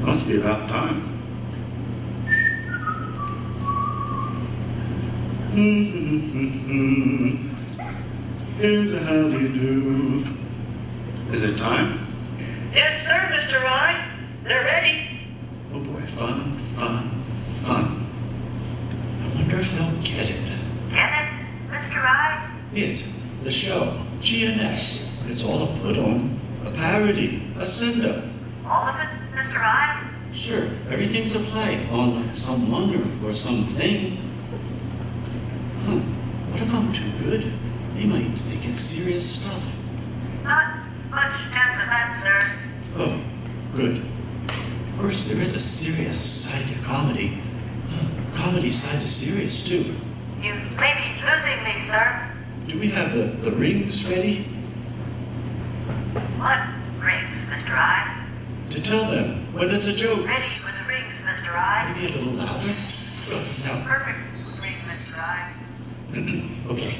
Must be about time. Here's a how-do-you-do. Is it time? Yes, sir, Mr. Rye. They're ready. Oh boy, fun, fun, fun. I wonder if they'll get it. Get it, Mr. Rye? It, the show, GNS. It's all a put-on, a parody, a send-up. All of it, Mr. Rye? Sure, everything's a play on someone or something. Huh, what if I'm too good? They might think it's serious stuff. Not much chance of that, sir. Oh, good. Of course, there is a serious side to comedy. Comedy side to serious, too. You may be losing me, sir. Do we have the rings ready? What rings, Mr. Rye? To tell them when it's a joke. Ready with the rings, Mr. Rye. Maybe a little louder? Good, Perfect rings, Mr. Rye. now. Okay.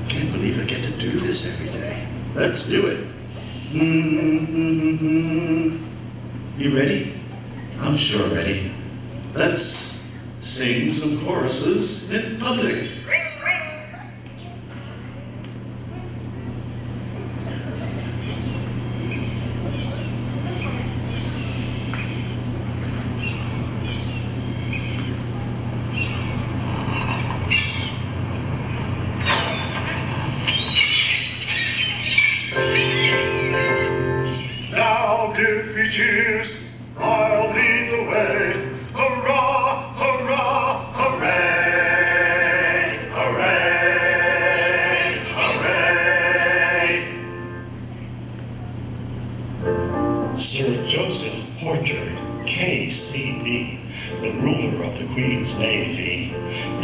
Can't believe I get to do this every day. Let's do it. You ready? I'm sure ready. Let's sing some choruses in public. Ring, ring. Now give me cheers, I'll lead the way. Hurrah, hurrah, hooray! Hooray, hooray! Sir Joseph Porter, KCB, the ruler of the Queen's Navy,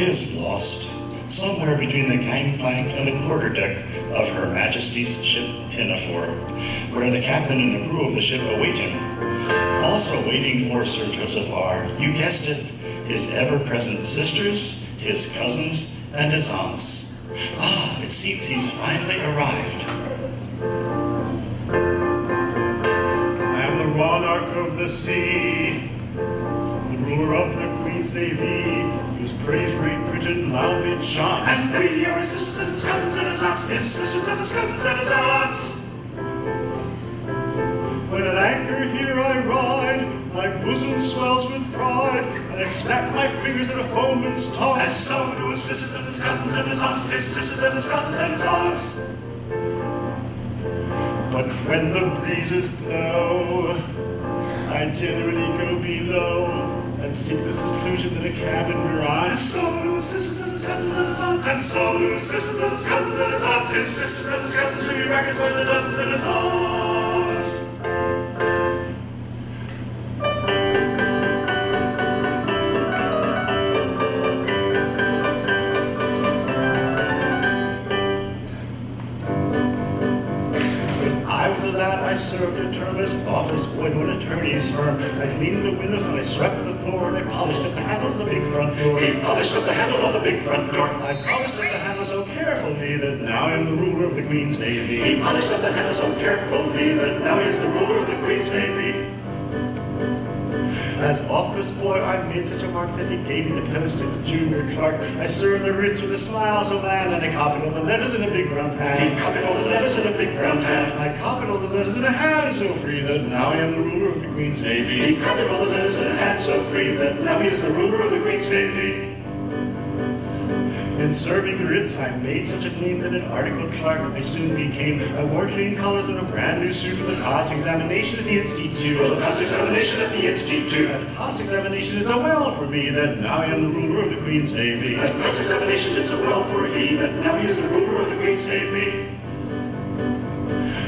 is lost somewhere between the gangplank and the quarterdeck of Her Majesty's ship Pinafore, where the captain and the crew of the ship await him. Also waiting for Sir Joseph are, you guessed it, his ever-present sisters, his cousins, and his aunts. Ah, it seems he's finally arrived. I am the monarch of the sea, the ruler of the Queen's Navy, whose praise Great Britain loudly chaunts. And we are his sisters and his cousins and his aunts, his sisters and his cousins and his aunts. When at anchor here I ride, my bosom swells with pride, and I snap my fingers at a foeman's taunts. And so do his sisters and his cousins and his aunts, his sisters and his cousins and his aunts. But when the breezes blow, I generally go below and seek the seclusion that a cabin provides. And so do his sisters and his cousins and his aunts, and so do his sisters and his cousins and his aunts, his sisters and his cousins who be records by the dozens and his aunts. I served a term as office boy to an attorney's firm. I cleaned the windows and I swept the floor and I polished up the handle of the big front door. He polished up the handle of the big front door. I polished up the handle so carefully that now I am the ruler of the Queen's Navy. He polished up the handle so carefully that now he is the ruler of the Queen's Navy. As office boy, I made such a mark that he gave me the pedestal of junior clerk. I served the writs with a smile so bland, and I copied all the letters in a big round hand. He copied all the letters in a big round hand. I copied all the letters in a hand so free that now I am the ruler of the Queen's Navy. He copied all the letters in a hand so free that now he is the ruler of the Queen's Navy. In serving the writs, I made such a name that an articled clerk I soon became. I wore clean colors and a brand new suit for the class examination at the Institute. For the class examination at the Institute. And class examination is a well for me that now I am the ruler of the Queen's Navy. And class examination is a well for he that now he is the ruler of the Queen's Navy.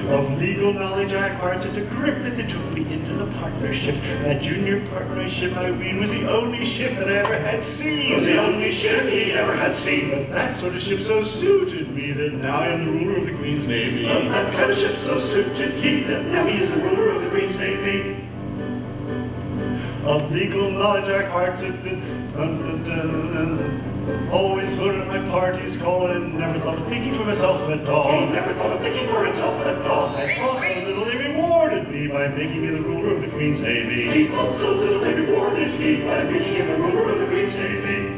Of legal knowledge I acquired such a grip that they took me into the partnership. That junior partnership, I ween, was the only ship that I ever had seen. Was the only ship he ever had seen. But that sort of ship so suited me that now I am the ruler of the Queen's Navy. But that kind of ship so suited he that now he is the ruler of the Queen's Navy. Of legal knowledge I acquired always voted at my party's call and never thought of thinking for myself at all. He never thought of thinking for himself at all. I thought so little they rewarded me by making me the ruler of the Queen's Navy. He thought so little they rewarded he by making him the ruler of the Queen's Navy.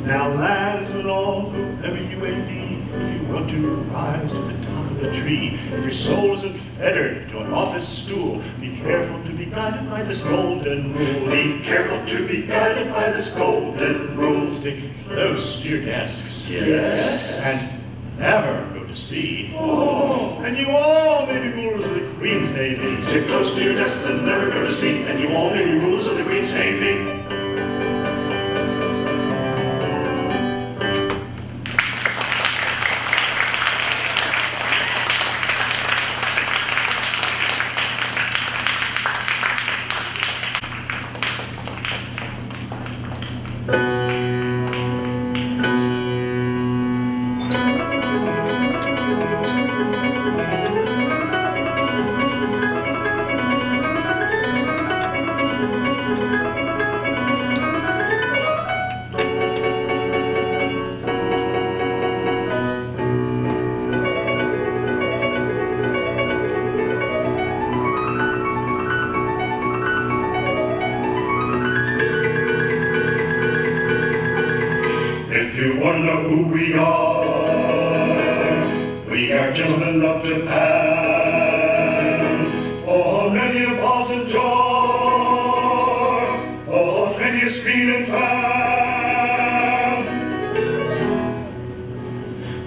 Now landsmen all, whoever you may be, if you want to rise to the top of the tree, if your soul isn't fettered to an office stool, be careful to be guided by this golden rule. Be careful to be guided by this golden rule. Stick close to your desks. Yes. And never go to sea. Oh. And you all may be rulers of the Queen's Navy. Stick close to your desks and never go to sea, and you all may be rulers of the Queen's Navy. We are gentlemen of Japan. Oh, many a false and joy. Oh, many a screen and fan.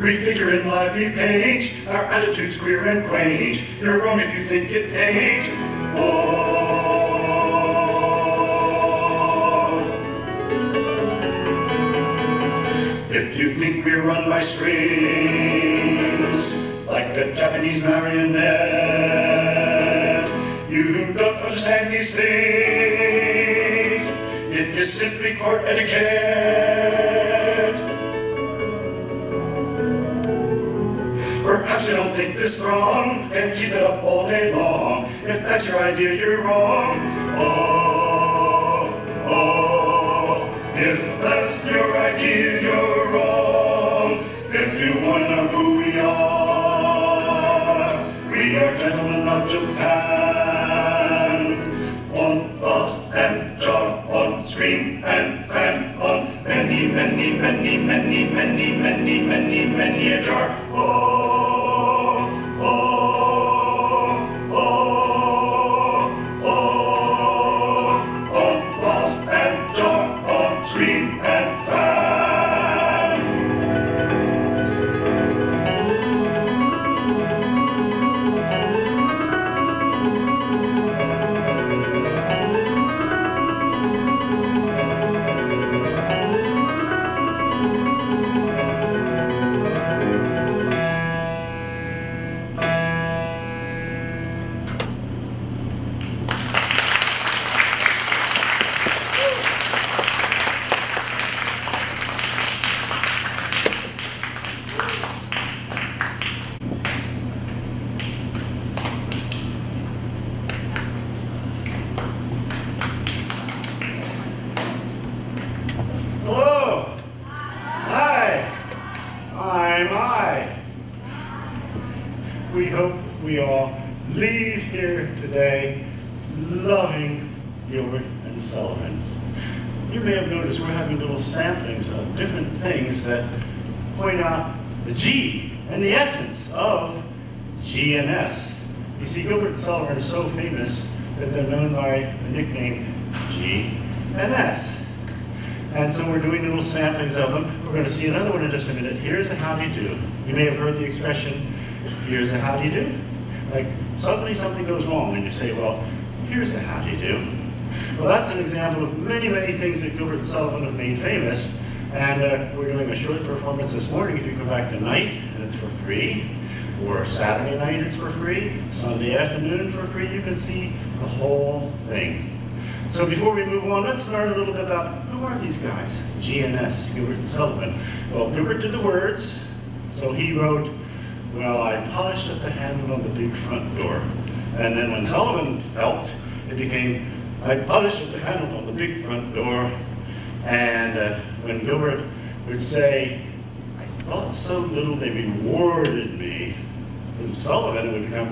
We figure in life we paint, our attitudes queer and quaint. You're wrong if you think it ain't. Oh. If you think we're run by strings, like a Japanese marionette, you don't understand these things. It is simply court etiquette. Perhaps you don't think this wrong, can keep it up all day long. If that's your idea, you're wrong. Oh, oh, if that's your idea, you're wrong. If you want to know who we are gentlemen of Japan. On fuss and jar, on scream and fan, on many, many, many, many, many, many, many, many a jar. Oh, oh, oh, oh, on fuss and jar, on scream and fan. We hope we all leave here today loving Gilbert and Sullivan. You may have noticed we're having little samplings of different things that point out the G and the essence of G and S. You see, Gilbert and Sullivan are so famous that they're known by the nickname G and S. And so we're doing little samplings of them. We're going to see another one in just a minute. Here's a howdy do. You may have heard the expression, here's a howdy do. Like suddenly something goes wrong and you say, well, here's a howdy do. Well, that's an example of many, many things that Gilbert and Sullivan have made famous. And we're doing a short performance this morning if you come back tonight, and it's for free. or Saturday night is for free, Sunday afternoon for free. You can see the whole thing. So before we move on, let's learn a little bit about who are these guys? GNS, Gilbert and Sullivan. Well, Gilbert did the words, so he wrote, well, I polished up the handle on the big front door. And then when Sullivan helped, it became, I polished up the handle on the big front door. And when Gilbert would say, I thought so little they rewarded me. With Sullivan, it would become,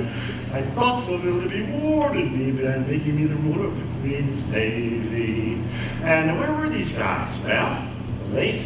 I thought so little they rewarded me by making me the ruler of the Queen's Navy. And where were these guys? Well, the late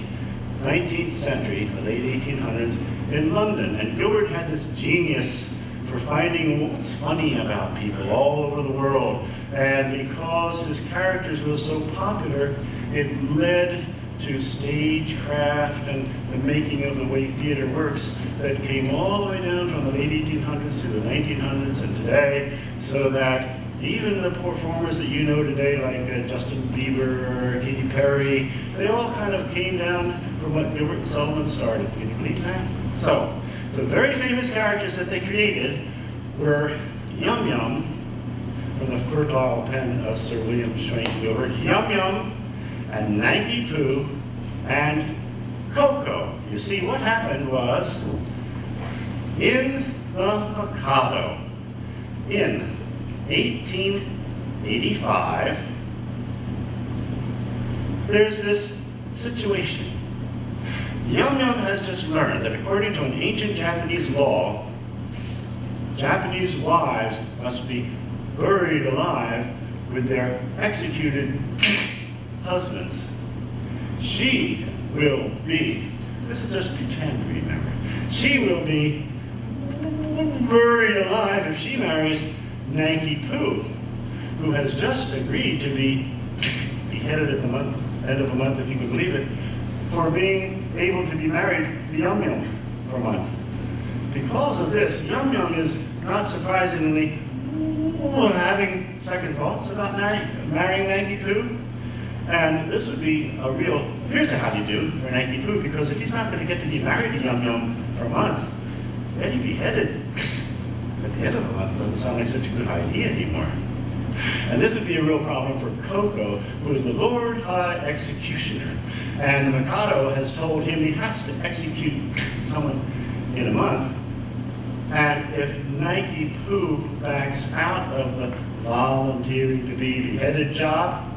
19th century, the late 1800s, in London. And Gilbert had this genius for finding what's funny about people all over the world. And because his characters were so popular, it led to stagecraft and the making of the way theater works that came all the way down from the late 1800s to the 1900s and today, so that even the performers that you know today, like Justin Bieber or Katy Perry, they all kind of came down from what Gilbert and Sullivan started. Can you believe that? So very famous characters that they created were Yum Yum, from the fertile pen of Sir William Swain Gilbert, Yum Yum, and Nanky Poo, and Coco. You see, what happened was, in the Mikado, in 1885, there's this situation. Yum Yum has just learned that according to an ancient Japanese law, Japanese wives must be buried alive with their executed husbands. She will be, this is just pretend, remember, she will be buried alive if she marries Nanky Poo, who has just agreed to be beheaded at the end of a month, if you can believe it, for being able to be married to Yum Yum for a month. Because of this, Yum Yum is, not surprisingly, having second thoughts about marrying Nanky Poo. And this would be a real, here's a how-do-you-do for Nanky Poo, because if he's not going to get to be married to Yum Yum for a month, then he'd be beheaded at the end of a month. Doesn't sound like such a good idea anymore. And this would be a real problem for Coco, who is the Lord High Executioner. And the Mikado has told him he has to execute someone in a month. And if Nanky Poo backs out of the volunteering to be beheaded job,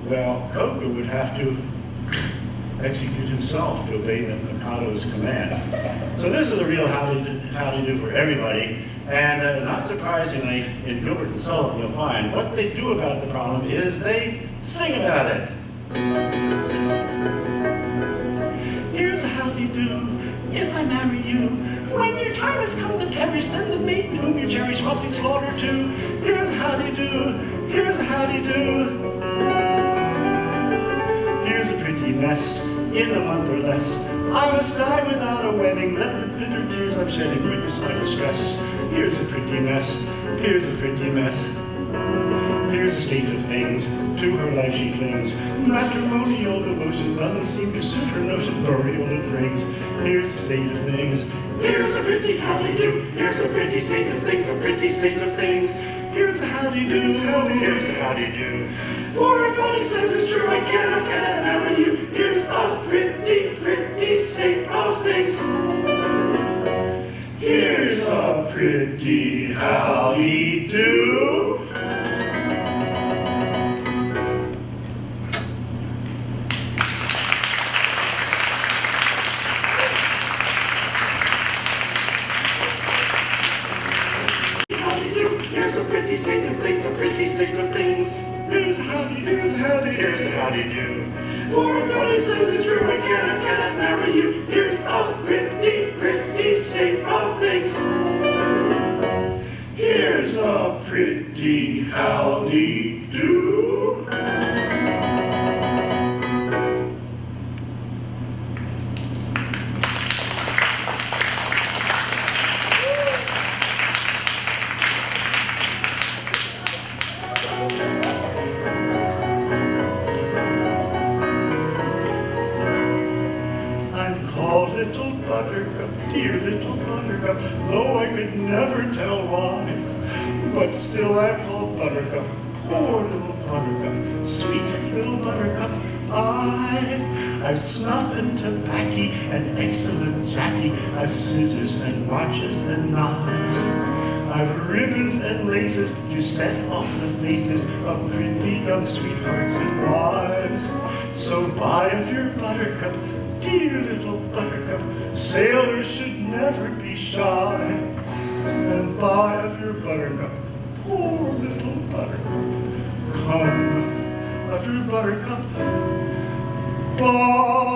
well, Coco would have to execute himself to obey the Mikado's command. So this is a real how-do-you-do for everybody. And not surprisingly, in Gilbert and Sullivan, you'll find what they do about the problem is they sing about it. Here's a how-do-you-do, if I marry you. When your time has come to perish, then the maiden whom you cherish must be slaughtered too. Here's a how-do-you-do, here's a how-do-you-do. Here's a pretty mess, in a month or less. I must die without a wedding, let the bitter tears I'm shedding witness my distress. Here's a pretty mess, here's a pretty mess. Here's a state of things, to her life she clings. Matrimonial devotion doesn't seem to suit her notion, burial it brings. Here's a state of things, here's a pretty how-do-you-do. Here's a pretty state of things, a pretty state of things. Here's a how-do-you-do, here's a how-do-you-do. For if what he says is true, I cannot marry you. Here's a pretty, pretty state of things. Here's a pretty how-do-you-do. Here's a pretty state of things, a pretty state of things. Here's a how-do-you-do, here's a how-do-you-do, here's a how-do-you-do. For if what he says is true, I cannot marry you. Here's a pretty, pretty state of things. Here's a pretty how-do-you-do. little buttercup, dear little buttercup, though I could never tell why. But still I call buttercup, poor little buttercup, sweet little buttercup. I've snuff and tobacco and excellent Jackie. I've scissors and watches and knives. I've ribbons and laces to set off the faces of pretty young sweethearts and wives. So buy of your buttercup, dear little buttercup. Sailors should never be shy. And buy of your buttercup, poor little buttercup. Come of your buttercup, bye.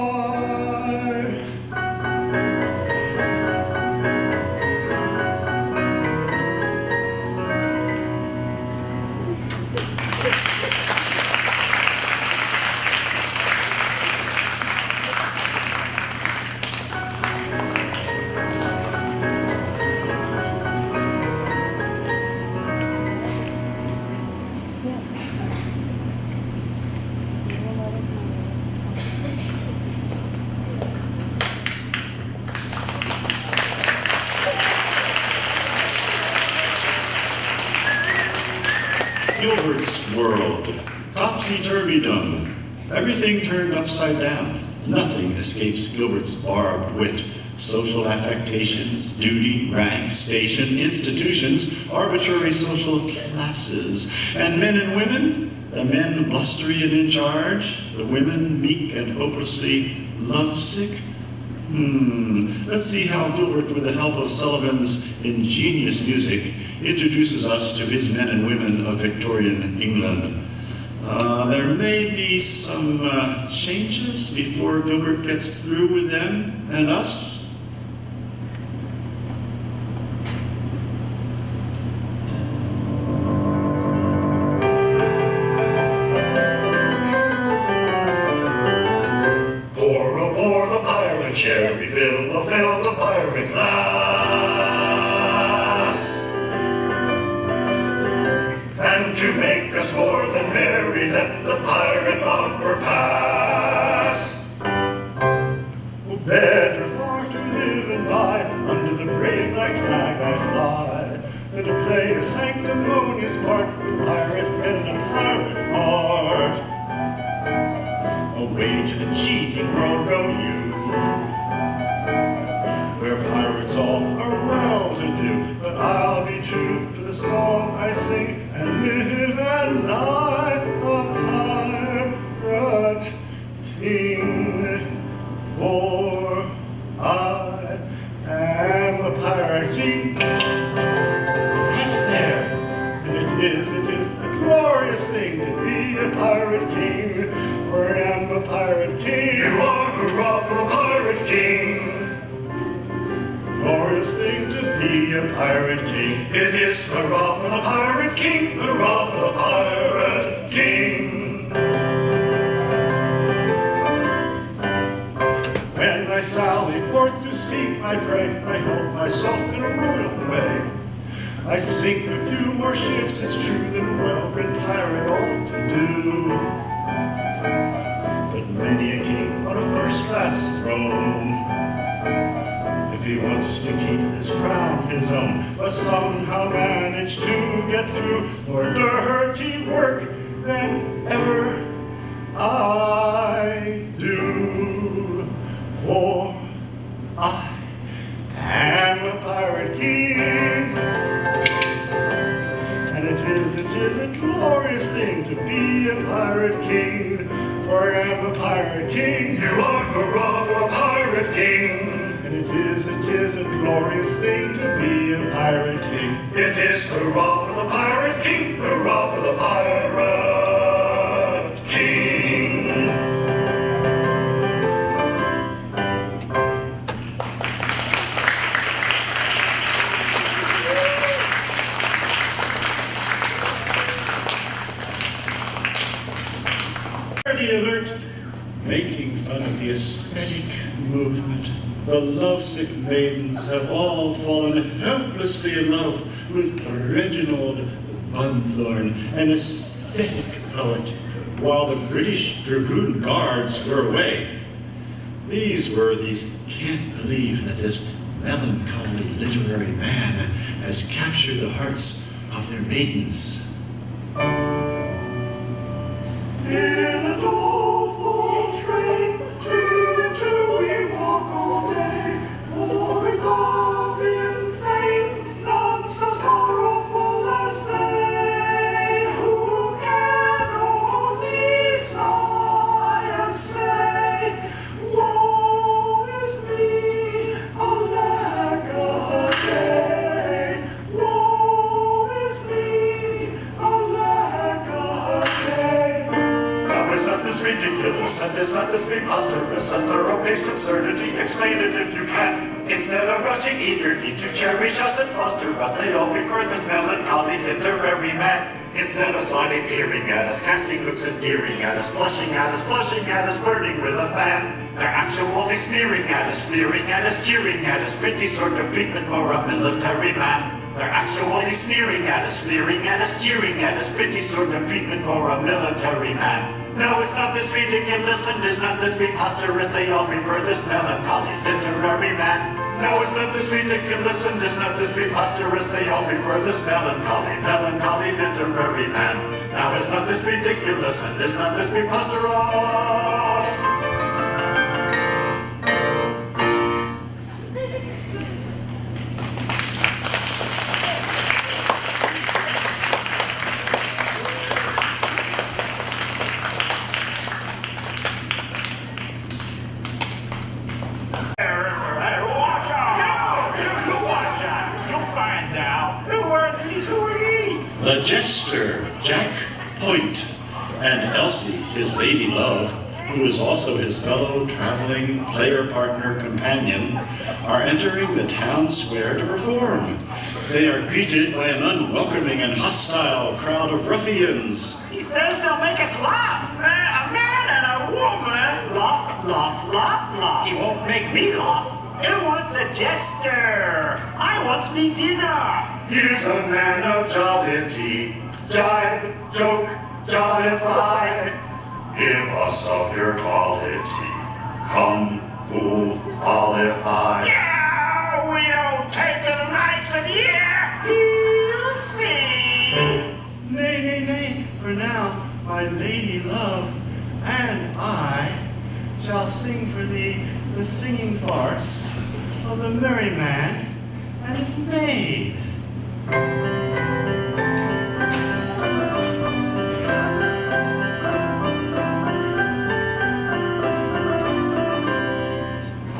Gilbert's world, topsy-turvydom, everything turned upside down. Nothing escapes Gilbert's barbed wit. Social affectations, duty, rank, station, institutions, arbitrary social classes, and men and women, the men blustery and in charge, the women meek and hopelessly lovesick. Let's see how Gilbert, with the help of Sullivan's ingenious music, introduces us to his men and women of Victorian England. There may be some changes before Gilbert gets through with them and us. Pour the pirate sherry, fill the pirate glass. And to make us more than merry, let the pirate bumper pass. Oh, better far to live and die, under the brave black flag I fly, than to play a sanctimonious part with a pirate head and a pirate heart. Away to the cheating world go you, where pirates all are well-to-do. But I'll be true to the song I sing and live and die a pirate king. For I am a pirate king. Yes, there. It is a glorious thing to be a pirate king. For I am a pirate king. You are, hurrah for the pirate king. Glorious thing to be a pirate king. It is hurrah for the pirate king, hurrah for the pirate king. When I sally forth to sea, I pray, I help myself in a royal way. I sink a few more ships, it's true, than well-bred pirate ought to do. But many a king on a first-class throne, if he wants to keep his crown his own, must somehow manage to get through more dirty work than ever I do. For I am a pirate king, and it is a glorious thing to be a pirate king. For I am a pirate king. You are, hurrah for a pirate king. And it is a glorious thing to be a pirate king. It is hurrah for the pirate king, hurrah for the pirate king. Alert, making fun of the aesthetic movement. The lovesick maidens have all fallen helplessly in love with Reginald Bunthorne, an aesthetic poet, while the British Dragoon Guards were away. These can't believe that this melancholy literary man has captured the hearts of their maidens. In a doleful train, two and two we walk all day, for we love in vain, none so sorrowful as they, who can only sigh and say, woe is me, alack a day, woe is me, alack a day. Now is not this ridiculous, and is not this preposterous, and thorough-paced absurdity? Explain it if you can. Instead of rushing eagerly to cherish us and foster us, they all prefer this melancholy literary man. Instead of slyly peering at us, casting looks endearing at us, blushing at us, flushing at us, flirting with a fan, they're actually sneering at us, fleering at us, jeering at us, pretty sort of treatment for a military man. They're actually sneering at us, fleering at us, jeering at us, pretty sort of treatment for a military man. No, it's not this ridiculous, and it's not this preposterous, they all prefer this melancholy literary man. No, it's not this ridiculous, and it's not this preposterous, they all prefer this melancholy literary man. Now it's not this ridiculous, and it's not this preposterous. The jester, Jack Point, and Elsie, his lady love, who is also his fellow traveling player-partner companion, are entering the town square to perform. They are greeted by an unwelcoming and hostile crowd of ruffians. He says they'll make us laugh. A man and a woman. Laugh, laugh, laugh, laugh. He won't make me laugh. Who wants a jester? I wants me dinner. Here's a man of jollity, jibe, joke, jollify. Give us of your quality, come, fool, qualify. Yeah, we don't take to the likes of you. You'll see. Nay, nay, nay, for now, my lady love and I shall sing for thee the singing farce of the merry man and his maid.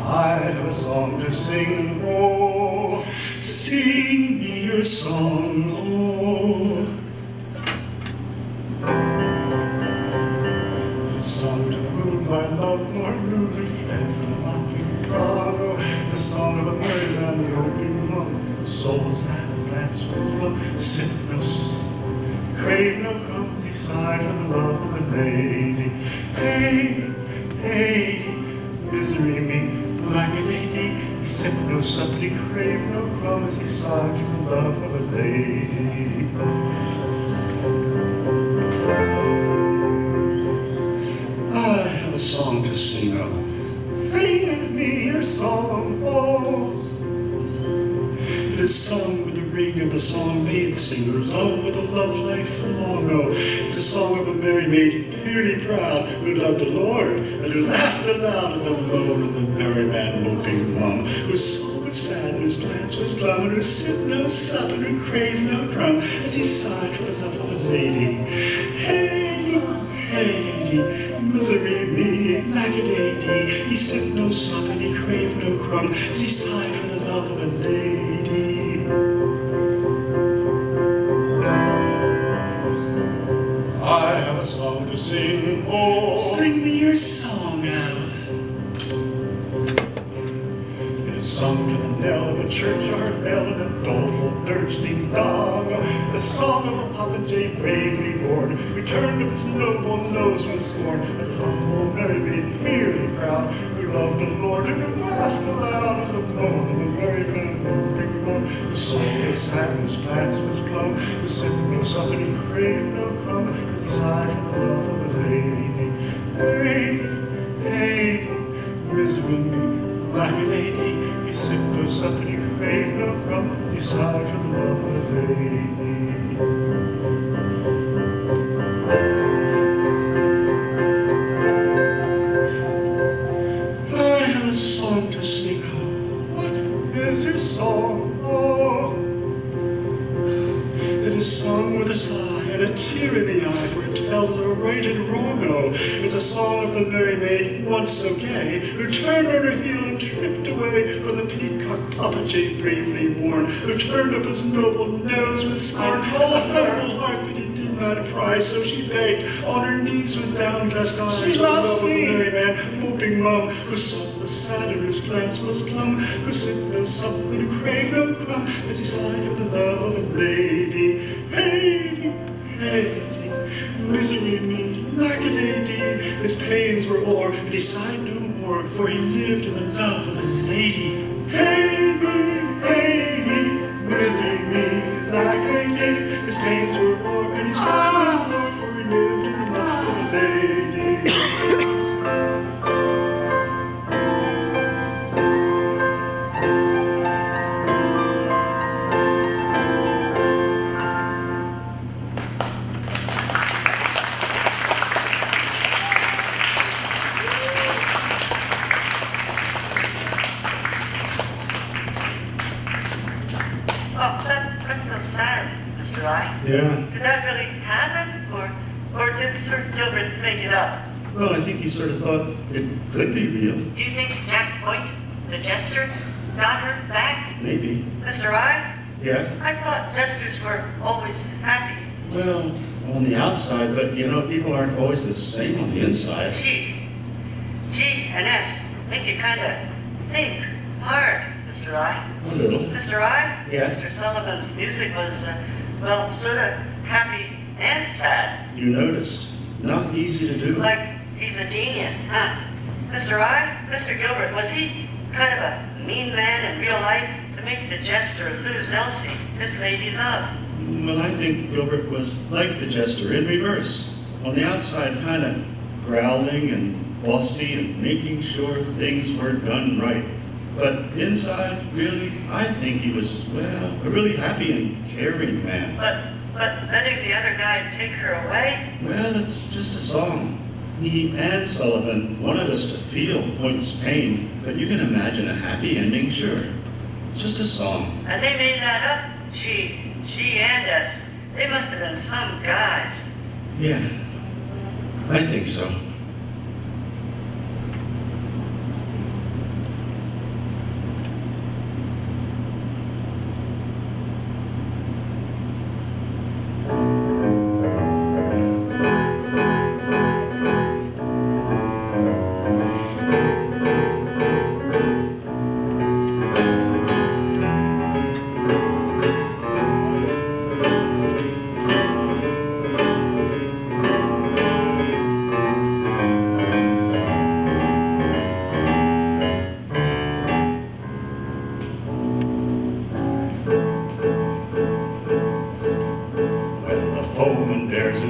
I have a song to sing, oh, sing me your song, oh. The song to the moon, my love, more newly fled from the mocking throng, oh. The song of a merry man, hoping long, the soul sad, glance was low, sickness, crave no crumbs, he sighed for the love of a lady. Hey, hey, misery me. Like a lady, he sipped no sup, he craved no crumbs, he sighed for the love of a lady. I have a song to sing, oh, sing me your song, oh. It is sung with the ring of the song maid singer, love with a love life for long, oh. It's a song of a merry maid, purely proud, who loved the Lord, and who laughed aloud at the moan of the merry man moping mum, whose soul was sad, and whose glance was glum, and who sipped no sup, and who craved no crumb, as he sighed for the love of a lady. Hey, hey, misery me, lackadaisy, he sipped no sup, and he craved no crumb, as he sighed for the love of a lady. I have a song to sing, oh. Sing me your song now. It is sung to the knell of a churchyard bell and a doleful dirging dong. The song of a popinjay bravely born, returned of his noble nose with scorn, with a humble merry maid purely proud, who loved the Lord and who laughed aloud at the moan of the merry man moping moan. The soul was sad, his glance was glum, the sipped no sup and he craved no crumb, as he sighed for the love of a lady. Hey, hey, misery misery me like a lady. He sipped no sup and he craved no crumb. He sighed for the love of a lady. I have a song to sing. What is your song? Oh, it is sung with a sigh and a tear in the eye, for it tells a rated wrong. Oh, it's a song of the merry maid, once so gay, who turned on her heel and tripped away from the peacock popinjay bravely worn, who turned up his noble nose with scorn, told the humble heart that he did not prize, so she begged on her knees with downcast eyes. She loves me, the merry man, moping mum, who saw the sad and whose glance was glum, who sipped no sup and who craved no crumb, as he sighed for the love of a lady. Lady, lady, misery me like a lady. His pains were o'er, and he sighed no more, for he lived in the love of a lady. Lady, lady, misery me like a lady. His pains were o'er, and he sighed no more, for he lived in the love of a lady. Yeah. Did that really happen, or did Sir Gilbert make it up? Well, I think he sort of thought it could be real. Do you think Jack Point, the jester, got her back? Maybe. Mr. I? Yeah? I thought jesters were always happy. Well, on the outside, but you know, people aren't always the same on the inside. G and S make you kind of think hard, Mr. I. A little. Mr. I? Yeah? Mr. Sullivan's music was, well, sort of happy and sad. You noticed. Not easy to do. Like he's a genius, huh? Mr. I? Mr. Gilbert, was he kind of a mean man in real life to make the jester lose Elsie, his lady love? Well, I think Gilbert was like the jester in reverse. On the outside, kind of growling and bossy and making sure things were done right. But inside, really, I think he was, well, a really happy and caring man. But letting the other guy take her away? Well, it's just a song. He and Sullivan wanted us to feel Point's pain, but you can imagine a happy ending, sure. It's just a song. And they made that up? She and us. They must have been some guys. Yeah, I think so.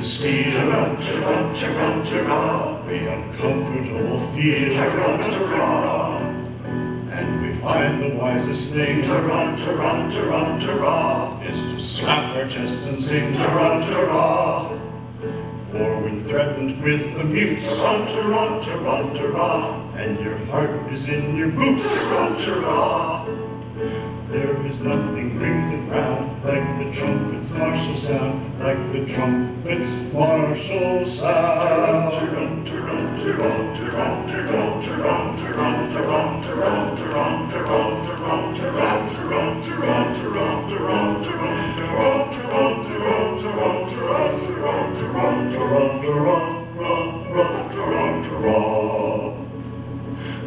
Steed, the uncomfortable field, and we find the wisest thing is to slap our chests and sing, for when threatened with a mute, and your heart is in your boots, there is nothing brings it round like the trumpet's martial sound, like the trumpet's martial sound.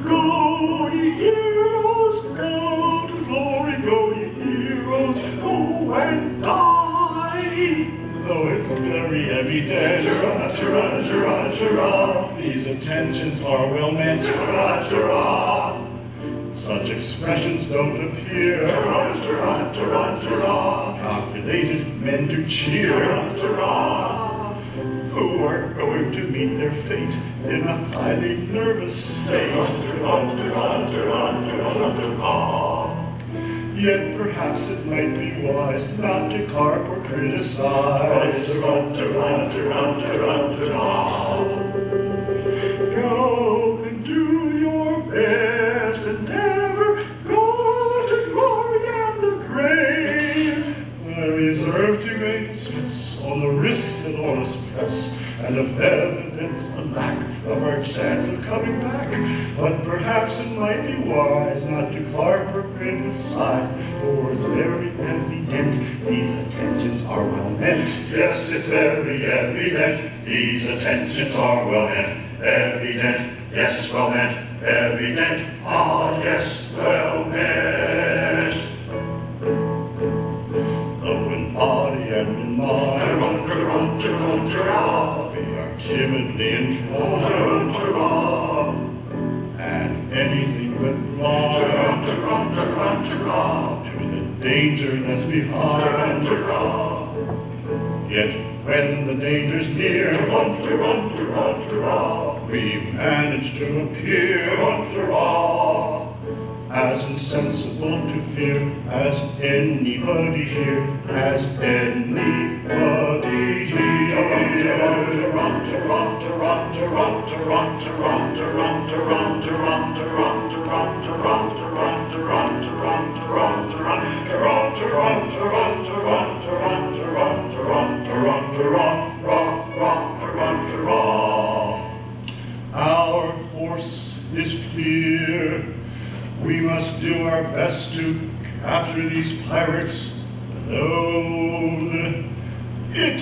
Go, ye heroes, go to glory, go, ye heroes, go and die. Though it's very evident, these attentions are well meant. Such expressions don't appear calculated men to cheer, who are going to meet their fate in a highly nervous state. Yet perhaps it might be wise not to carp or criticize. Go and do your best endeavor, go to glory and the grave. I reserve to make stress on the risks that on us press, and of evidence a lack of our chance of coming back. But perhaps it might be wise not to carp or criticize, for it's very evident these attentions are well meant. Yes, it's very evident, these attentions are well meant. Evident, yes, well meant. Evident, ah, yes, well meant. Though in body and in mind, we are timidly inclined, and anything but blind to the danger that's behind. Yet when the danger's near, we manage to appear as insensible to fear as anybody here, as anybody here. Our course is clear. We must do our best to capture these pirates alone. It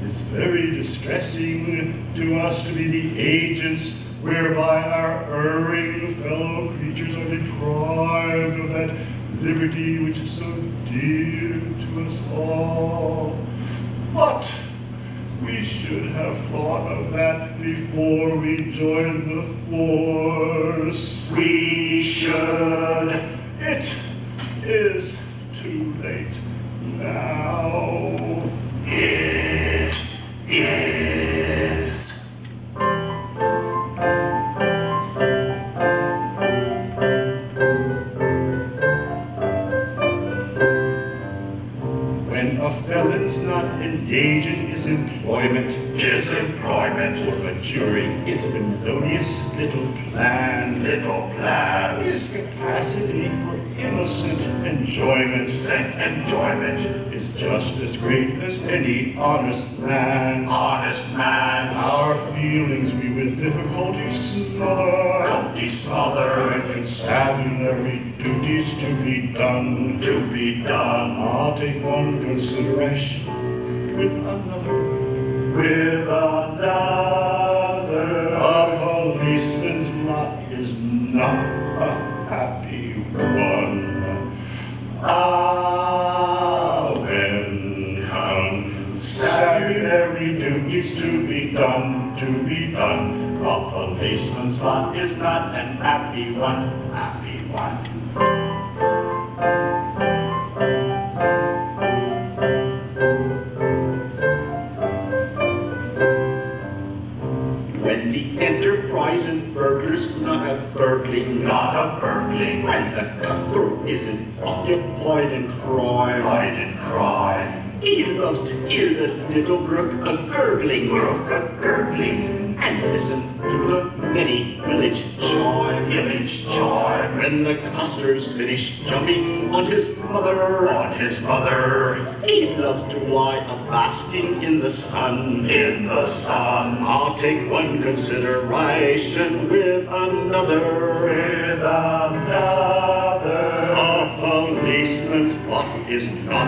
is very distressing to us to be the agents whereby our erring fellow creatures are deprived of that liberty which is so dear to us all. But we should have thought of that before we joined the force. We should. It is too late now. It is. When a felon's not engaged in his employment, or maturing his felonious little plans, his capacity for innocent enjoyment is just as great as any honest man's. Our feelings we with difficulty smother, and constabulary duties to be done. I'll take one consideration with another. A policeman's lot is not a happy one. When constabulary duties to be done, a policeman's lot is not an happy one. When the enterprise and burglars not a burgling. When the cutthroat isn't occupied in crime. He loves to hear the little brook a gurgling, and listen to the many village chime. When the costers finish jumping on his mother, he loves to lie a-basking in the sun. I'll take one consideration with another. A policeman's lot is not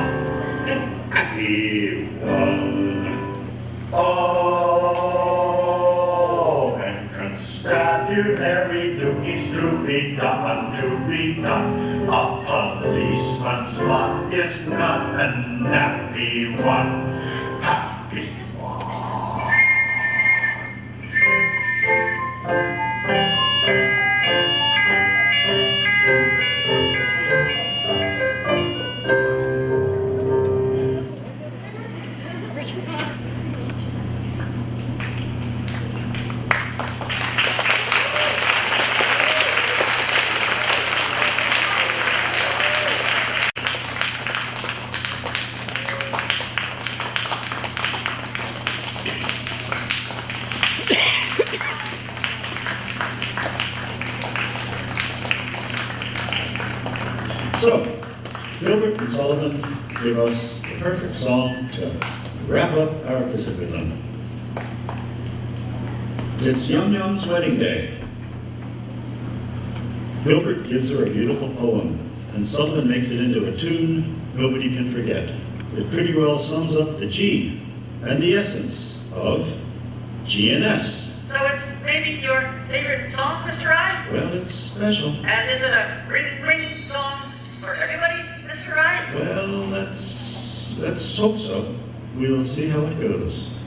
an happy one. And constabulary duties to be done. A policeman's lot is not a happy one. So, Gilbert and Sullivan give us the perfect song to wrap up our visit with them. It's Yum Yum's wedding day. Gilbert gives her a beautiful poem, and Sullivan makes it into a tune nobody can forget. It pretty well sums up the G and the essence of GNS. So it's maybe your favorite song, Mr. I? Well, it's special. And is it a ring song for everybody, Mr. I? Well, let's hope so. We'll see how it goes.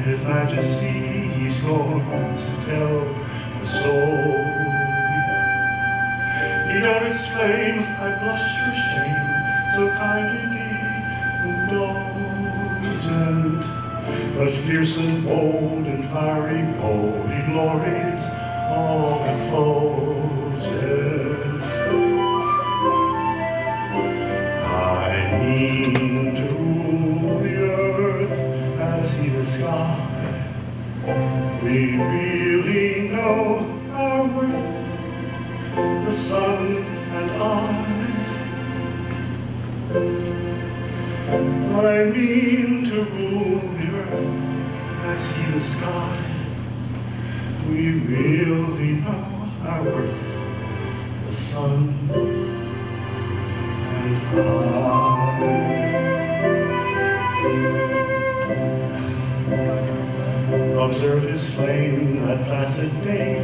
His Majesty, he scorns to tell the story. He don't explain, I blush for shame, so kindly be indulgent. But fierce and bold and fiery gold, he glories all effulgent. I mean to rule the earth as he the sky. We really know our worth, the sun and I mean to rule the earth as he the sky. We really know our worth, the sun and I. Observe his flame, that placid dame,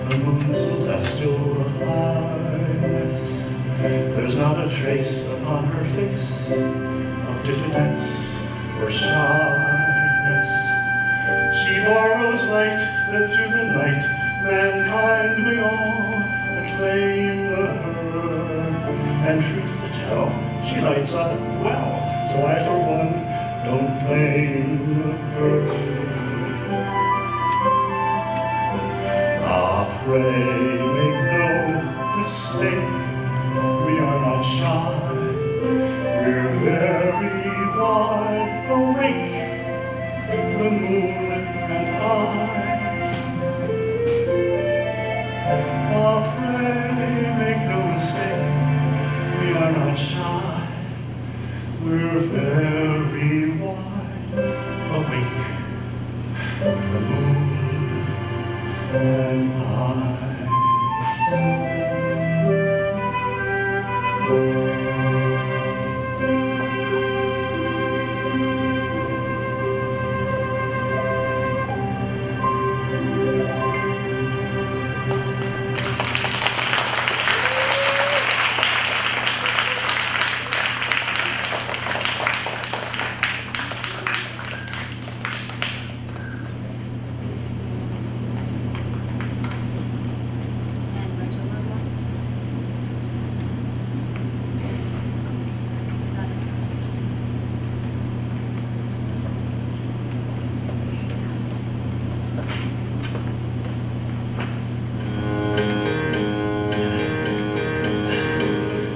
the moon's celestial highness. There's not a trace upon her face of diffidence or shyness. She borrows light that through the night mankind may all acclaim her. And truth to tell, she lights up well, so I for one don't blame her. Pray, make no mistake, we are not shy. We're very wide awake, the moon and I. Pray, make no mistake, we are not shy. We're very wide awake, the moon and I.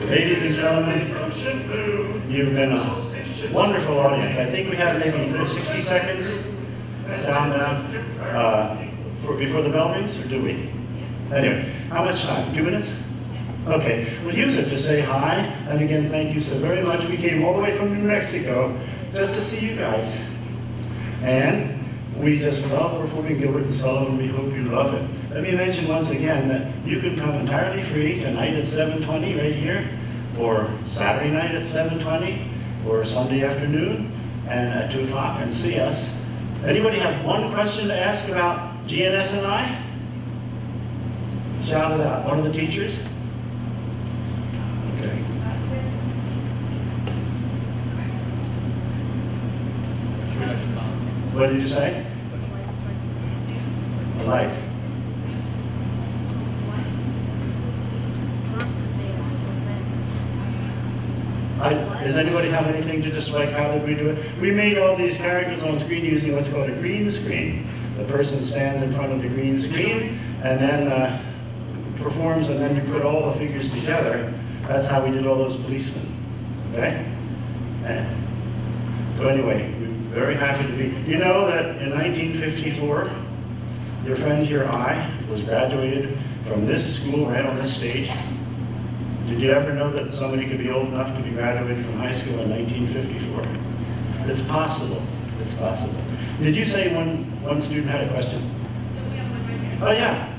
Ladies and gentlemen, you've been a wonderful audience. I think we have maybe 60 seconds sound down before the bell rings, or do we? Anyway, how much time? 2 minutes? Okay, we'll use it to say hi, and again, thank you so very much. We came all the way from New Mexico just to see you guys. And we just love performing Gilbert and Sullivan. We hope you love it. Let me mention once again that you can come entirely free tonight at 7:20 right here, or Saturday night at 7:20, or Sunday afternoon and at 2 o'clock and see us. Anybody have one question to ask about GNS and I? Shout it out. One of the teachers? Okay. What did you say? The lights. Does anybody have anything to just like, how did we do it? We made all these characters on screen using what's called a green screen. The person stands in front of the green screen and then performs, and then you put all the figures together. That's how we did all those policemen, okay? So anyway, we're very happy to be. You know that in 1954, your friend here, I, was graduated from this school right on this stage. Did you ever know that somebody could be old enough to be graduated from high school in 1954? It's possible. It's possible. Did you say one student had a question? Oh, yeah.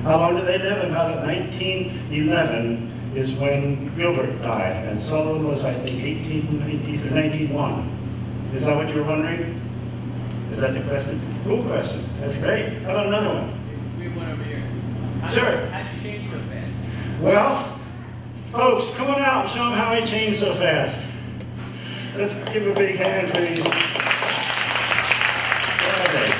How long did they live? About 1911 is when Gilbert died, and Sullivan was, I think, 1890 or 1901. Is that what you were wondering? Is that the question? Cool question. That's great. How about another one? We have one over here. Sure. How'd you change so fast? Well, folks, come on out and show them how I changed so fast. Let's give a big hand for these. Where are they?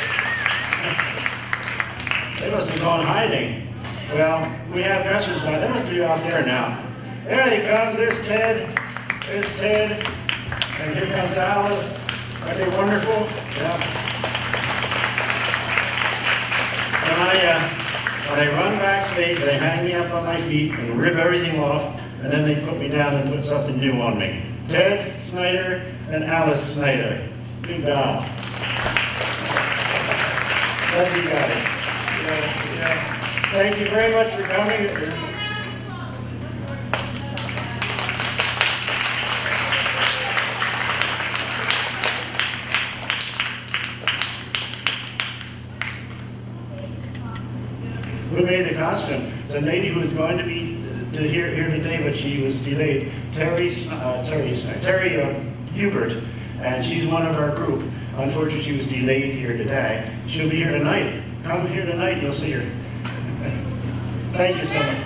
They must have gone hiding. Well, we have dressers by. They must be out there now. There he comes. There's Ted. There's Ted. And here comes Alice. Aren't they wonderful? Yeah. When I run backstage, they hang me up on my feet and rip everything off, and then they put me down and put something new on me. Ted Snyder and Alice Snyder. Big bow. Love you guys. Yeah. Thank you very much for coming. Who made the costume? It's a lady who was going to be here today, but she was delayed. Terry Hubert, and she's one of our group. Unfortunately, she was delayed here today. She'll be here tonight. Come here tonight, and you'll see her. Thank you so much.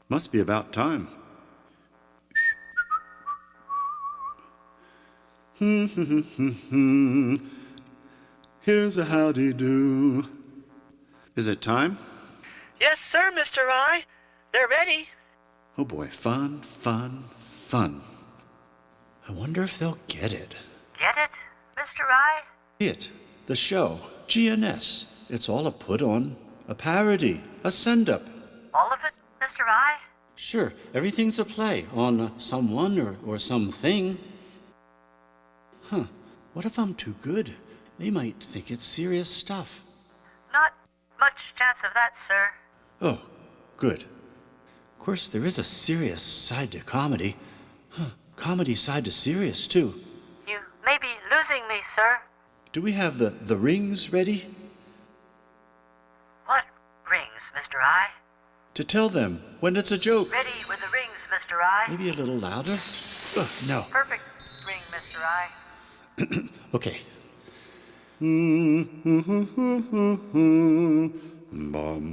Must be about time. Here's a howdy-do. Is it time? Yes, sir, Mr. I. They're ready. Oh boy, fun, fun, fun. I wonder if they'll get it. Get it, Mr. I? It, the show, GNS. It's all a put-on, a parody, a send-up. All of it, Mr. I? Sure, everything's a play on someone or something. Huh, what if I'm too good? They might think it's serious stuff. Not much chance of that, sir. Oh, good. Of course, there is a serious side to comedy. Comedy side to serious, too. You may be losing me, sir. Do we have the rings ready? What rings, Mr. I? To tell them when it's a joke. Ready with the rings, Mr. I. Maybe a little louder? No. Perfect ring, Mr. I. Okay. Bum,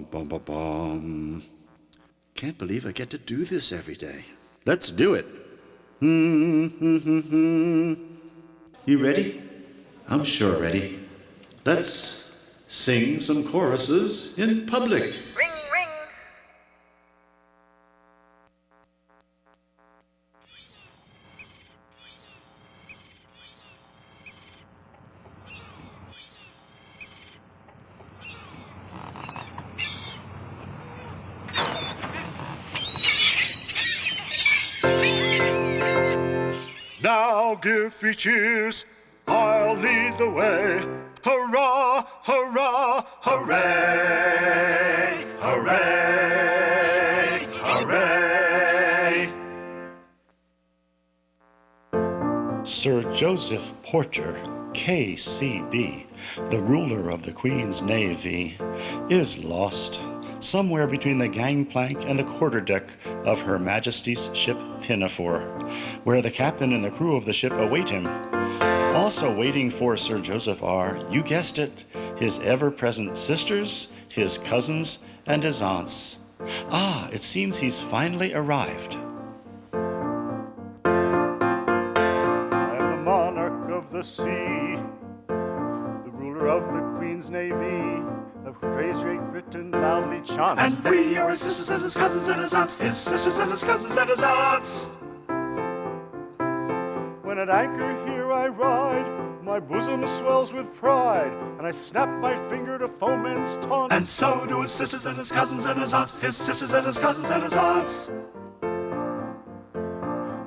bum, bum, bum. Can't believe I get to do this every day. Let's do it. You ready? I'm sure ready. Let's sing some choruses in public. Ring, ring. Ring, Now give 3 cheers, I'll lead the way. Hurrah, hurrah, hooray, hooray, hooray. Sir Joseph Porter, KCB, the ruler of the Queen's Navy, is lost somewhere between the gangplank and the quarterdeck of Her Majesty's ship Pinafore, where the captain and the crew of the ship await him. Also waiting for Sir Joseph are, you guessed it, his ever-present sisters, his cousins, and his aunts. Ah, it seems he's finally arrived. I am the monarch of the sea, the ruler of the Queen's Navy, the praise Great Britain loudly chaunts. And we are his sisters and his cousins and his aunts, his sisters and his cousins and his aunts. When at anchor here I ride, my bosom swells with pride, and I snap my finger to foemen's taunts. And so do his sisters and his cousins and his aunts, his sisters and his cousins and his aunts.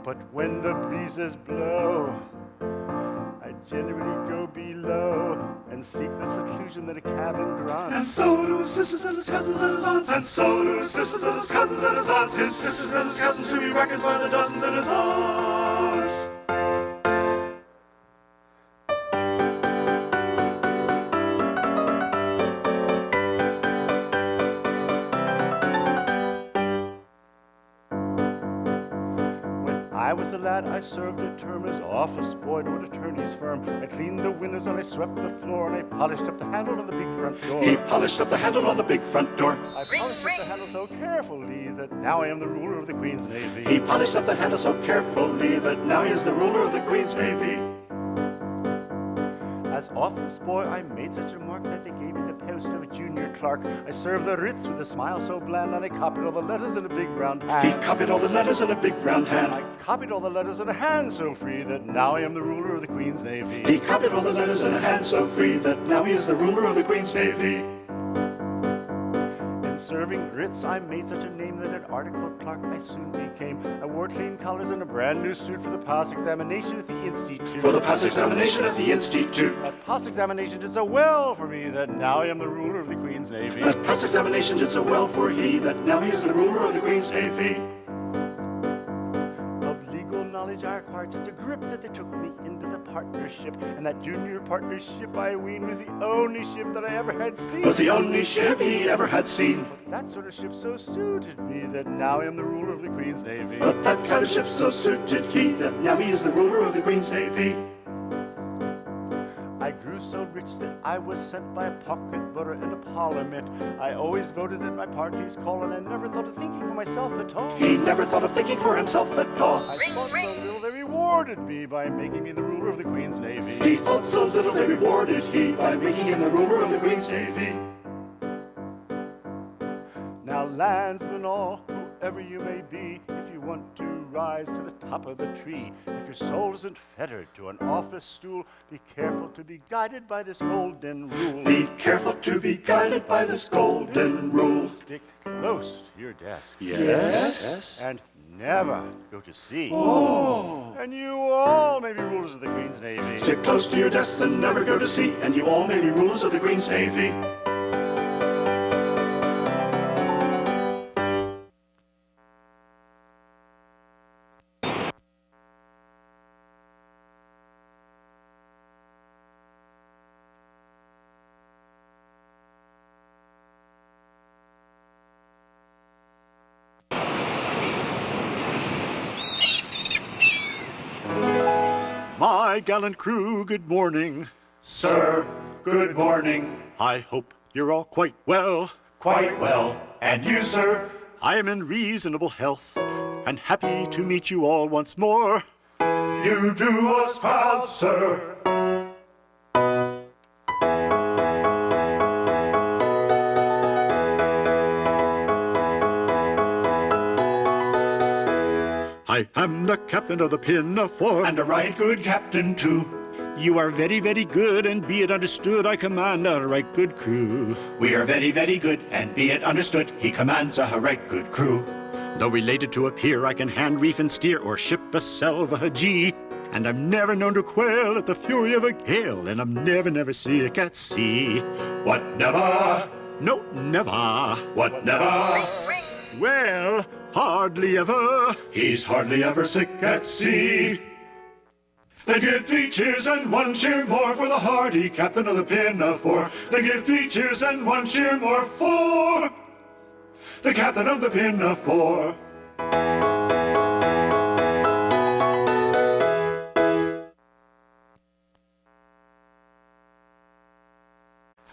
But when the breezes blow, I generally go below and seek the seclusion that a cabin grants. And so do his sisters and his cousins and his aunts. And so do his sisters and his cousins and his aunts. His sisters and his cousins to be reckoned by the dozens and his aunts. I was a lad, I served a term as office boy to an attorney's firm. I cleaned the windows and I swept the floor and I polished up the handle on the big front door. He polished up the handle on the big front door. I polished up the handle so carefully that now I am the ruler of the Queen's Navy. He polished up the handle so carefully that now he is the ruler of the Queen's Navy. As office boy, I made such a mark that they gave me the post of a junior clerk. I served the writs with a smile so bland, and I copied all the letters in a big round hand. He copied all the letters in a big round hand. I copied all the letters in a hand so free that now I am the ruler of the Queen's Navy. He copied all the letters in a hand so free that now he is the ruler of the Queen's Navy. In serving writs, I made such a name that an article clerk I soon became. I wore clean collars and a brand new suit for the pass examination at the Institute. For the pass examination at the Institute. That pass examination did so well for me that now I am the ruler of the Queen's Navy. That pass examination did so well for he that now he is the ruler of the Queen's Navy. Of legal knowledge I acquired such a grip that they took me into the partnership. And that junior partnership, I ween, was the only ship that I ever had seen. Was the only ship he ever had seen. That sort of ship so suited me that now I am the ruler of the Queen's Navy. But that kind of ship so suited he that now he is the ruler of the Queen's Navy. I grew so rich that I was sent by a pocket butter in a parliament. I always voted at my party's call, and I never thought of thinking for myself at all. He never thought of thinking for himself at all. I thought so little they rewarded me by making me the ruler of the Queen's Navy. He thought so little they rewarded he by making him the ruler of the Queen's Navy. Now, landsmen all, whoever you may be, if you want to rise to the top of the tree, if your soul isn't fettered to an office stool, be careful to be guided by this golden rule. Be careful to be guided by this golden rule. Stick close to your desk. Yes. And never go to sea. Oh. And you all may be rulers of the Queen's Navy. Stick close to your desks and never go to sea, and you all may be rulers of the Queen's Navy. My gallant crew, good morning. Sir, good morning. I hope you're all quite well. Quite well. And you, sir? I am in reasonable health and happy to meet you all once more. You do us proud, sir. I am the captain of the Pinafore. And a right good captain, too. You are very, very good, and be it understood, I command a right good crew. We are very, very good, and be it understood, he commands a right good crew. Though related to a peer, I can hand reef and steer, or ship a salvage. And I'm never known to quail at the fury of a gale, and I'm never sick at sea. What never? No, never. What never? Well, hardly ever. He's hardly ever sick at sea. They give 3 cheers and 1 cheer more for the hardy captain of the Pinafore. They give 3 cheers and 1 cheer more for the captain of the Pinafore.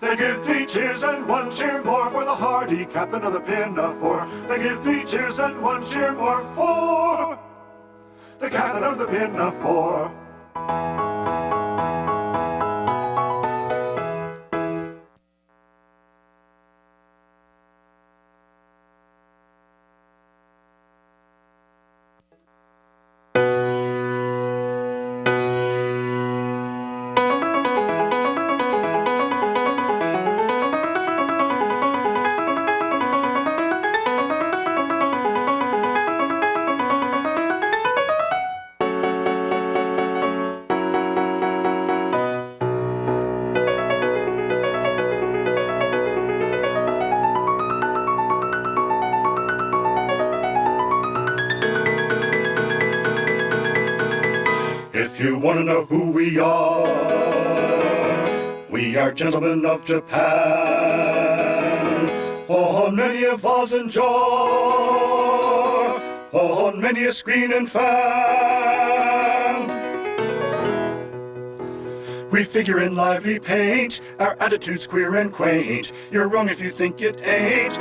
They give 3 cheers and 1 cheer more for the hardy captain of the Pinafore. They give 3 cheers and 1 cheer more for the captain of the Pinafore. If you want to know who we are gentlemen of Japan. On many a vase and jar, on many a screen and fan. We figure in lively paint, our attitude's queer and quaint. You're wrong if you think it ain't.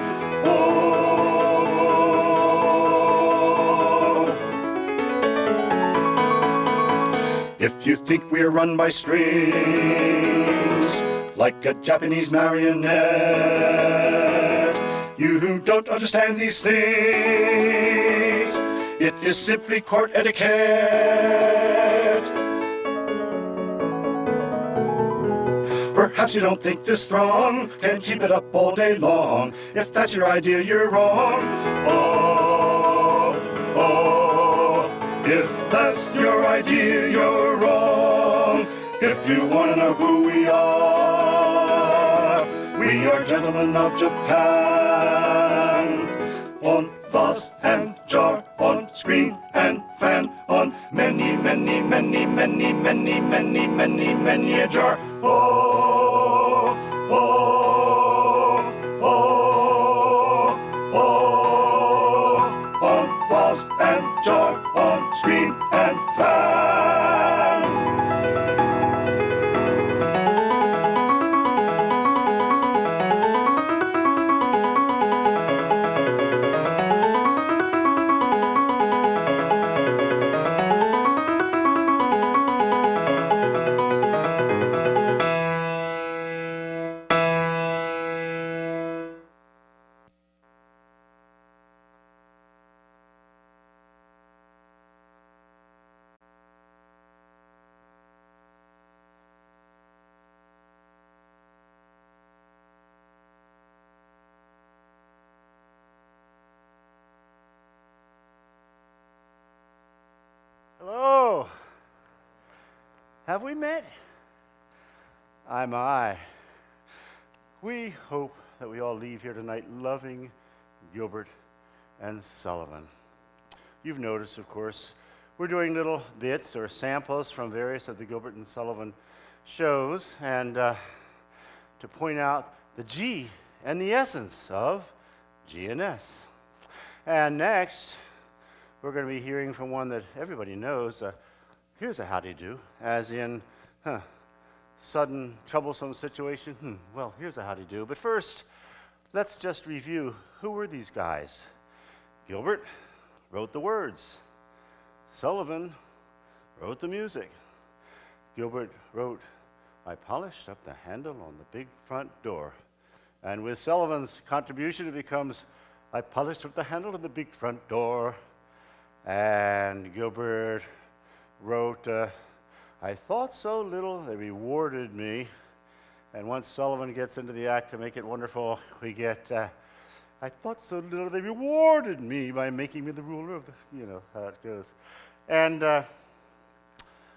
If you think we're run by strings, like a Japanese marionette, you don't understand these things. It is simply court etiquette. Perhaps you don't think this throng can keep it up all day long. If that's your idea, you're wrong. If that's your idea, you're wrong. If you want to know who we are gentlemen of Japan. On vase and jar, on screen and fan, on many a jar. On vase and jar, on screen and fan. Hello. Have we met? I. We hope that we all leave here tonight loving Gilbert and Sullivan. You've noticed, of course, we're doing little bits or samples from various of the Gilbert and Sullivan shows, and to point out the G and the essence of G&S. And next, we're going to be hearing from one that everybody knows. Here's a howdy-do, as in, sudden, troublesome situation. Well, here's a howdy-do. But first, let's just review who were these guys. Gilbert wrote the words. Sullivan wrote the music. Gilbert wrote, "I polished up the handle on the big front door." And with Sullivan's contribution, it becomes, "I polished up the handle on the big front door." And Gilbert wrote, "I thought so little they rewarded me." And once Sullivan gets into the act to make it wonderful, we get, "I thought so little they rewarded me by making me the ruler of the," you know how it goes. And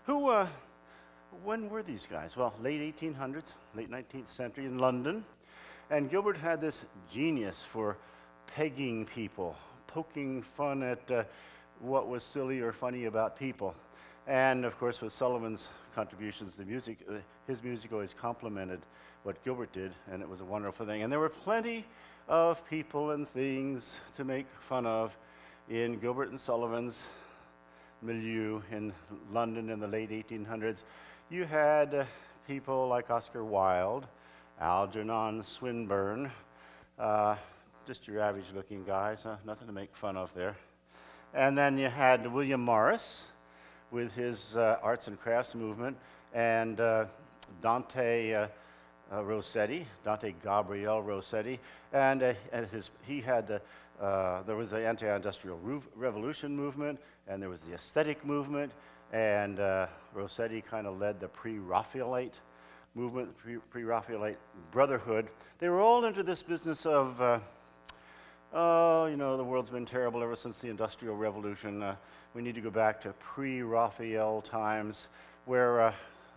When were these guys? Well, late 1800s, late 19th century in London. And Gilbert had this genius for pegging people, poking fun at what was silly or funny about people. And of course, with Sullivan's contributions, his music always complemented what Gilbert did, and it was a wonderful thing. And there were plenty of people and things to make fun of in Gilbert and Sullivan's milieu in London in the late 1800s. You had people like Oscar Wilde, Algernon Swinburne, just your average-looking guys, nothing to make fun of there. And then you had William Morris with his arts and crafts movement, and Dante Gabriel Rossetti, and there was the anti-industrial revolution movement, and there was the aesthetic movement, and Rossetti kind of led the pre-Raphaelite movement, pre-Raphaelite brotherhood. They were all into this business of, the world's been terrible ever since the Industrial Revolution. We need to go back to pre-Raphael times where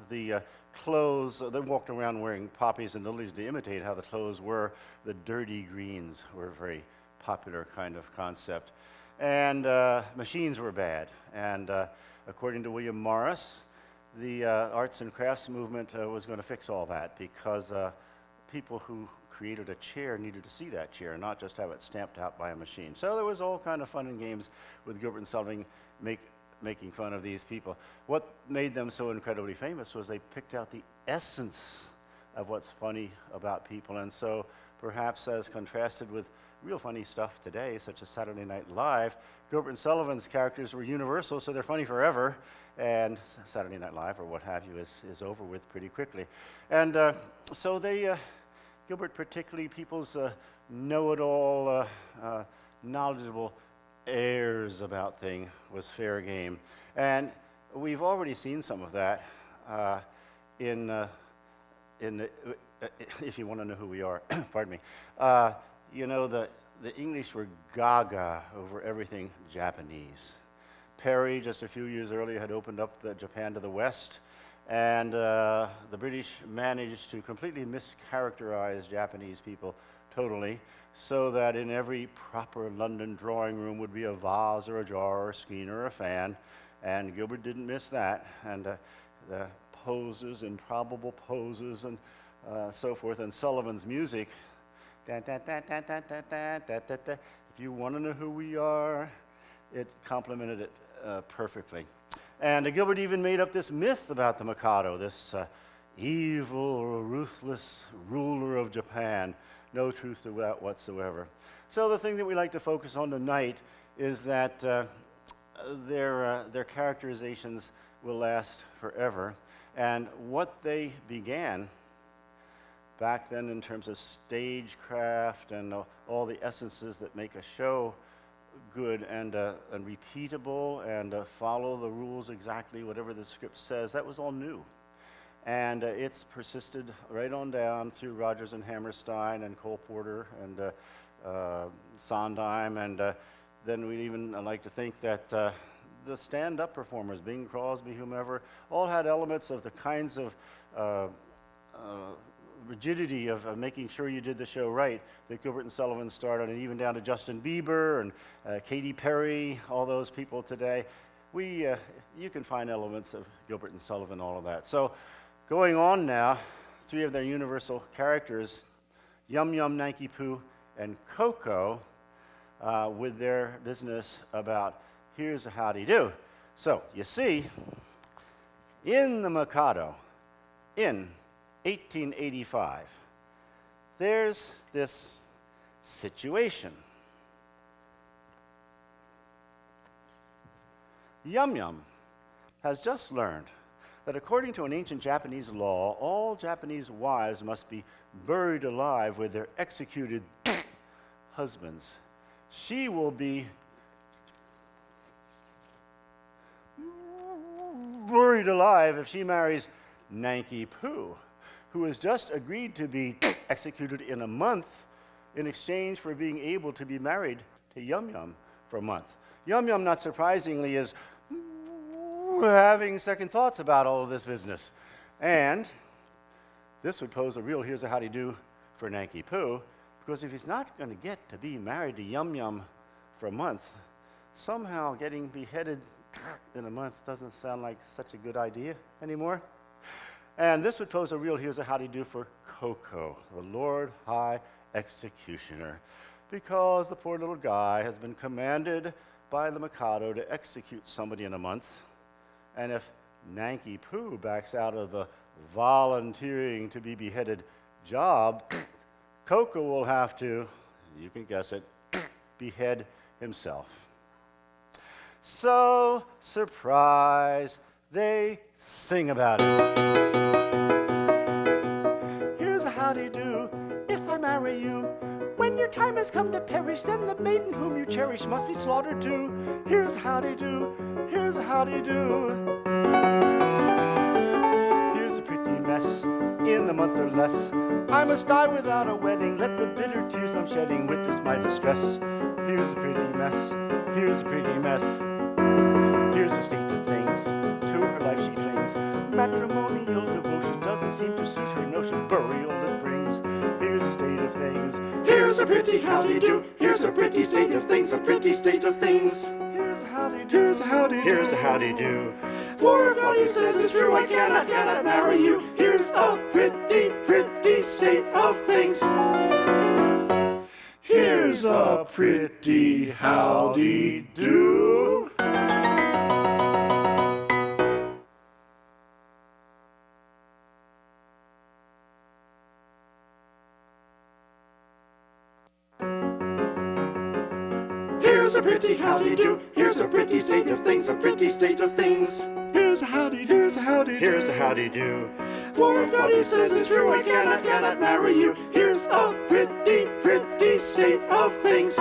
the clothes, they walked around wearing poppies and lilies to imitate how the clothes were. The dirty greens were a very popular kind of concept. And machines were bad. And according to William Morris, the arts and crafts movement was going to fix all that, because people who created a chair needed to see that chair, not just have it stamped out by a machine. So there was all kind of fun and games with Gilbert and Sullivan making fun of these people. What made them so incredibly famous was they picked out the essence of what's funny about people. And so perhaps as contrasted with real funny stuff today, such as Saturday Night Live, Gilbert and Sullivan's characters were universal, so they're funny forever, and Saturday Night Live, or what have you, is over with pretty quickly. And so Gilbert, particularly people's know-it-all, knowledgeable airs about things, was fair game. And we've already seen some of that if you want to know who we are, pardon me. The English were gaga over everything Japanese. Perry, just a few years earlier, had opened up Japan to the West, and the British managed to completely mischaracterize Japanese people totally, so that in every proper London drawing room would be a vase or a jar or a screen or a fan, and Gilbert didn't miss that, and the poses, improbable poses, and so forth, and Sullivan's music. Da, da, da, da, da, da, da, da, da, da. If you want to know who we are, it complemented it perfectly. And Gilbert even made up this myth about the Mikado, this evil, ruthless ruler of Japan. No truth to that whatsoever. So the thing that we like to focus on tonight is that their characterizations will last forever, and what they began back then in terms of stagecraft and all the essences that make a show good and repeatable and follow the rules exactly, whatever the script says, that was all new. And it's persisted right on down through Rodgers and Hammerstein and Cole Porter and Sondheim, and then we even like to think that the stand-up performers, Bing Crosby, whomever, all had elements of the kinds of rigidity of making sure you did the show right that Gilbert and Sullivan started, and even down to Justin Bieber and Katy Perry, all those people today. You can find elements of Gilbert and Sullivan, all of that. So going on now, three of their universal characters, Yum Yum, Nanky Poo, and Coco, with their business about here's a howdy do. So you see, in the Mikado, in 1885, there's this situation. Yum Yum has just learned that according to an ancient Japanese law, all Japanese wives must be buried alive with their executed husbands. She will be buried alive if she marries Nanky Poo, who has just agreed to be executed in a month in exchange for being able to be married to Yum Yum for a month. Yum Yum, not surprisingly, is we're having second thoughts about all of this business. And this would pose a real here's a howdy do for Nanky Poo, because if he's not going to get to be married to Yum Yum for a month, somehow getting beheaded in a month doesn't sound like such a good idea anymore. And this would pose a real here's a howdy do for Coco, the Lord High Executioner, because the poor little guy has been commanded by the Mikado to execute somebody in a month. And if Nanky Poo backs out of the volunteering to be beheaded job, Coco will have to, you can guess it, behead himself. So, surprise, they sing about it. Here's a howdy do, if I marry you. When your time has come to perish, then the maiden whom you cherish must be slaughtered too. Here's a howdy do, here's a howdy do. Here's a pretty mess, in a month or less. I must die without a wedding, let the bitter tears I'm shedding witness my distress. Here's a pretty mess, here's a pretty mess. Here's the state of things, to her life she clings. Matrimonial devotion doesn't seem to suit her notion, burial it brings. Here's the state of things, here's a pretty howdy do. Here's a pretty state of things, a pretty state of things. Here's a howdy do, here's a howdy do, here's a howdy do. For if what he says is true, I cannot marry you. Here's a pretty, pretty state of things. Here's a pretty howdy do. Here's a pretty howdy do. Here's a pretty state of things, a pretty state of things. Here's a howdy do, here's a howdy do, here's a howdy do. For if what he says is true, I cannot marry you. Here's a pretty, pretty state of things.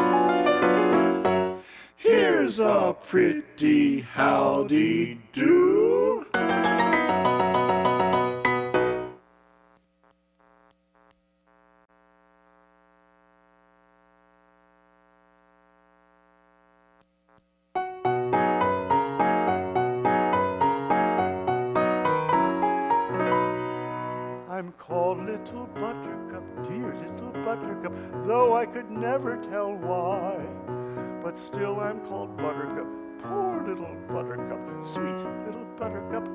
Here's a pretty howdy do. I'm called Little Buttercup, dear Little Buttercup, though I could never tell why. But still I'm called Buttercup, poor little Buttercup, sweet little Buttercup.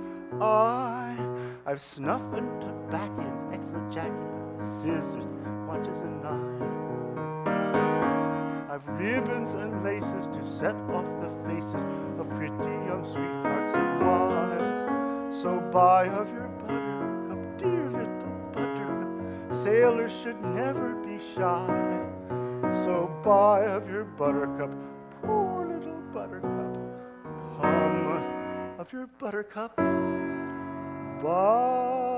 I've snuff and tobacco and excellent jacket, scissors, watches and knives. I've ribbons and laces to set off the faces of pretty young sweethearts and wives. So buy of your Buttercup, dear little Buttercup, sailors should never be shy. So buy of your Buttercup, poor little Buttercup, come of your Buttercup, buy.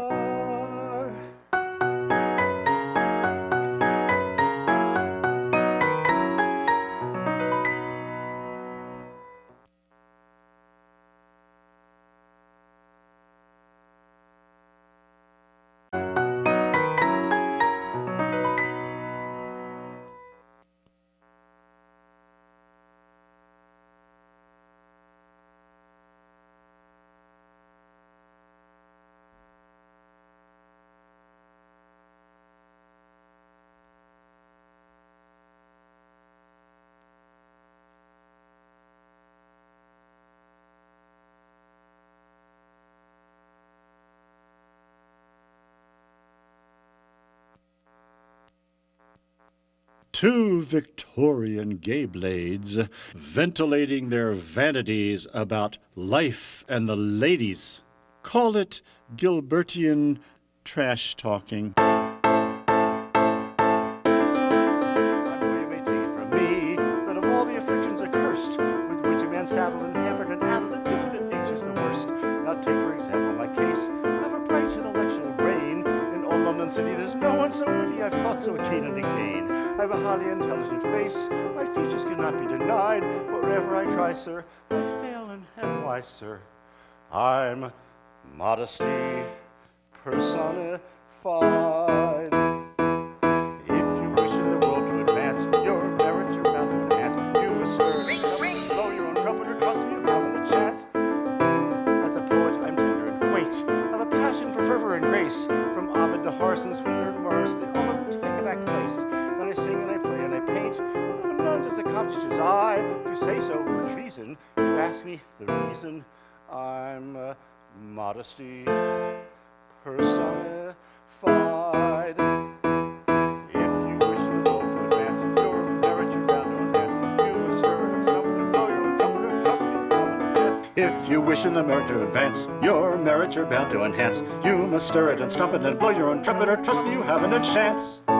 Two Victorian gay blades ventilating their vanities about life and the ladies. Call it Gilbertian trash talking. I know you may take it from me that of all the afflictions accursed with which a man saddled and hampered and addled at different ages the worst. Now take for example my case. I've a bright intellectual brain. In all London City there's no one so witty I've fought so keen and decayed. I've a highly intelligent face, my features cannot be denied, but wherever I try, sir, I fail and why, sir? I'm modesty personified. If you wish in the world to advance, your merit you're bound to enhance. You must serve, blow your own trumpet or trust me, you haven't a chance. From Ovid to Horace and Swinburne to Morris, they all take a back place. Then I sing and I play and I paint. No nonsense accomplishes I to say so were treason. You ask me the reason. I'm modesty personified. If you wish the world to advance, your merit you're bound to enhance. You must stir and stump and blow your own trumpet and trust me, if you wish in the merit to advance, your merit you're bound to enhance. You must stir it and stump it and blow your own trumpet, or trust me, you haven't a chance. When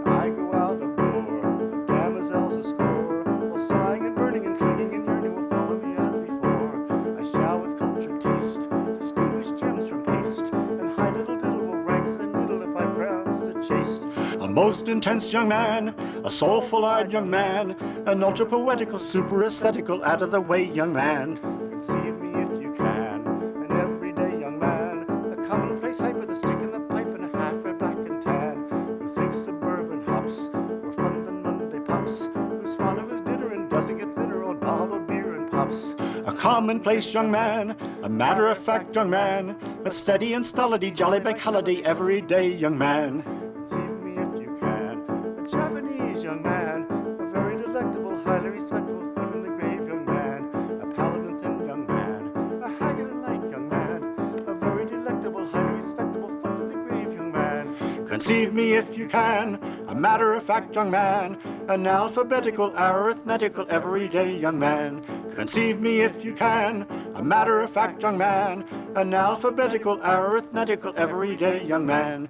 I go out of door, the damosels a score, all sighing and burning and clinging and yearning will follow me as before. I shall with cultured taste distinguish gems from paste, and high little diddle will rank as a noodle if I pronounce it chaste. A most intense young man, a soulful-eyed young man, an ultra-poetical, super-aesthetical, out-of-the-way young man. Conceive me if you can, an everyday young man, a commonplace hype with a stick and a pipe and a half-red black and tan, who thinks suburban hops more fun than Monday pops, who's fond of his dinner and doesn't get thinner on bottled beer and pops. A commonplace young man, a matter-of-fact young man, a steady and stolidly jolly bank holiday everyday young man. Conceive me if you can, a Japanese young man, a very delectable, highly respectable foot in the grave young man, a pallid and thin young man, a haggard and lank young man, a very delectable, highly respectable foot in the grave young man. Conceive me if you can, a matter-of-fact young man, an alphabetical, arithmetical, everyday young man. Conceive me if you can, a matter-of-fact young man, an alphabetical, arithmetical, everyday young man.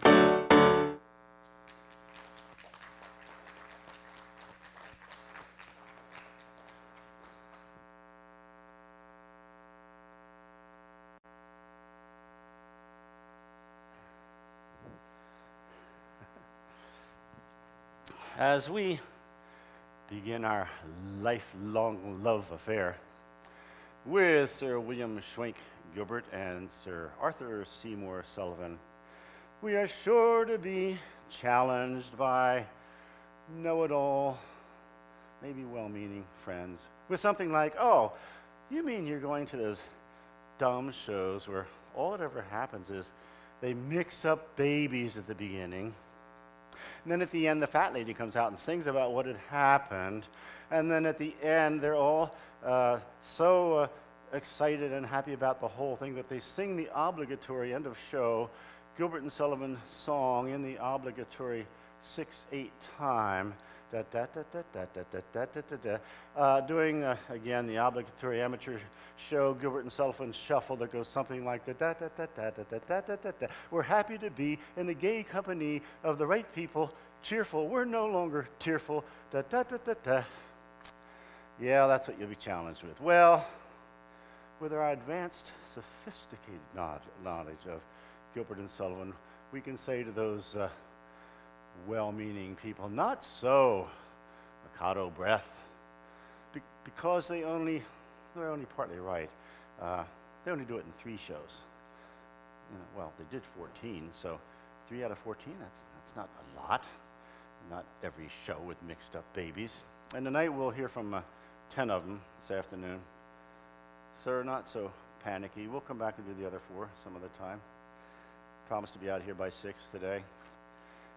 As we begin our lifelong love affair with Sir William Schwenk Gilbert and Sir Arthur Seymour Sullivan, we are sure to be challenged by know-it-all, maybe well-meaning friends with something like, oh, you mean you're going to those dumb shows where all that ever happens is they mix up babies at the beginning, and then at the end, the fat lady comes out and sings about what had happened. And then at the end, they're all so excited and happy about the whole thing that they sing the obligatory end of show Gilbert and Sullivan song in the obligatory 6/8 time. Doing again the obligatory amateur show Gilbert and Sullivan shuffle that goes something like the We're happy to be in the gay company of the right people, cheerful. We're no longer tearful. Yeah, that's what you'll be challenged with. Well, with our advanced, sophisticated knowledge of Gilbert and Sullivan, we can say to those well-meaning people, not so, Mikado breath, because they're only partly right. They only do it in 3 shows. Well, they did 14, so 3 out of 14, that's not a lot. Not every show with mixed up babies. And tonight we'll hear from 10 of them this afternoon. Sir, not so panicky. We'll come back and do the other 4 some other time. Promise to be out here by 6 today.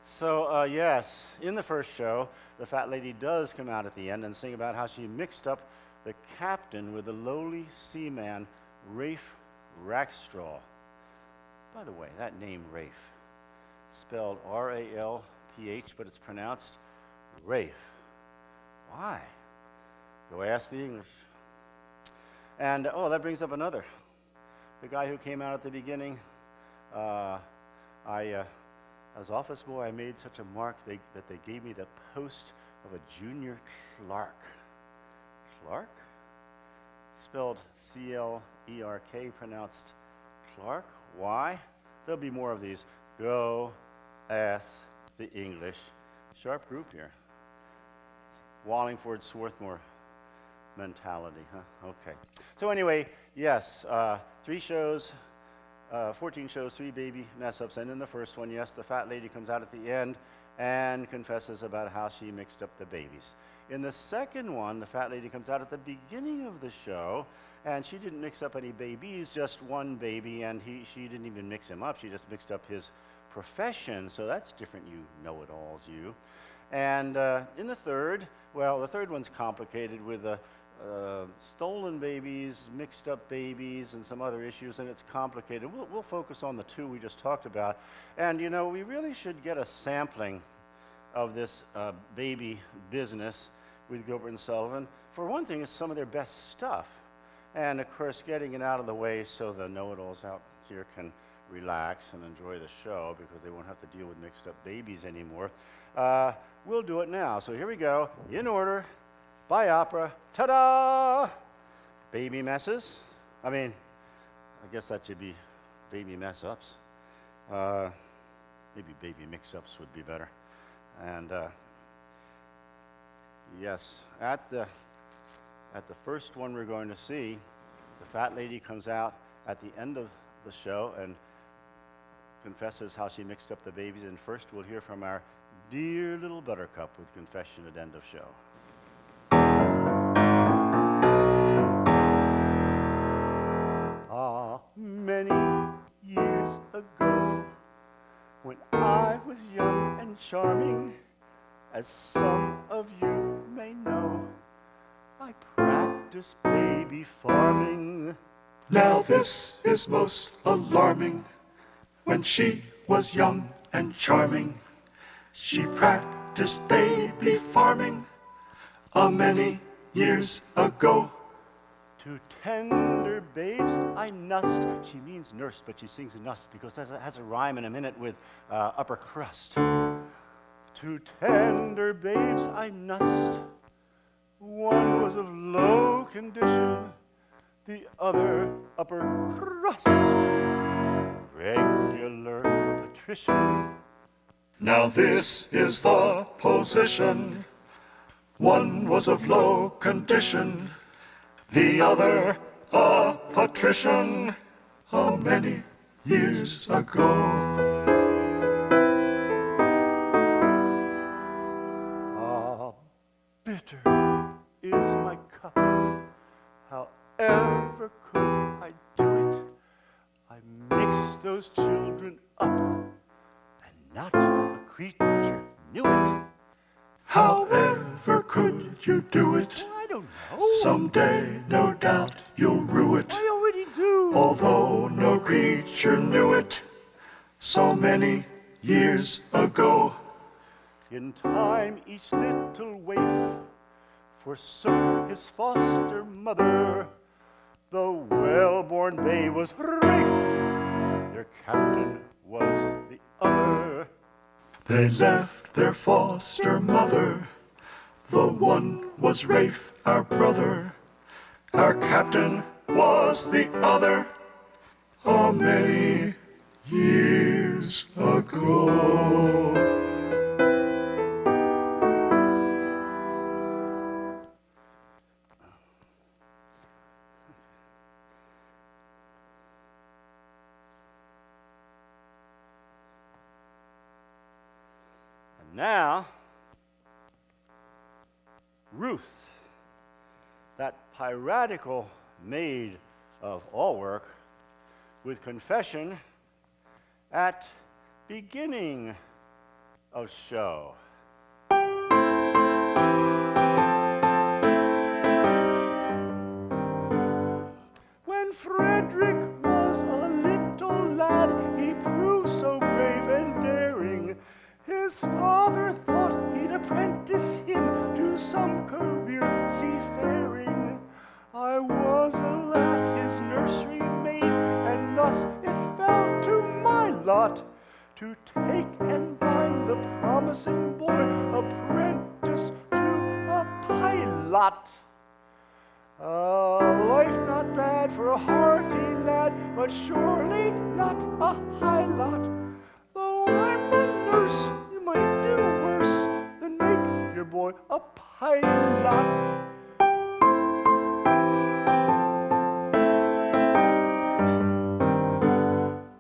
So, yes, in the first show, the fat lady does come out at the end and sing about how she mixed up the captain with the lowly seaman, Rafe Rackstraw. By the way, that name, Rafe, spelled R-A-L-P-H, but it's pronounced Rafe. Why? Go ask the English. And, oh, that brings up another. The guy who came out at the beginning, as office boy, I made such a mark that they gave me the post of a junior clerk. Clark? Spelled C-L-E-R-K, pronounced Clark. Why? There'll be more of these. Go ask the English. Sharp group here. Wallingford, Swarthmore mentality, huh? Okay. So anyway, yes, 3 shows, 14 shows, 3 baby mess-ups, and in the first one, yes, the fat lady comes out at the end and confesses about how she mixed up the babies. In the second one, the fat lady comes out at the beginning of the show And she didn't mix up any babies, just one baby, and she didn't even mix him up. She just mixed up his profession. So that's different, you know-it-alls, you. And in the third, well, the third one's complicated with stolen babies, mixed up babies, and some other issues, and it's complicated. We'll focus on the two we just talked about. And you know, we really should get a sampling of this baby business with Gilbert and Sullivan. For one thing, it's some of their best stuff. And of course, getting it out of the way so the know-it-alls out here can relax and enjoy the show because they won't have to deal with mixed up babies anymore. We'll do it now. So here we go, in order, by opera, ta-da! Baby messes. I mean, I guess that should be baby mess-ups. Maybe baby mix-ups would be better. And yes, at the first one we're going to see, the fat lady comes out at the end of the show and confesses how she mixed up the babies. And first we'll hear from our dear little buttercup with confession at end of show. Many years ago, when I was young and charming, as some of you may know, I practiced baby farming. Now this is most alarming. When she was young and charming, she practiced baby farming many years ago. To tender babes I nussed. She means nurse, but she sings nuss because it has a rhyme in a minute with upper crust. To tender babes I nussed. One was of low condition, the other upper crust. Regular patrician. Now this is the position. One was of low condition, the other a patrician, many years ago. Bitter is my cup. However could I do it? I mixed those children up, and not a creature knew it. However could you do it? I don't know. Someday, no doubt, you'll rue it. I already do. Although no creature knew it so many years ago. In time, each little waif forsook his foster mother. The well-born babe was Rafe. Their captain was the other. They left their foster mother. The one was Rafe, our brother. Our captain was the other. Many years ago. Now, Ruth, that piratical maid of all work, with confession at beginning of show. When Frederick was a little lad, he proved so brave and daring. His father thought he'd apprentice him to some career seafaring. I was, alas, his nursery maid, and thus it fell to my lot to take and bind the promising boy apprentice to a pilot. Life not bad for a hearty lad, but surely not a high lot. Though I'm a nurse, you might do worse than make your boy a pilot.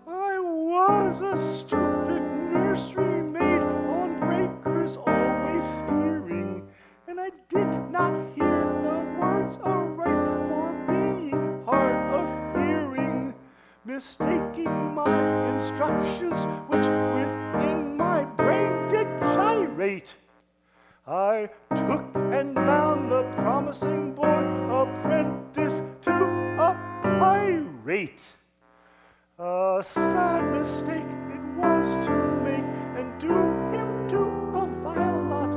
I was a stupid nursery maid, on breakers always steering, and I did not hear the words aright for being mistaking my instructions, which within my brain did gyrate. I took and bound the promising boy apprentice to a pirate. A sad mistake it was to make and doom him to a vile lot,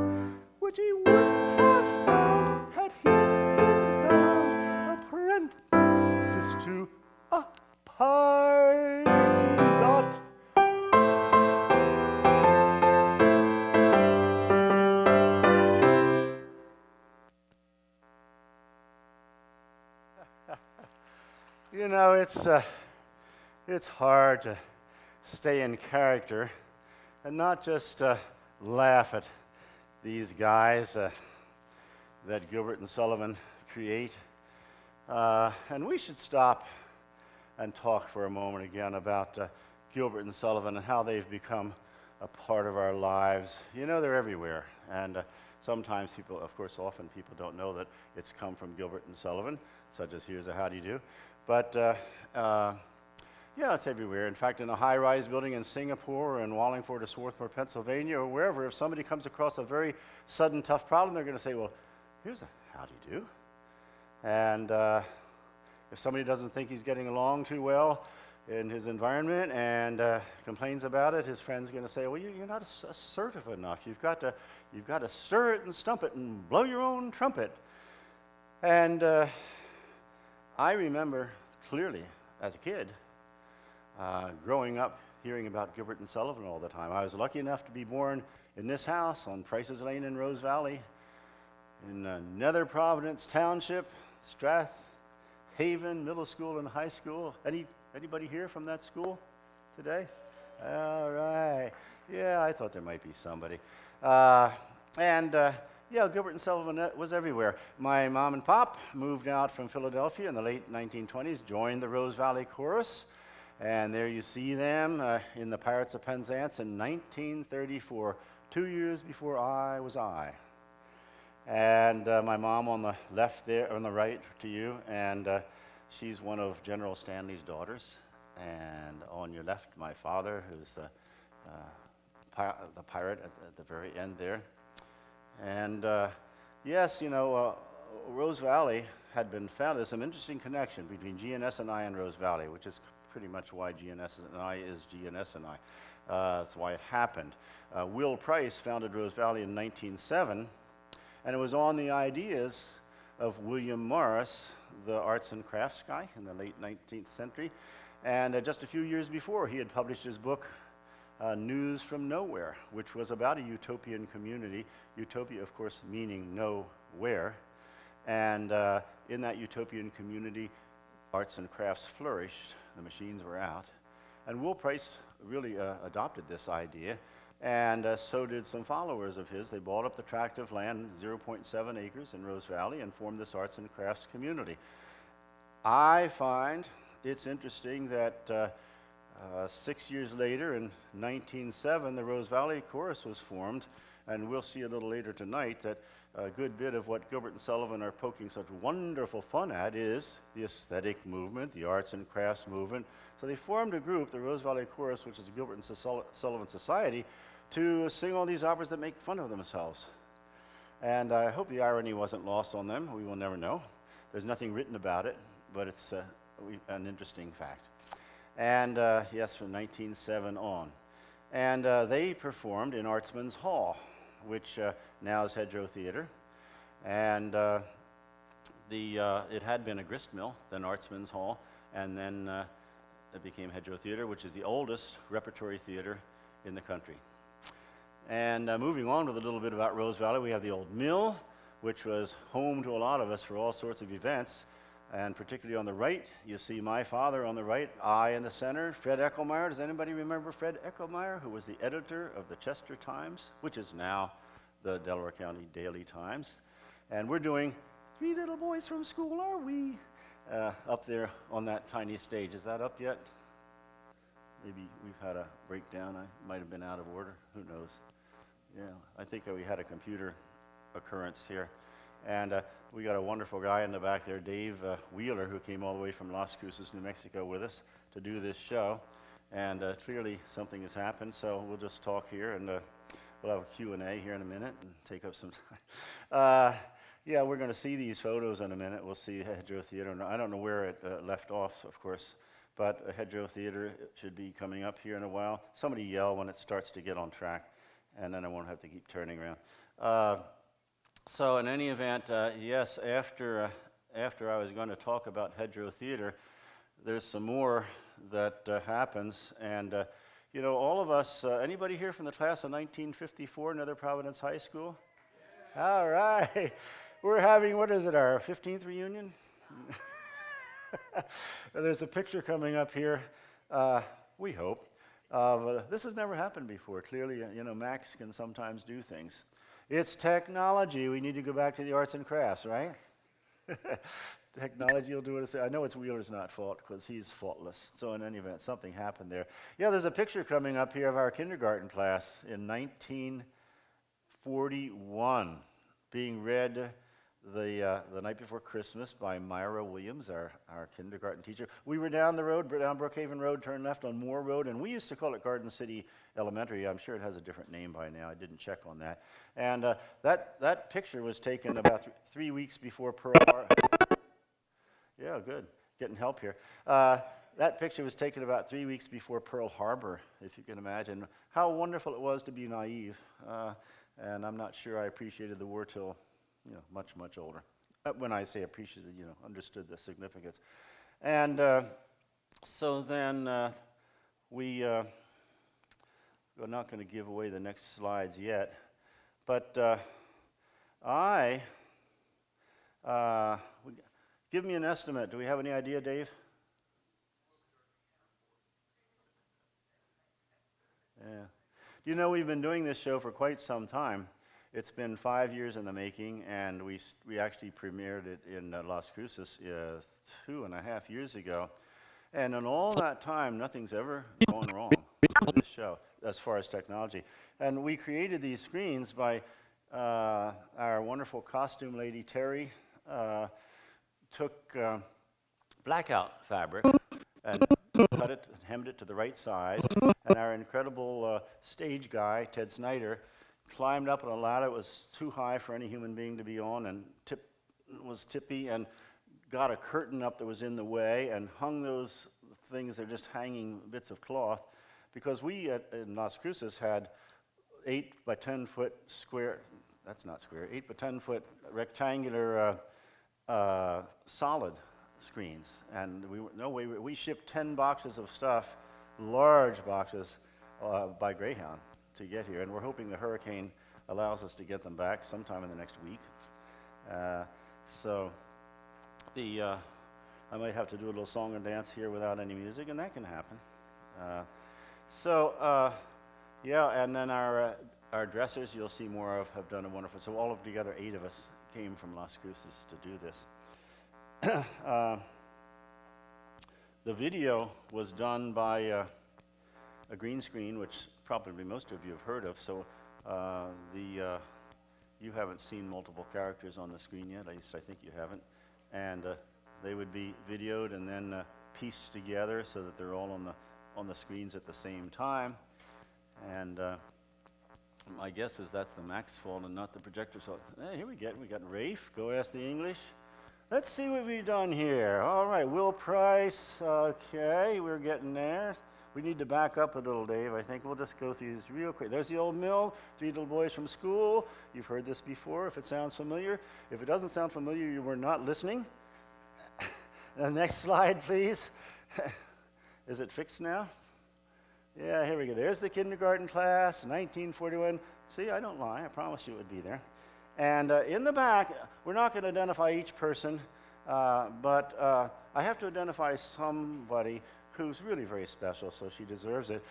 which he wouldn't have found had he been bound apprentice to a pilot. You know, it's hard to stay in character and not just laugh at these guys that Gilbert and Sullivan create. And we should stop and talk for a moment again about Gilbert and Sullivan and how they've become a part of our lives. You know, they're everywhere. And sometimes people, of course, often people don't know that it's come from Gilbert and Sullivan, such as here's a how do you do. But yeah, it's everywhere. In fact, in a high-rise building in Singapore or in Wallingford or Swarthmore, Pennsylvania, or wherever, if somebody comes across a very sudden, tough problem, they're going to say, well, here's a how do you do. And if somebody doesn't think he's getting along too well in his environment and complains about it, his friend's going to say, well, you're not assertive enough. You've got to stir it and stump it and blow your own trumpet. And I remember clearly as a kid growing up hearing about Gilbert and Sullivan all the time. I was lucky enough to be born in this house on Price's Lane in Rose Valley, in Nether Providence Township, Strath Haven Middle School and High School. Anybody here from that school today? All right. Yeah, I thought there might be somebody. Yeah, Gilbert and Sullivan was everywhere. My mom and pop moved out from Philadelphia in the late 1920s, joined the Rose Valley Chorus, and there you see them in the Pirates of Penzance in 1934, 2 years before I was I. And my mom on the left there, on the right to you, and she's one of General Stanley's daughters. And on your left, my father, who's the pirate at the very end there. And yes, you know, Rose Valley had been found. There's some interesting connection between GNS&I and Rose Valley, which is pretty much why GNS&I is GNS&I. That's why it happened. Will Price founded Rose Valley in 1907, and it was on the ideas of William Morris, the arts and crafts guy in the late 19th century. And just a few years before, he had published his book, News from Nowhere, which was about a utopian community. Utopia, of course, meaning nowhere. And in that utopian community, arts and crafts flourished. The machines were out. And Will Price really adopted this idea, and so did some followers of his. They bought up the tract of land, 0.7 acres in Rose Valley, and formed this arts and crafts community. I find it's interesting that 6 years later, in 1907, the Rose Valley Chorus was formed, and we'll see a little later tonight that a good bit of what Gilbert and Sullivan are poking such wonderful fun at is the aesthetic movement, the arts and crafts movement. So they formed a group, the Rose Valley Chorus, which is a Gilbert and Sullivan Society, to sing all these operas that make fun of themselves. And I hope the irony wasn't lost on them. We will never know. There's nothing written about it, but it's an interesting fact. And yes, from 1907 on. And they performed in Artsman's Hall, which now is Hedgerow Theater. And it had been a grist mill, then Artsman's Hall, and then it became Hedgerow Theater, which is the oldest repertory theater in the country. And moving on with a little bit about Rose Valley, we have the old mill, which was home to a lot of us for all sorts of events. And particularly on the right, you see my father on the right, I in the center, Fred Eckelmeyer. Does anybody remember Fred Eckelmeyer, who was the editor of the Chester Times, which is now the Delaware County Daily Times? And we're doing Three Little Boys from School, Are We? Up there on that tiny stage. Is that up yet? Maybe we've had a breakdown. I might have been out of order. Who knows? Yeah, I think we had a computer occurrence here. And we got a wonderful guy in the back there, Dave Wheeler, who came all the way from Las Cruces, New Mexico with us. to do this show. And clearly something has happened, so we'll just talk here, and we'll have a Q&A here in a minute and take up some time. Yeah, we're going to see these photos in a minute. We'll see Hedgerow Theater. I don't know where it left off, of course, but Hedgerow Theater should be coming up here in a while. Somebody yell when it starts to get on track, and then I won't have to keep turning around. So in any event, yes, after I was going to talk about Hedgerow Theater, there's some more that happens, and you know, all of us, anybody here from the class of 1954, Nether Providence High School? Yeah. All right. We're having, what is it, our 15th reunion? There's a picture coming up here, we hope. This has never happened before. Clearly, you know, Max can sometimes do things. It's technology. We need to go back to the arts and crafts, right? Technology will do what it says. I know it's Wheeler's not fault because he's faultless. So in any event, something happened there. Yeah, there's a picture coming up here of our kindergarten class in 1941 being read the night before Christmas by Myra Williams, our kindergarten teacher. We were down the road, down Brookhaven Road, turned left on Moore Road, and we used to call it Garden City Elementary. I'm sure it has a different name by now. I didn't check on that. And that picture was taken about 3 weeks before Pearl Harbor. Yeah, good. Getting help here. That picture was taken about 3 weeks before Pearl Harbor, if you can imagine how wonderful it was to be naive. And I'm not sure I appreciated the war till, you know, much, much older. When I say appreciated, you know, understood the significance. And so then we're not going to give away the next slides yet, but give me an estimate. Do we have any idea, Dave? Yeah. You know, we've been doing this show for quite some time. It's been 5 years in the making, and we actually premiered it in Las Cruces 2.5 years ago. And in all that time, nothing's ever gone wrong with this show as far as technology. And we created these screens by our wonderful costume lady, Terry, took blackout fabric and cut it, hemmed it to the right size, and our incredible stage guy, Ted Snyder, climbed up on a ladder. It was too high for any human being to be on, and was tippy, and got a curtain up that was in the way, and hung those things. They're just hanging bits of cloth, because we in Las Cruces had 8 by 10 foot square. That's not square. 8 by 10 foot rectangular solid screens, and we shipped 10 boxes of stuff, large boxes, by Greyhound to get here, and we're hoping the hurricane allows us to get them back sometime in the next week. So I might have to do a little song and dance here without any music, and that can happen. Yeah, and then our dressers, you'll see more of, have done a wonderful. So all of together, 8 of us came from Las Cruces to do this. The video was done by a green screen, which probably most of you have heard of. So you haven't seen multiple characters on the screen yet. At least I think you haven't. And they would be videoed and then pieced together so that they're all on the screens at the same time. And my guess is that's the Mac's fault and not the projector's fault. Hey, here we got Rafe. Go ask the English. Let's see what we've done here. All right, Will Price. Okay, we're getting there. We need to back up a little, Dave. I think we'll just go through these real quick. There's the old mill, 3 little boys from school. You've heard this before if it sounds familiar. If it doesn't sound familiar, you were not listening. The next slide, please. Is it fixed now? Yeah, here we go. There's the kindergarten class, 1941. See, I don't lie. I promised you it would be there. And in the back, we're not going to identify each person, but I have to identify somebody who's really very special, so she deserves it.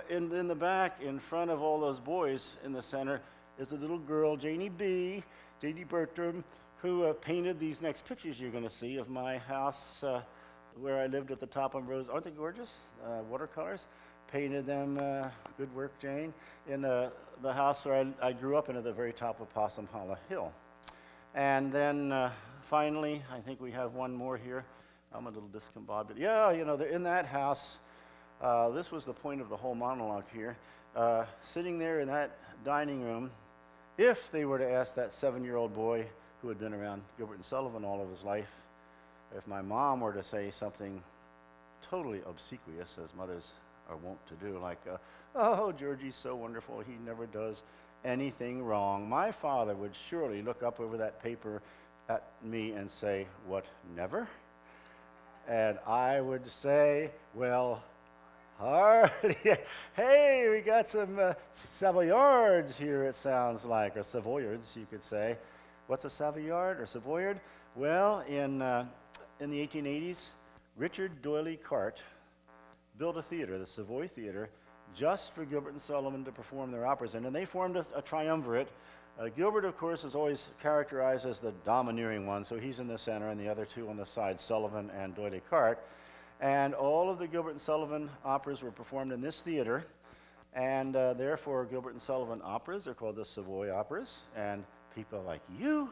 In the back, in front of all those boys in the center, is a little girl, Janie Bertram, who painted these next pictures you're going to see of my house where I lived at the top of Rose. Aren't they gorgeous? Watercolors. Painted them. Good work, Jane. In the house where I grew up in at the very top of Possum Hollow Hill. And then finally, I think we have one more here. I'm a little discombobulated. Yeah, you know, they're in that house. This was the point of the whole monologue here. Sitting there in that dining room, if they were to ask that 7-year-old boy who had been around Gilbert and Sullivan all of his life, if my mom were to say something totally obsequious, as mothers are wont to do, like, oh, Georgie's so wonderful, he never does anything wrong, my father would surely look up over that paper at me and say, what, never? And I would say, well, hardly. Hey, we got some Savoyards here, it sounds like, or Savoyards, you could say. What's a Savoyard or Savoyard? Well, in the 1880s, Richard D'Oyley Carte built a theater, the Savoy Theater, just for Gilbert and Sullivan to perform their operas in, and they formed a triumvirate. Gilbert, of course, is always characterized as the domineering one, so he's in the center, and the other two on the side, Sullivan and D'Oyley Carte. And all of the Gilbert and Sullivan operas were performed in this theater, and therefore Gilbert and Sullivan operas are called the Savoy operas, and people like you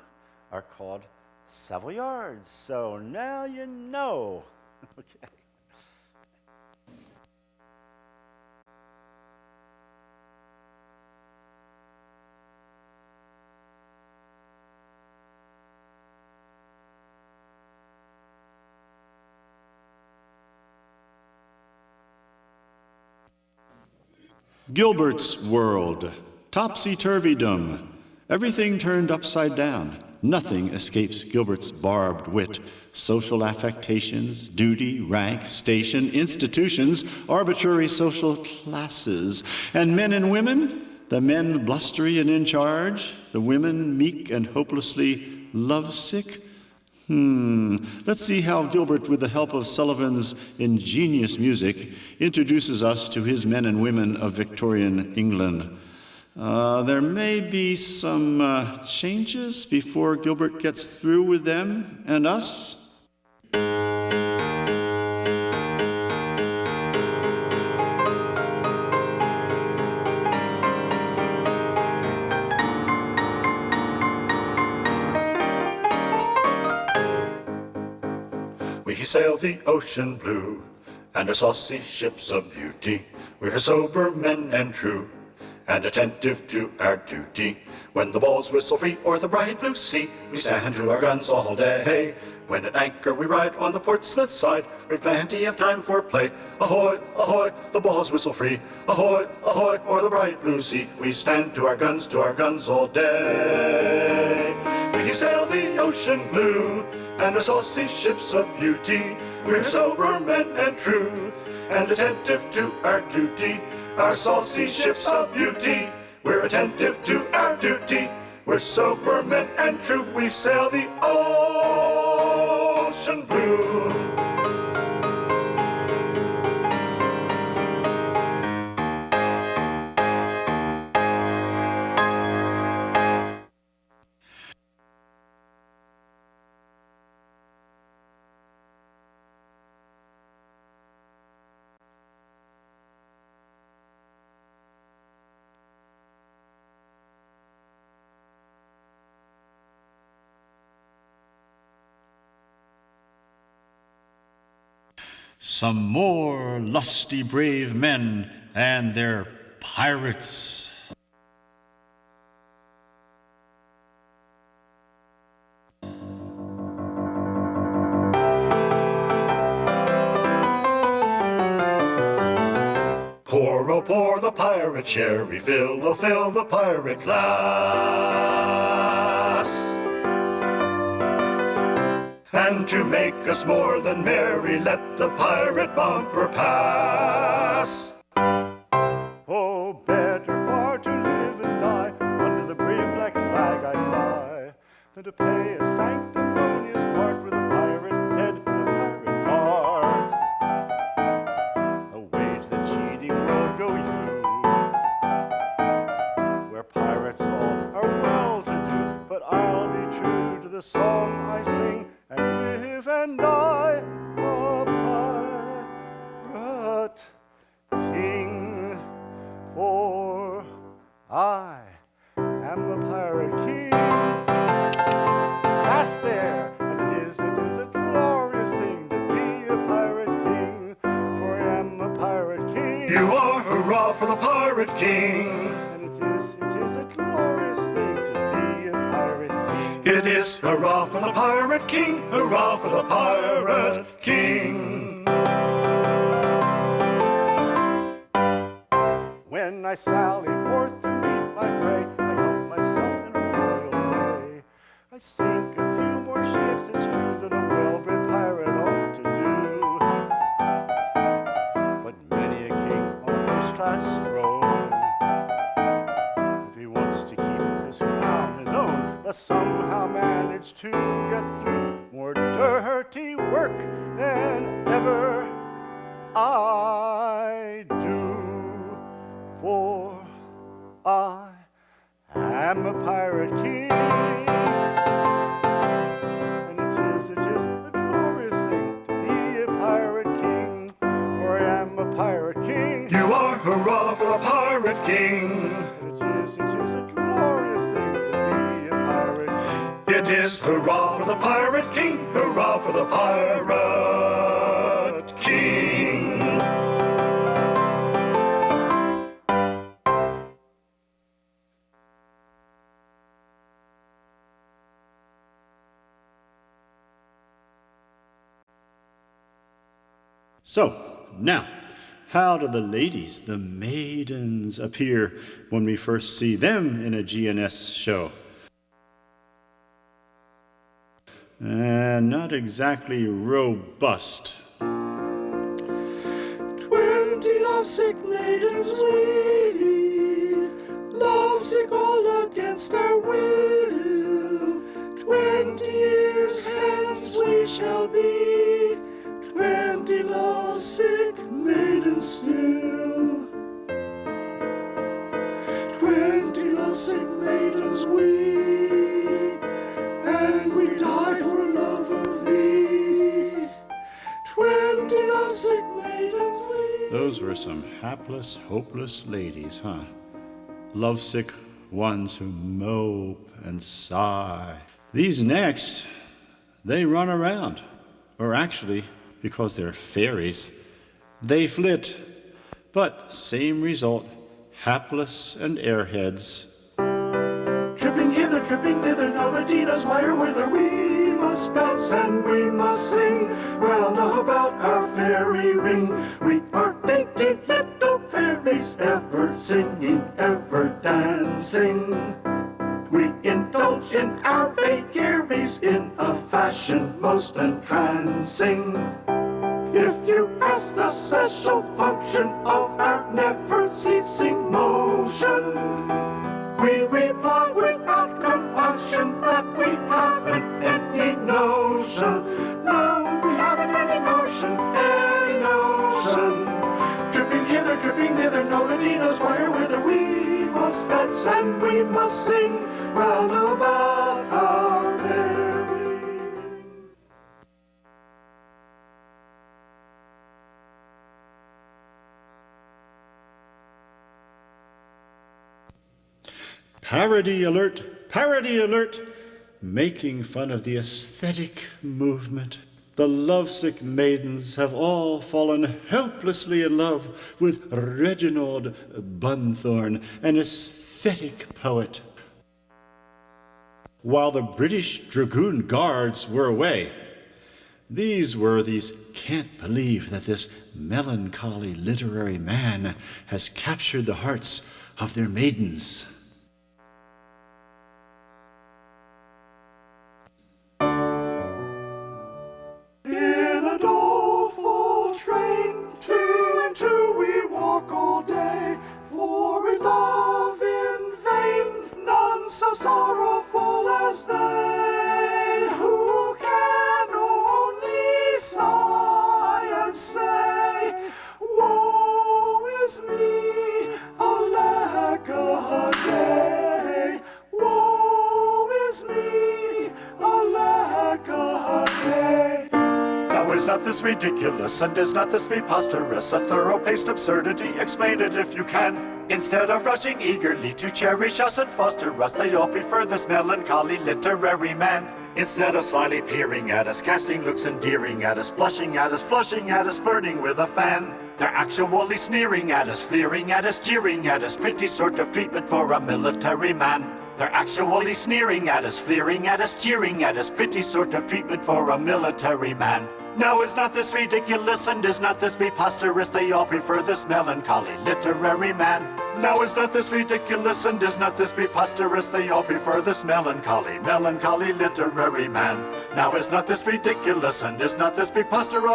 are called Savoyards. So now you know. Okay. Gilbert's world, topsy-turvydom, everything turned upside down. Nothing escapes Gilbert's barbed wit. Social affectations, duty, rank, station, institutions, arbitrary social classes. And men and women, the men blustery and in charge, the women meek and hopelessly lovesick. Let's see how Gilbert, with the help of Sullivan's ingenious music, introduces us to his men and women of Victorian England. There may be some changes before Gilbert gets through with them and us. We sail the ocean blue, and our saucy ship's a beauty. We're sober men and true, and attentive to our duty. When the balls whistle free o'er the bright blue sea, we stand to our guns all day. When at anchor we ride on the Portsmouth side, we've plenty of time for play. Ahoy, ahoy, the balls whistle free. Ahoy, ahoy, o'er the bright blue sea, we stand to our guns all day. We sail the ocean blue, and our saucy ship's a beauty. We're sober men and true, and attentive to our duty. Our saucy ship's a beauty. We're attentive to our duty. We're sober men and true. We sail the ocean blue. Some more lusty brave men and their pirates. Pour, oh, pour the pirate sherry, fill, oh, fill the pirate glass. And to make us more than merry, let the pirate bumper pass. Oh, better far to live and die under the brave black flag I fly than to pay a sanctimonious part with a pirate head and a pirate heart. A wage the cheating road go you, where pirates all are well to do. But I'll be true to the song I sing and live and die a pirate. You are hurrah for the Pirate King. And it is a glorious thing to be a pirate king. It is hurrah for the Pirate King, hurrah for the Pirate King. When I sally forth to meet my prey, I help myself in a royal way. I sink a few more ships, it's true, than a well-bred pirate ought to do. But many a king on a first-class throne, if he wants to keep his crown his own, must somehow manage to get through more dirty work than ever I do. For I am a pirate king, and it is a glorious thing to be a pirate king, for I am a pirate king. You are hurrah for the Pirate King. It is a glorious thing to be a pirate king. It is hurrah for the Pirate King, hurrah for the Pirate King. So, now, how do the ladies, the maidens, appear when we first see them in a GNS show? Not exactly robust. 20 lovesick maidens we, lovesick all against our will. 20 years hence we shall be 20 lovesick maidens still. 20 lovesick maidens we, and we die for love of thee. 20 lovesick maidens we. Those were some hapless, hopeless ladies, huh? Lovesick ones who mope and sigh. These next, they run around, or actually, because they're fairies, they flit. But same result, hapless and airheads. Tripping hither, tripping thither, nobody knows why or whither. We must dance and we must sing round about our fairy ring. We are dainty little fairies, ever singing, ever dancing. We indulge in our vagaries in a fashion most entrancing. If you ask the special function of our never-ceasing motion, we reply without compunction that we haven't any notion. No, we haven't any notion, any notion. Tripping hither, tripping thither, nobody knows why or whither. We must dance and we must sing round about our fairy ring. Parody alert, parody alert, making fun of the aesthetic movement. The lovesick maidens have all fallen helplessly in love with Reginald Bunthorne, an aesthetic poet. While the British Dragoon Guards were away, these worthies can't believe that this melancholy literary man has captured the hearts of their maidens. In a doleful train, two and two we walk all day, for we love in vain none so sorrowful as they, who can only sigh and say, woe is me, alack a day, woe is me, alack a day. Now is not this ridiculous, and is not this preposterous, a thorough-paced absurdity? Explain it if you can. Instead of rushing eagerly to cherish us and foster us, they all prefer this melancholy literary man. Instead of slyly peering at us, casting looks endearing at us, blushing at us, flushing at us, flirting with a fan, They're actually sneering at us, fleering at us, jeering at us. Pretty sort of treatment for a military man. They're actually sneering at us, fleering at us, jeering at us. Pretty sort of treatment for a military man. Now is not this ridiculous and is not this preposterous? They all prefer this melancholy literary man. Now is not this ridiculous and is not this preposterous? They all prefer this melancholy literary man. Now is not this ridiculous and is not this preposterous?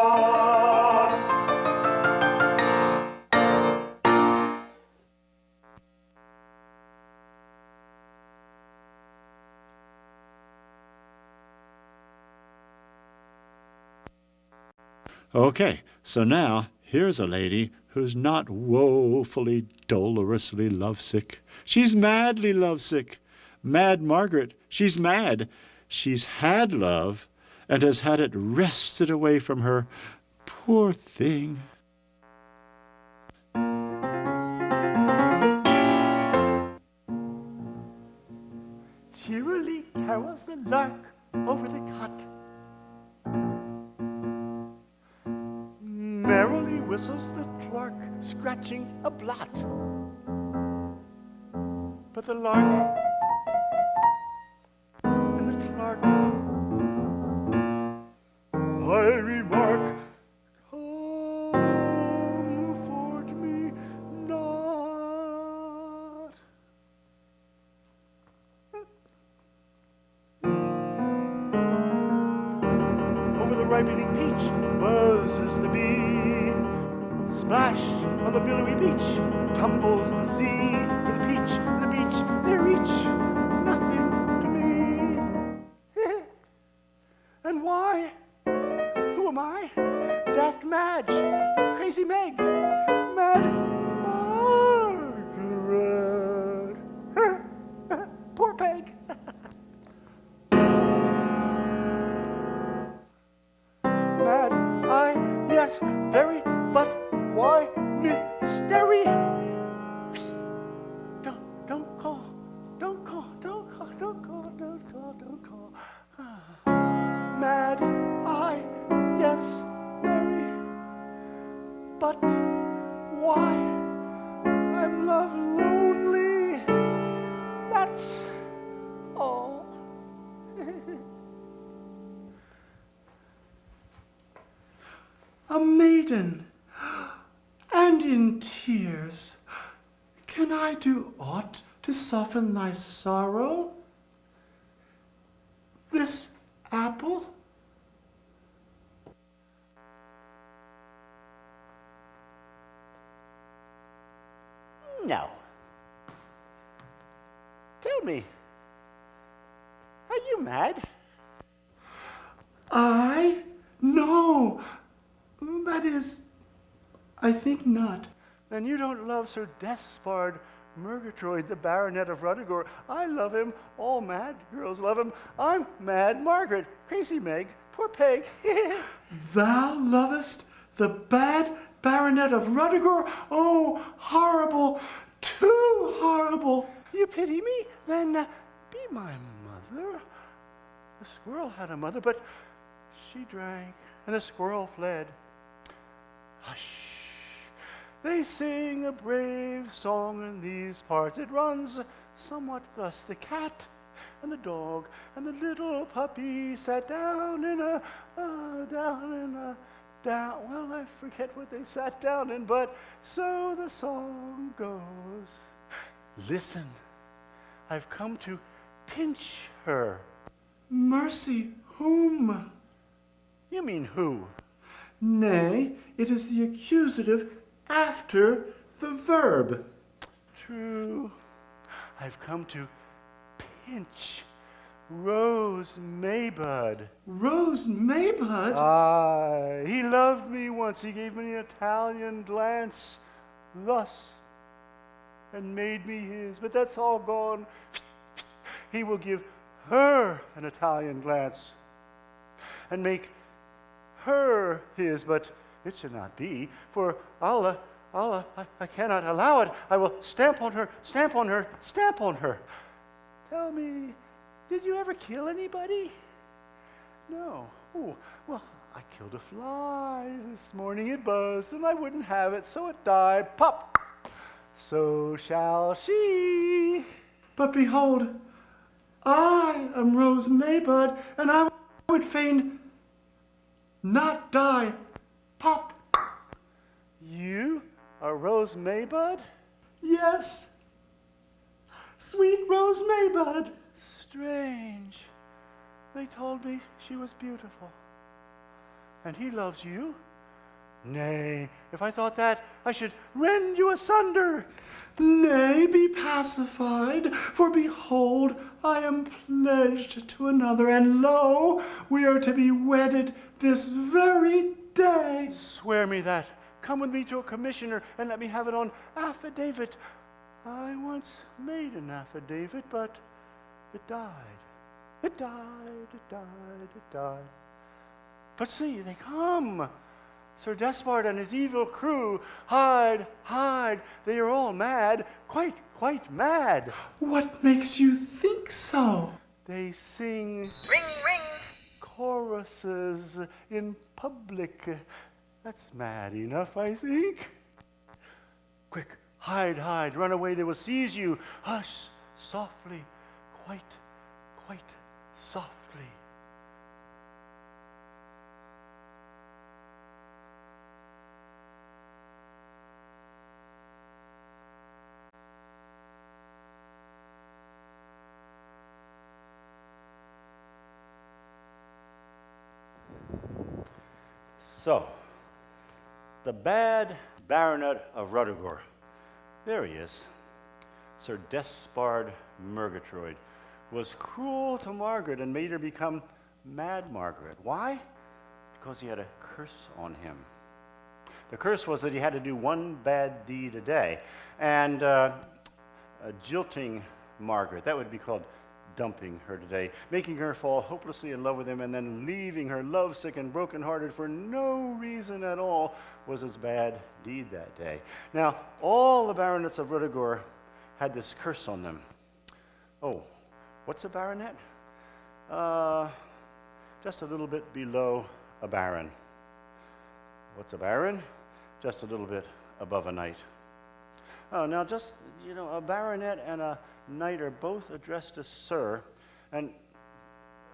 Okay, so now here's a lady who's not woefully, dolorously lovesick. She's madly lovesick. Mad Margaret, she's mad. She's had love and has had it wrested away from her. Poor thing. Cheerily carols the lark over the cot. Merrily whistles the clerk, scratching a blot. But the lark and the clerk, I remark, comfort me not. Over the ripening peach buzzes the bee. Splash on the billowy beach tumbles the sea. With the peach, the beach, they reach nothing to me. And why? Who am I? Daft Madge, Crazy Meg, Mad Margaret. Poor Peg. Mad, yes, very, but why mystery? Don't call. Mad, yes, very, but why? I'm love lonely, that's all. A maiden, and in tears. Can I do aught to soften thy sorrow? This apple? No. Tell me, are you mad? I? No. That is, I think not. Then you don't love Sir Despard Murgatroyd, the Baronet of Ruddigore. I love him. All mad girls love him. I'm Mad Margaret, Crazy Meg, poor Peg. Thou lovest the bad Baronet of Ruddigore? Oh, horrible, too horrible. You pity me? Then be my mother. The squirrel had a mother, but she drank, and the squirrel fled. Hush. They sing a brave song in these parts. It runs somewhat thus. The cat and the dog and the little puppy sat down in a, well, I forget what they sat down in, but so the song goes. Listen, I've come to pinch her. Mercy, whom? You mean who? Nay, it is the accusative after the verb. True. I've come to pinch Rose Maybud. Rose Maybud? Aye. He loved me once. He gave me an Italian glance thus and made me his. But that's all gone. He will give her an Italian glance and make her his, but it should not be, for Allah, I cannot allow it. I will stamp on her, stamp on her, stamp on her. Tell me, did you ever kill anybody? No. Oh, well, I killed a fly this morning. It buzzed, and I wouldn't have it, so it died. Pop! So shall she. But behold, I am Rose Maybud, and I would fain not die. Pop! You are Rose Maybud? Yes, sweet Rose Maybud. Strange. They told me she was beautiful. And he loves you? Nay, if I thought that, I should rend you asunder. Nay, be pacified, for behold, I am pledged to another, and lo, we are to be wedded this very day. Swear me that. Come with me to a commissioner and let me have it on affidavit. I once made an affidavit, but it died. It died, it died, it died. But see, they come. Sir Despard and his evil crew. Hide, hide. They are all mad, quite mad. What makes you think so? They sing choruses in public. That's mad enough, I think. Quick, hide, hide, run away, they will seize you. Hush, softly, quite softly. So, the bad Baronet of Ruthergore. There he is. Sir Despard Murgatroyd was cruel to Margaret and made her become Mad Margaret. Why? Because he had a curse on him. The curse was that he had to do one bad deed a day. And jilting Margaret, that would be called dumping her today, making her fall hopelessly in love with him and then leaving her lovesick and brokenhearted for no reason at all was his bad deed that day. Now, all the baronets of Ruthergore had this curse on them. Oh, what's a baronet? Just a little bit below a baron. What's a baron? Just a little bit above a knight. Oh, now just, a baronet and a knight are both addressed as sir. And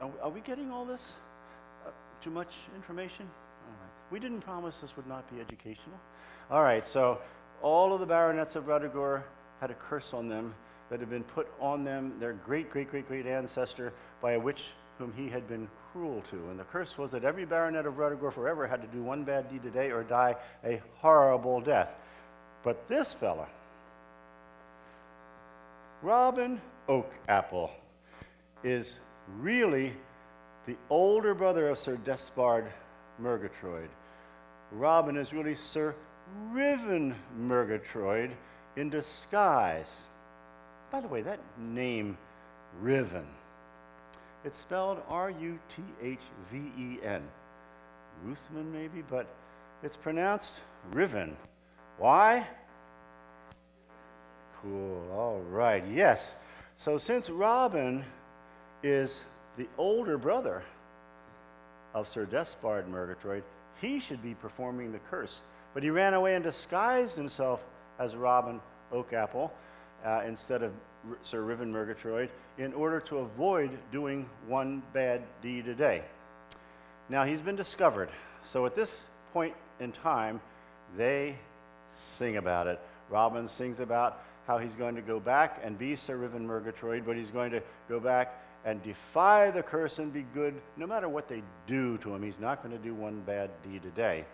are we getting all this? Too much information? All right. We didn't promise this would not be educational. All right, so all of the baronets of Ruthergore had a curse on them that had been put on them, their great ancestor, by a witch whom he had been cruel to. And the curse was that every baronet of Ruthergore forever had to do one bad deed a day or die a horrible death. But this fella, Robin Oakapple, is really the older brother of Sir Despard Murgatroyd. Robin is really Sir Riven Murgatroyd in disguise. By the way, that name, Riven, it's spelled R-U-T-H-V-E-N. Ruthven maybe, but it's pronounced Riven. Why? Cool, all right, yes. So since Robin is the older brother of Sir Despard Murgatroyd, he should be performing the curse. But he ran away and disguised himself as Robin Oakapple instead of Sir Riven Murgatroyd in order to avoid doing one bad deed a day. Now he's been discovered, so at this point in time, they sing about it. Robin sings about how he's going to go back and be Sir Riven Murgatroyd, but he's going to go back and defy the curse and be good no matter what they do to him. He's not going to do one bad deed a day.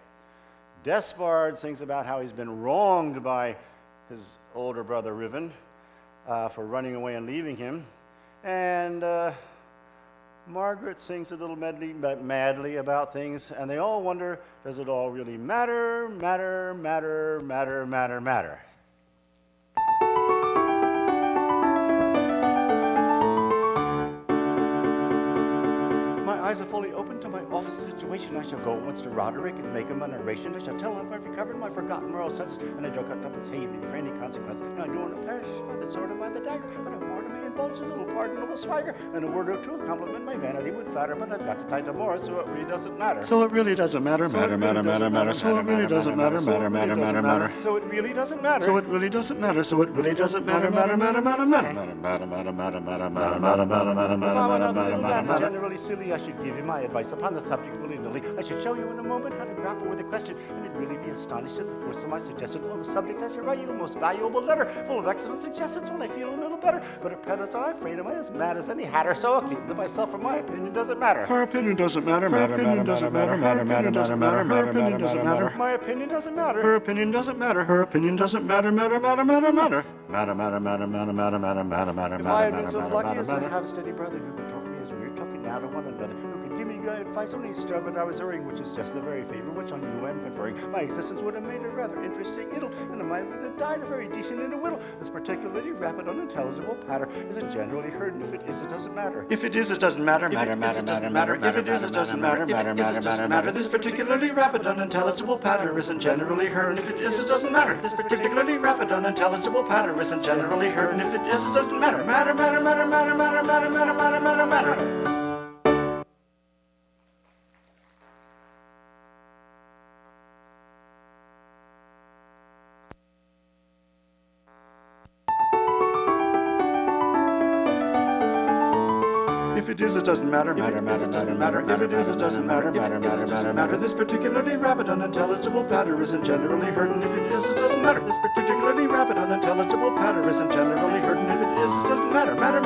Despard sings about how he's been wronged by his older brother Riven for running away and leaving him. And Margaret sings a little madly about things, and they all wonder, does it all really matter? My eyes are fully open to my office situation. I shall go at once to Roderick and make him a narration. I shall tell him I've recovered my forgotten moral sense, and I don't cut up his hay for any consequence. Now I do want to Irish, by the sword and by the dagger, but I'm more to me indulge a little pardonable swagger, and a word or two will compliment my vanity would flatter, but I've got to tie to more, so it really doesn't matter. So it really doesn't matter, So it really doesn't matter. So it really doesn't matter, matter. So it really doesn't matter. So it really doesn't matter, so it really doesn't matter, matter. If I'm another little lad and generally silly, I should give you my advice upon the subject willy-nilly. I should show you in a moment how to grapple with a question, and you'd really be astonished at the force of my suggestion on the subject as you write you a most valuable letter, full of excellent suggestions when I feel a little better. But at present I'm afraid am I as mad as any hatter, so I'll keep to myself, for my opinion doesn't matter. Her opinion doesn't matter, matter. Her opinion doesn't matter, her opinion doesn't matter. My opinion doesn't matter. Her opinion doesn't matter, her opinion doesn't matter, matter. If I had been so lucky as to have a steady brother who could talk me as we were talking now to one another, who could give me good advice on each star that I was erring, which is just the very favor which on you I am conferring. My existence would have made a rather interesting idyll, and I might have died a very decent individual. This particularly rapid, unintelligible patter isn't generally heard, and if it is, it doesn't matter. If it is, it doesn't matter, matter. If it doesn't matter, if it is, it doesn't matter, matter. If it is, it doesn't matter. This particularly rapid, unintelligible patter isn't generally heard, and if it is, it doesn't matter. This particularly rapid, unintelligible patter isn't generally heard, and if it is, it doesn't matter, matter. If it is, it doesn't matter, matter. If it is, it doesn't matter, matter. This particularly rapid, unintelligible patter isn't generally heard, and if it is, it doesn't matter. This particularly rapid, unintelligible patter isn't generally heard, and if it is, it doesn't matter, matter.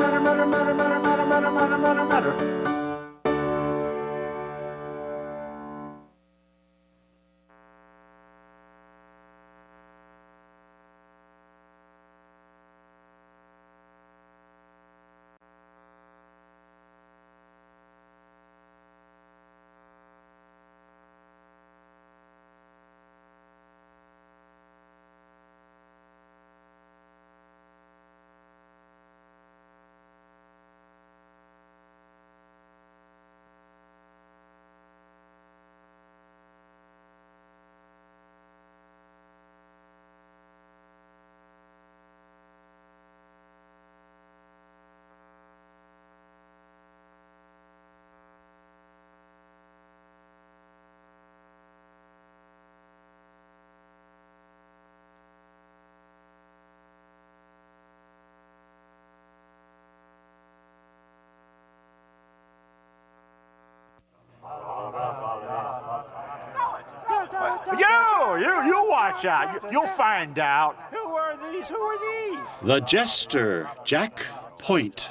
You watch out. You'll find out. Who are these? The jester, Jack Point,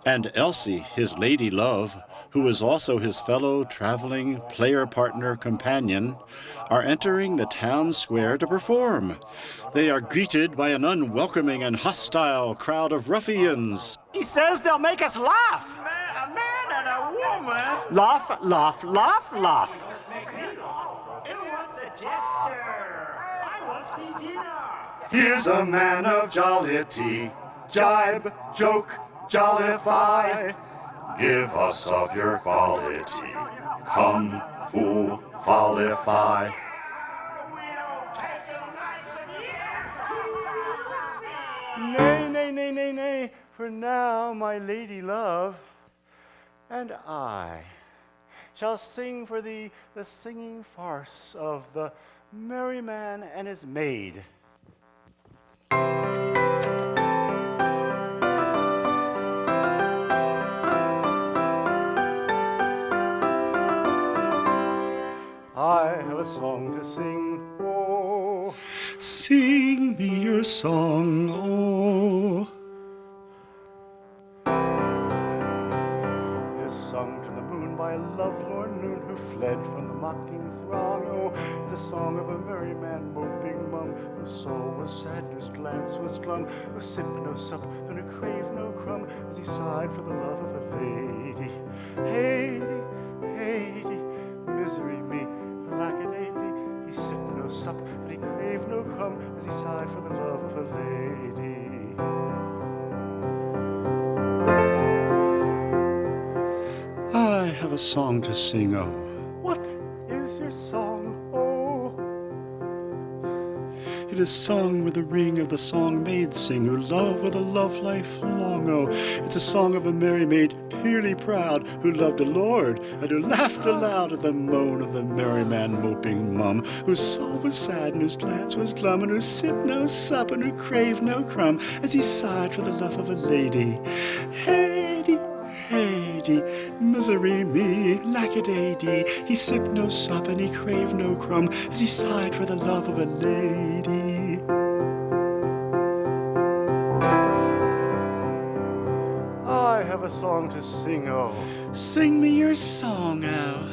and Elsie, his lady love, who is also his fellow traveling player partner companion, are entering the town square to perform. They are greeted by an unwelcoming and hostile crowd of ruffians. He says they'll make us laugh. A man and a woman. Laugh. Who wants a jester? I want me dinner. Here's a man of jollity, jibe, joke, jollify. Give us of your quality. Come, fool, follify. We don't take the likes of you. Nay, for now my lady love and I shall sing for thee the singing farce of the merry man and his maid. I have a song to sing, oh. Sing me your song, oh. It is sung to the moon by a lovelorn loon who fled from the mocking throng. Oh, it's a song of a merry man moping mum, whose soul was sad and whose glance was glum, who sipped no sup and who craved no crumb, as he sighed for the love of a lady. Haiti, misery me, lack-a-day, he sipped no sup and he craved no crumb, as he sighed for the love of a lady. I have a song to sing, oh. What is your song, oh? It is sung with the ring of the song maids sing, who love with a love life long. Oh, it's a song of a merry maid, purely proud, who loved a lord, and who laughed aloud at the moan of the merry man moping mum, whose soul was sad and whose glance was glum, and who sipped no sup and who craved no crumb, as he sighed for the love of a lady. Hey-dee, hey-dee, misery me, lack-a-day-dee. He sipped no sup and he craved no crumb, as he sighed for the love of a lady. I have a song to sing, oh. Sing me your song, oh.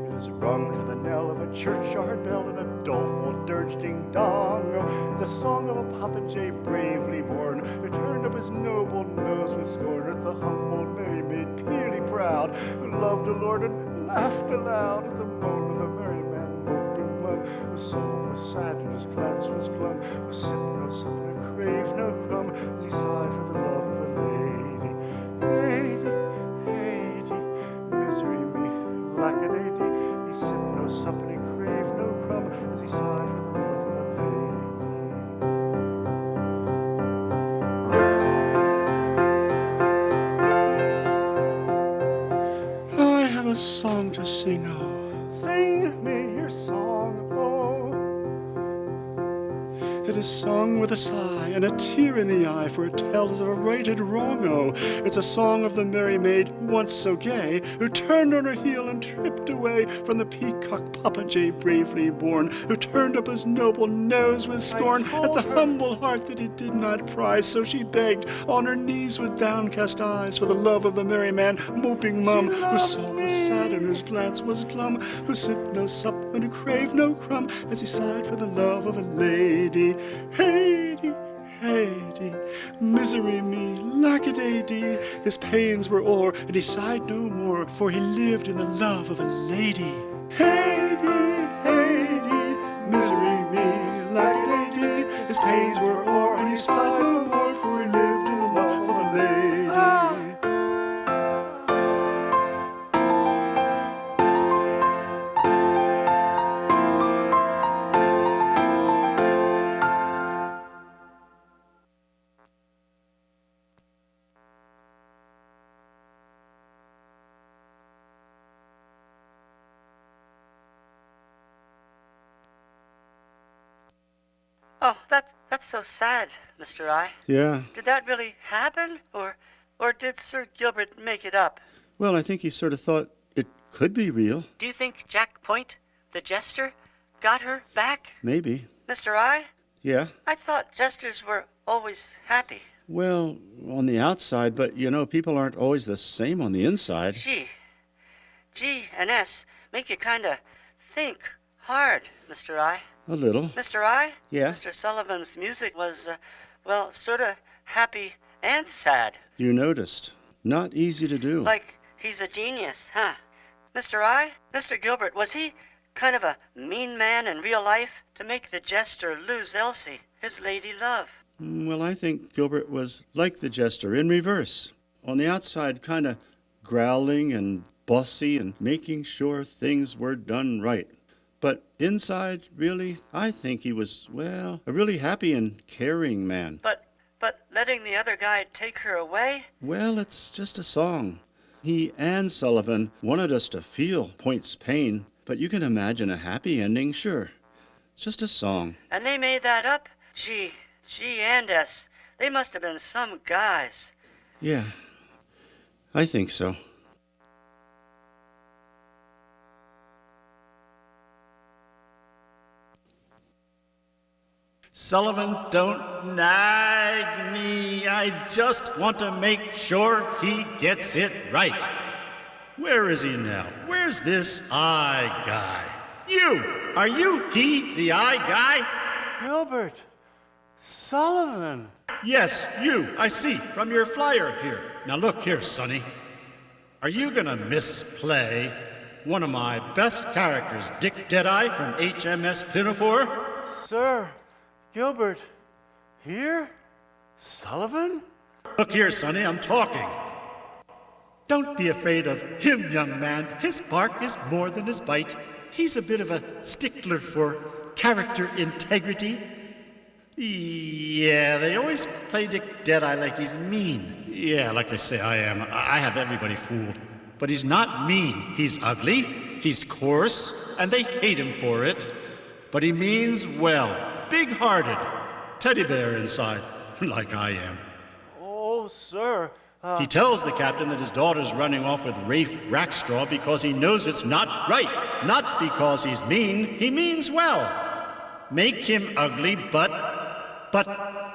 It is rung to the knell of a churchyard bell in a doleful dirge ding-dong. Oh, it's a song of a popinjay bravely born, who turned up his noble nose with scorn at the humble merry maid, purely proud, who loved a lord and laughed aloud at the moan of a merry man moping mum, whose soul was sad and his glance was glum, who sipped no sup and who craved no crumb, as he sighed for the love of a lady. Lady, lady, misery me, lack-a-day-dee. He sipped no sup and he craved no crumb, as he sighed for the love of a lady. I have a song to sing, oh. Sing me your song, oh. It is sung with a sigh and a tear in the eye, for it tells of a right and wrong, oh. It's a song of the merry maid, once so gay, who turned on her heel and tripped away from the peacock popinjay bravely born, who turned up his noble nose with scorn at the humble heart that he did not prize. So she begged on her knees with downcast eyes for the love of the merry man moping mum, whose soul was sad and whose glance was glum, who sipped no sup and who craved no crumb, as he sighed for the love of a lady. Hey-dee, hey-dee, misery me, lack-a-day-dee. His pains were o'er, and he sighed no more, for he lived in the love of a lady. Hey-dee, hey-dee, misery me, lack-a-day-dee. His pains were o'er, and he sighed no more, for he lived in the love of a lady. Oh, that's so sad, Mr. I. Yeah. Did that really happen, or did Sir Gilbert make it up? Well, I think he sort of thought it could be real. Do you think Jack Point, the jester, got her back? Maybe. Mr. I? Yeah. I thought jesters were always happy. Well, on the outside, but you know, people aren't always the same on the inside. G and S make you kind of think hard, Mr. I. A little. Mr. I? Yeah? Mr. Sullivan's music was, well, sort of happy and sad. You noticed. Not easy to do. Like he's a genius, huh? Mr. I? Mr. Gilbert, was he kind of a mean man in real life to make the jester lose Elsie, his lady love? Well, I think Gilbert was like the jester, in reverse. On the outside, kind of growling and bossy and making sure things were done right. But inside, really, I think he was, well, a really happy and caring man. But letting the other guy take her away? Well, it's just a song. He and Sullivan wanted us to feel Point's pain, but you can imagine a happy ending, sure. It's just a song. And they made that up? G and S. They must have been some guys. Yeah, I think so. Sullivan, don't nag me. I just want to make sure he gets it right. Where is he now? Where's this eye guy? You! Are you he, the eye guy? Gilbert, Sullivan. Yes, you. I see from your flyer here. Now look here, Sonny. Are you gonna misplay one of my best characters, Dick Deadeye from HMS Pinafore? Sir, Gilbert, here? Sullivan? Look here, Sonny, I'm talking. Don't be afraid of him, young man. His bark is more than his bite. he's a bit of a stickler for character integrity. Yeah, they always play Dick Deadeye like he's mean. Yeah, like they say I am. I have everybody fooled. But he's not mean. He's ugly, he's coarse, and they hate him for it. But he means well, big-hearted, teddy bear inside, like I am. Oh, sir. He tells the captain that his daughter's running off with Rafe Rackstraw because he knows it's not right. Not because he's mean. He means well. Make him ugly, but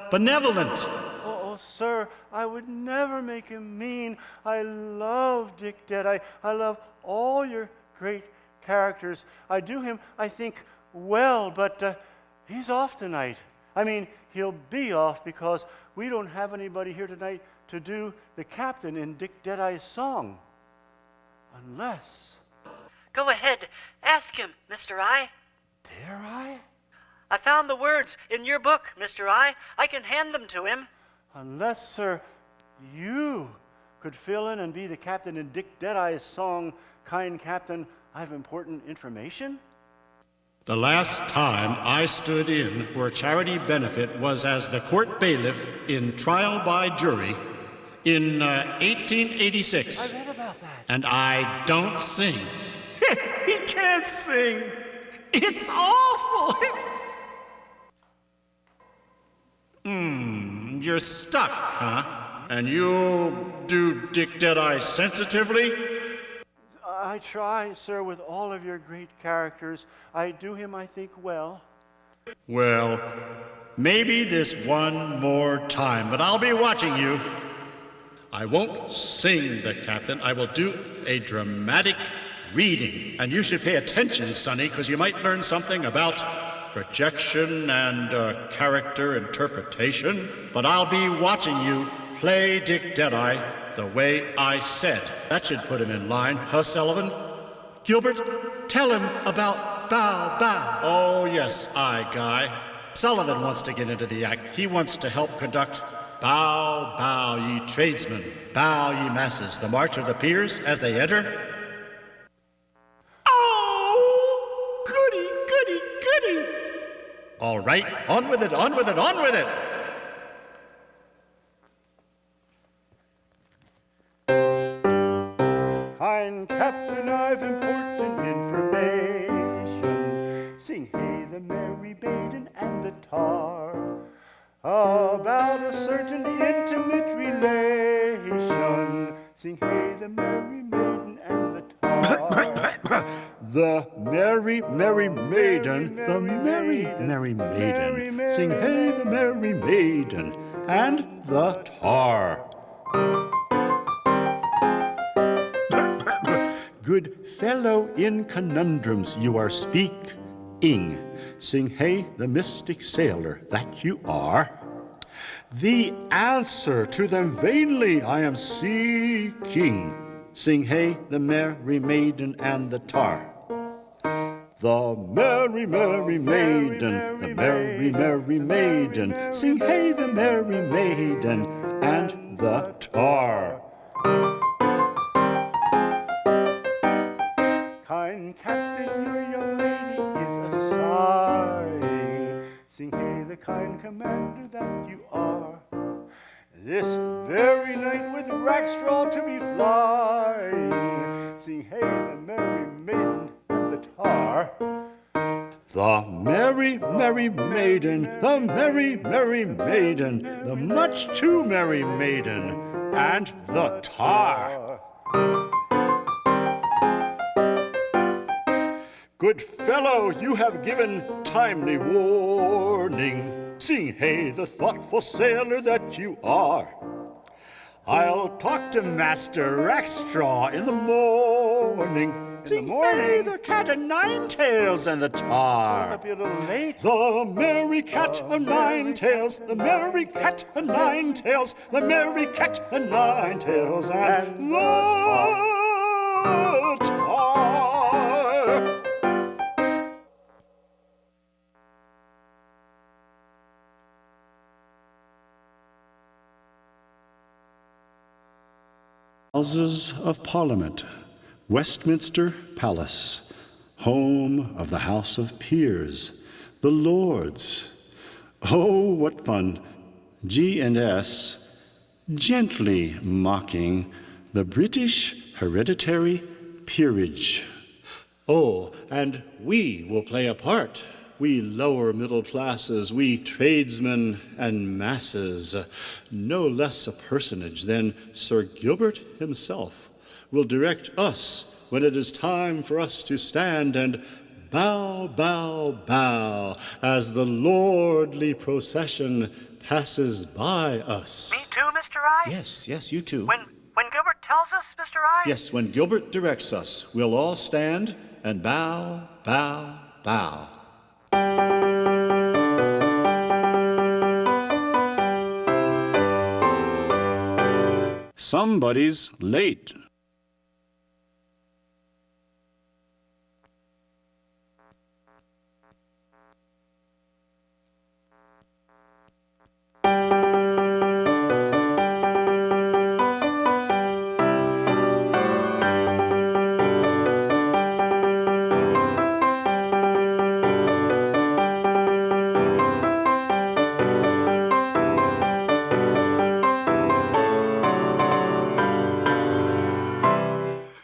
benevolent. Oh, sir, I would never make him mean. I love Dick Deadeye. I love all your great characters. I do him, I think, well, but he's off tonight. I mean, he'll be off because we don't have anybody here tonight to do the captain in Dick Deadeye's song. Unless... Go ahead, ask him, Mr. I. Dare I? I found the words in your book, Mr. I. I can hand them to him. Unless, sir, you could fill in and be the captain in Dick Deadeye's song, Kind Captain, I have important information? The last time I stood in for a charity benefit was as the court bailiff in Trial by Jury in 1886. I read about that. And I don't sing. He can't sing. It's awful. You're stuck, huh? And you'll do Dick Deadeye sensitively? I try, sir, with all of your great characters. I do him, I think, well. Well, maybe this one more time, but I'll be watching you. I won't sing the captain. I will do a dramatic reading. And you should pay attention, Sonny, because you might learn something about projection and character interpretation. But I'll be watching you play Dick Deadeye the way I said. That should put him in line, huh, Sullivan? Gilbert, tell him about bow, bow. Oh, yes, Guy. Sullivan wants to get into the act. He wants to help conduct Bow, bow, ye tradesmen, bow, ye masses, the march of the peers as they enter. Oh, goody, goody, goody. All right, on with it, on with it, on with it. Kind Captain, I've important information. Sing hey the merry maiden and the tar, about a certain intimate relation. Sing hey the merry maiden and the tar. The merry, merry maiden, the merry, merry maiden. Sing hey the merry maiden and the tar. Good fellow in conundrums you are speaking. Sing hey the mystic sailor that you are. The answer to them vainly I am seeking. Sing hey the merry maiden and the tar. The merry, merry maiden, the merry, merry maiden. Sing hey the merry maiden and the tar. Kind Captain, your young lady is a-sighing. Sing hey the kind commander that you are. This very night with Rackstraw to be flying. Sing hey the merry maiden and the tar. The merry, merry maiden, the merry, merry maiden, the much too merry maiden, and the tar. Good fellow, you have given timely warning. Sing hey the thoughtful sailor that you are. I'll talk to Master Rackstraw in the morning. Sing hey the cat o' nine tails and the tar. That'll be a little late. The merry cat o' nine tails, the merry cat o' nine tails, the merry cat o' nine tails, and the tar. Houses of Parliament, Westminster Palace, home of the House of Peers, the Lords. Oh, what fun! G&S, gently mocking the British hereditary peerage. Oh, and we will play a part. We lower middle classes, we tradesmen and masses, no less a personage than Sir Gilbert himself, will direct us when it is time for us to stand and bow, bow, bow as the lordly procession passes by us. Me too, Mr. I? Yes, you too. When Gilbert tells us, Mr. I? Yes, when Gilbert directs us, we'll all stand and bow, bow, bow. Somebody's late.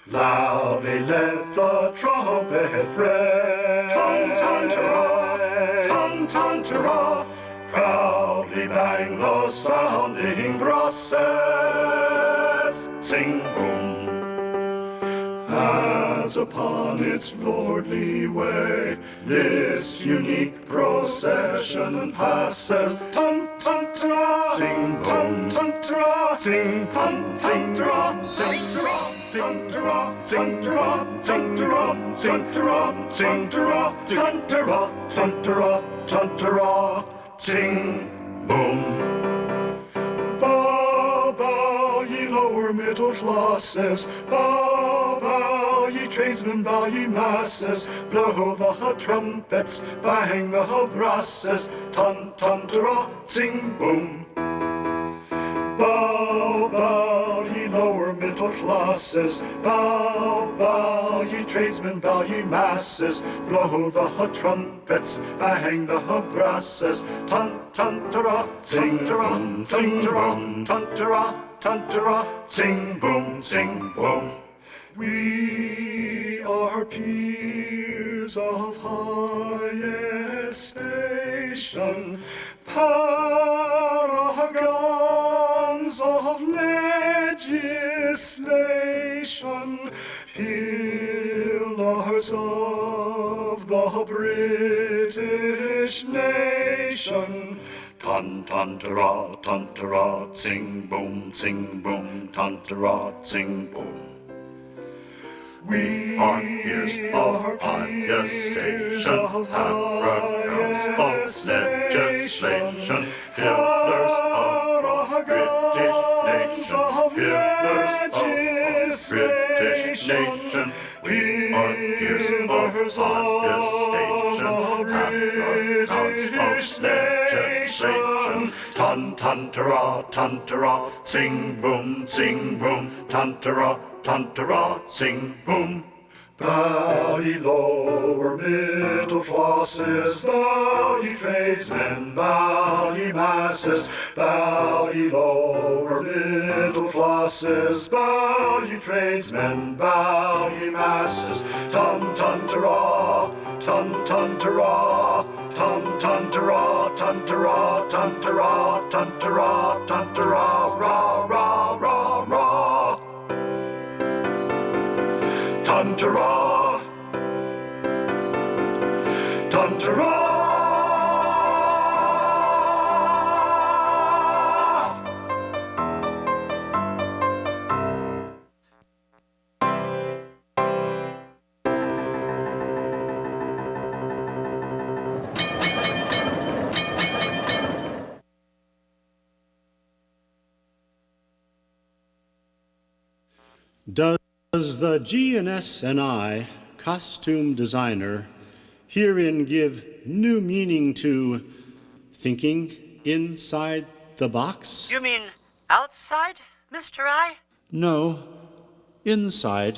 Loudly let the trumpet bray. Ton-ton-ta-ra, ton-ton-ta-ra. Proudly bang the sounding process. Sing boom. As upon its lordly way this unique procession passes. Ton-ton-ta-ra, sing boom. Ton-ton-ta-ra, sing boom. Ton-ton-ta-ra, sing boom. Ting-ta-ra, ting-ta-ra, ting-ta-ra, ting-ta-ra, ting-ta-ra, ting-ta-ra, ting-ta-ra, ting-ta-ra, ting, boom. Bow, bow, ye lower middle classes. Bow, bow, ye tradesmen, bow, ye masses. Blow the trumpets, bang the brasses. Ton-ton-ta-ra, ting, boom. Bow, bow, ye lower middle classes. Bow, bow, ye tradesmen, bow, ye masses. Blow the trumpets, bang the brasses. Ton-ton-ta-ra, sing-ta-ra, sing-ta-ra, ton-ta-ra, ton-ta-ra, sing boom, sing boom. We are peers of highest station, paragons of legislation, pillars of the British nation. Ton-ton-ta-ra, ton-ta-ra, sing boom, ton-ta-ra, sing boom. We are peers of highest station, paragons of legislation, pillars of British nation, pillars of British nation. We are peers of highest station, paragons of legislation. Ton-ton-ta-ra, ton-ta-ra, sing boom, ton-ta-ra, ton-ta-ra, sing boom. Bow ye lower middle classes, bow ye tradesmen, bow ye masses, bow ye lower middle classes, bow ye tradesmen, bow ye masses. Ton-ton-ta-ra, ton-ton-ta-ra, ton-ton-ta-ra, ton-ta-ra, ton-ta-ra, ton-ta-ra, ton-ta-ra, ra-ra-ra-ra. Ton-ta-ra, ton-ta-ra. Does the G&S and I, costume designer, herein give new meaning to thinking inside the box? You mean outside, Mr. I? No, inside.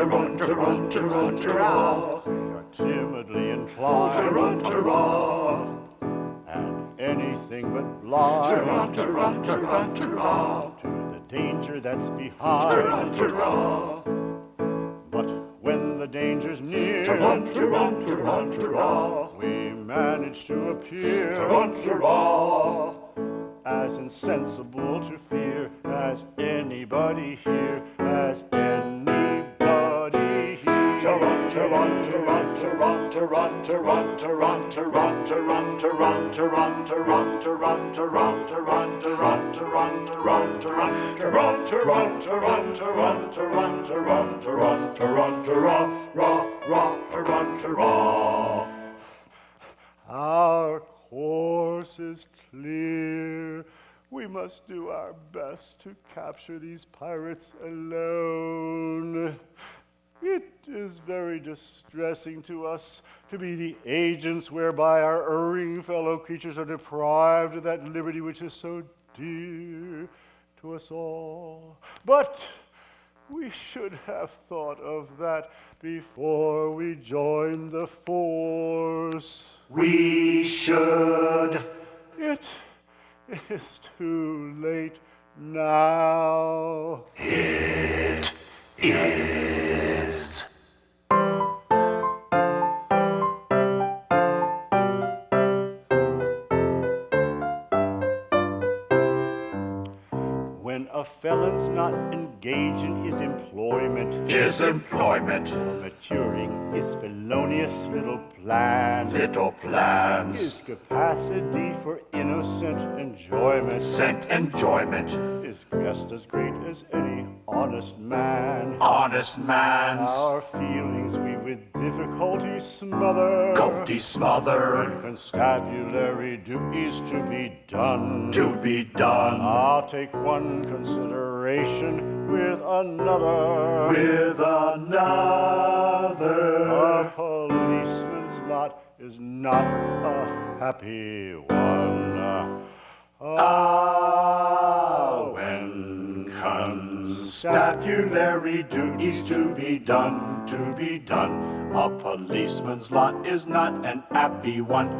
We are timidly inclined, and anything but blind to the danger that's behind. But when the danger's near, we manage to appear as insensible to fear as anybody here, as anybody here. Our course is clear. We must do our best to capture these pirates alone. It is very distressing to us to be the agents whereby our erring fellow creatures are deprived of that liberty which is so dear to us all. But we should have thought of that before we joined the force. We should. It is too late now. It is. When a felon's not engaged in his employment, maturing his felonious little plans, his capacity for innocent enjoyment, is just as great as any honest man. Our feelings we with difficulty smother, when constabulary duties to be done. I'll take one consideration with another. A policeman's lot is not a happy one. When constabulary duties to be done, a policeman's lot is not an happy one.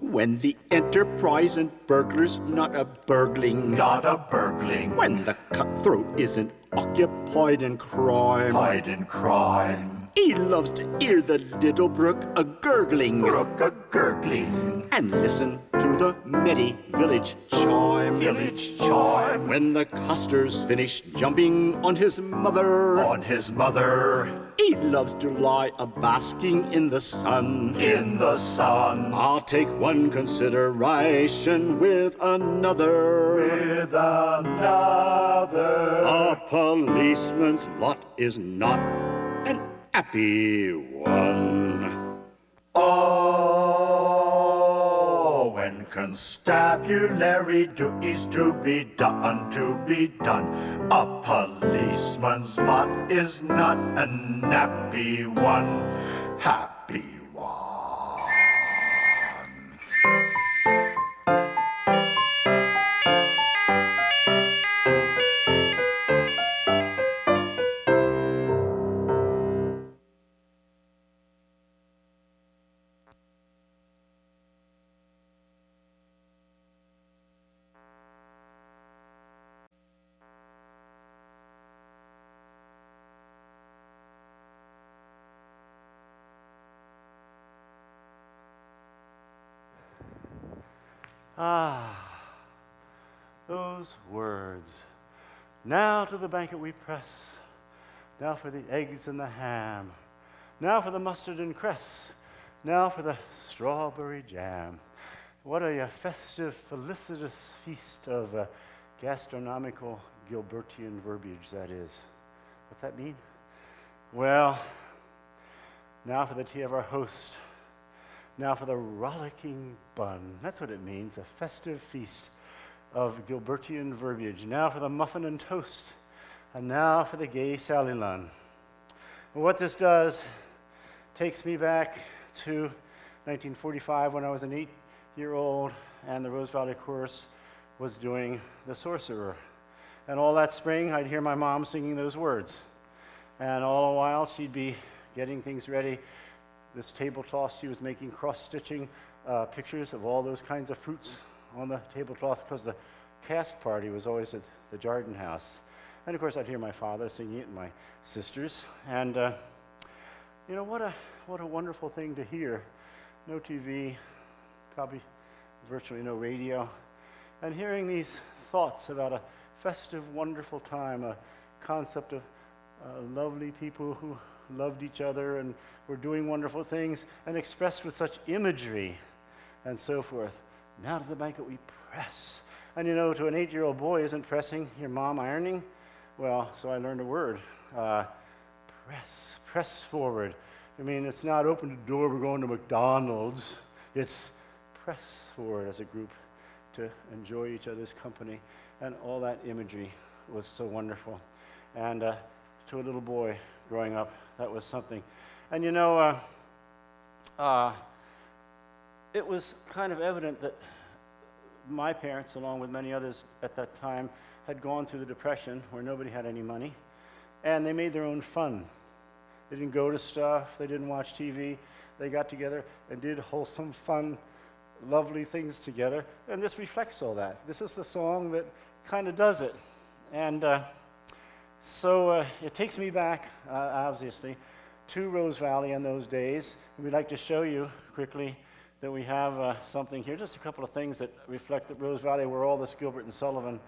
When the enterprise and burglar's not a burgling, when the cutthroat isn't occupied in crime, he loves to hear the little brook a gurgling, and listen to the merry village chime, when the coster's finished jumping on his mother, he loves to lie a-basking in the sun, I'll take one consideration with another, A policeman's lot is not an happy one. When constabulary duties to be done, a policeman's lot is not an happy one. Those words. Now to the banquet we press. Now for the eggs and the ham. Now for the mustard and cress. Now for the strawberry jam. What a festive, felicitous feast of gastronomical Gilbertian verbiage that is. What's that mean? Well, now for the tea of our host. Now for the rollicking bun. That's what it means, a festive feast of Gilbertian verbiage. Now for the muffin and toast. And now for the gay Sally Lunn. What this does takes me back to 1945 when I was an 8-year-old, and the Rose Valley Chorus was doing The Sorcerer. And all that spring, I'd hear my mom singing those words. And all the while, she'd be getting things ready. This tablecloth, she was making cross-stitching pictures of all those kinds of fruits on the tablecloth, because the cast party was always at the Jardin House. And of course, I'd hear my father singing it and my sisters. And you know, what a wonderful thing to hear. No TV, probably virtually no radio. And hearing these thoughts about a festive, wonderful time, a concept of lovely people who loved each other and were doing wonderful things, and expressed with such imagery and so forth. Now to the banquet we press. And you know, to an 8-year-old boy, isn't pressing your mom ironing? Well, so I learned a word. Press forward. I mean, it's not open the door, we're going to McDonald's. It's press forward as a group to enjoy each other's company. And all that imagery was so wonderful. And to a little boy growing up, that was something. And you know, it was kind of evident that my parents, along with many others at that time, had gone through the Depression where nobody had any money, and they made their own fun. They didn't go to stuff, they didn't watch TV, they got together and did wholesome, fun, lovely things together, and this reflects all that. This is the song that kind of does it. And so it takes me back, obviously, to Rose Valley in those days. And we'd like to show you quickly that we have something here, just a couple of things that reflect that Rose Valley, where all this Gilbert and Sullivan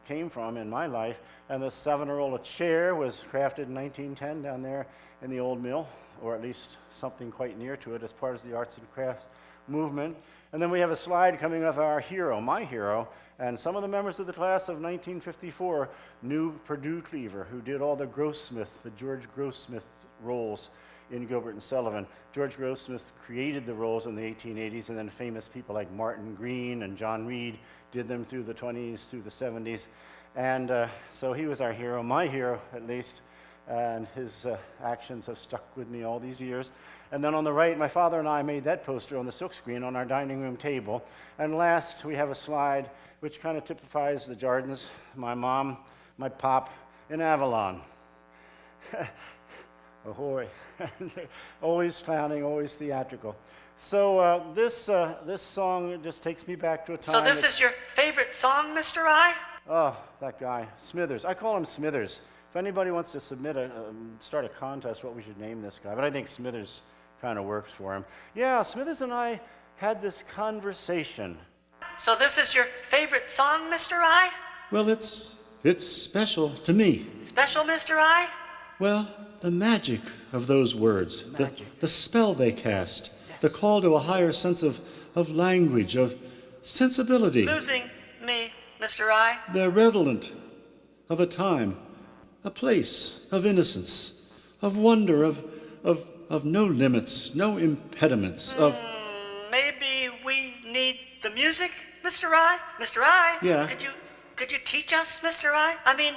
came from in my life. And the Savonarola chair was crafted in 1910 down there in the old mill, or at least something quite near to it, as part of the arts and crafts movement. And then we have a slide coming of our hero, my hero, and some of the members of the class of 1954 knew Purdue Cleaver, who did all the Grossmith, the George Grossmith roles in Gilbert and Sullivan. George Grossmith created the roles in the 1880s, and then famous people like Martin Green and John Reed did them through the 20s, through the 70s. And so he was our hero, my hero at least, and his actions have stuck with me all these years. And then on the right, my father and I made that poster on the silkscreen on our dining room table. And last, we have a slide which kind of typifies the Jardins, my mom, my pop, in Avalon. Ahoy. Always clowning, always theatrical. So this song just takes me back to a time. So this is your favorite song, Mr. I? Oh, that guy, Smithers. I call him Smithers. If anybody wants to start a contest what we should name this guy, but I think Smithers kind of works for him. Yeah, Smithers and I had this conversation. So this is your favorite song, Mr. I? Well, it's special to me. Special, Mr. I? Well, the magic of those words, the spell they cast, yes. The call to a higher sense of language, of sensibility. Losing me, Mr. I? They're redolent of a time, a place of innocence, of wonder, of no limits, no impediments, of... Maybe we need the music, Mr. I? Mr. I? Yeah. Could you teach us, Mr. I? I mean,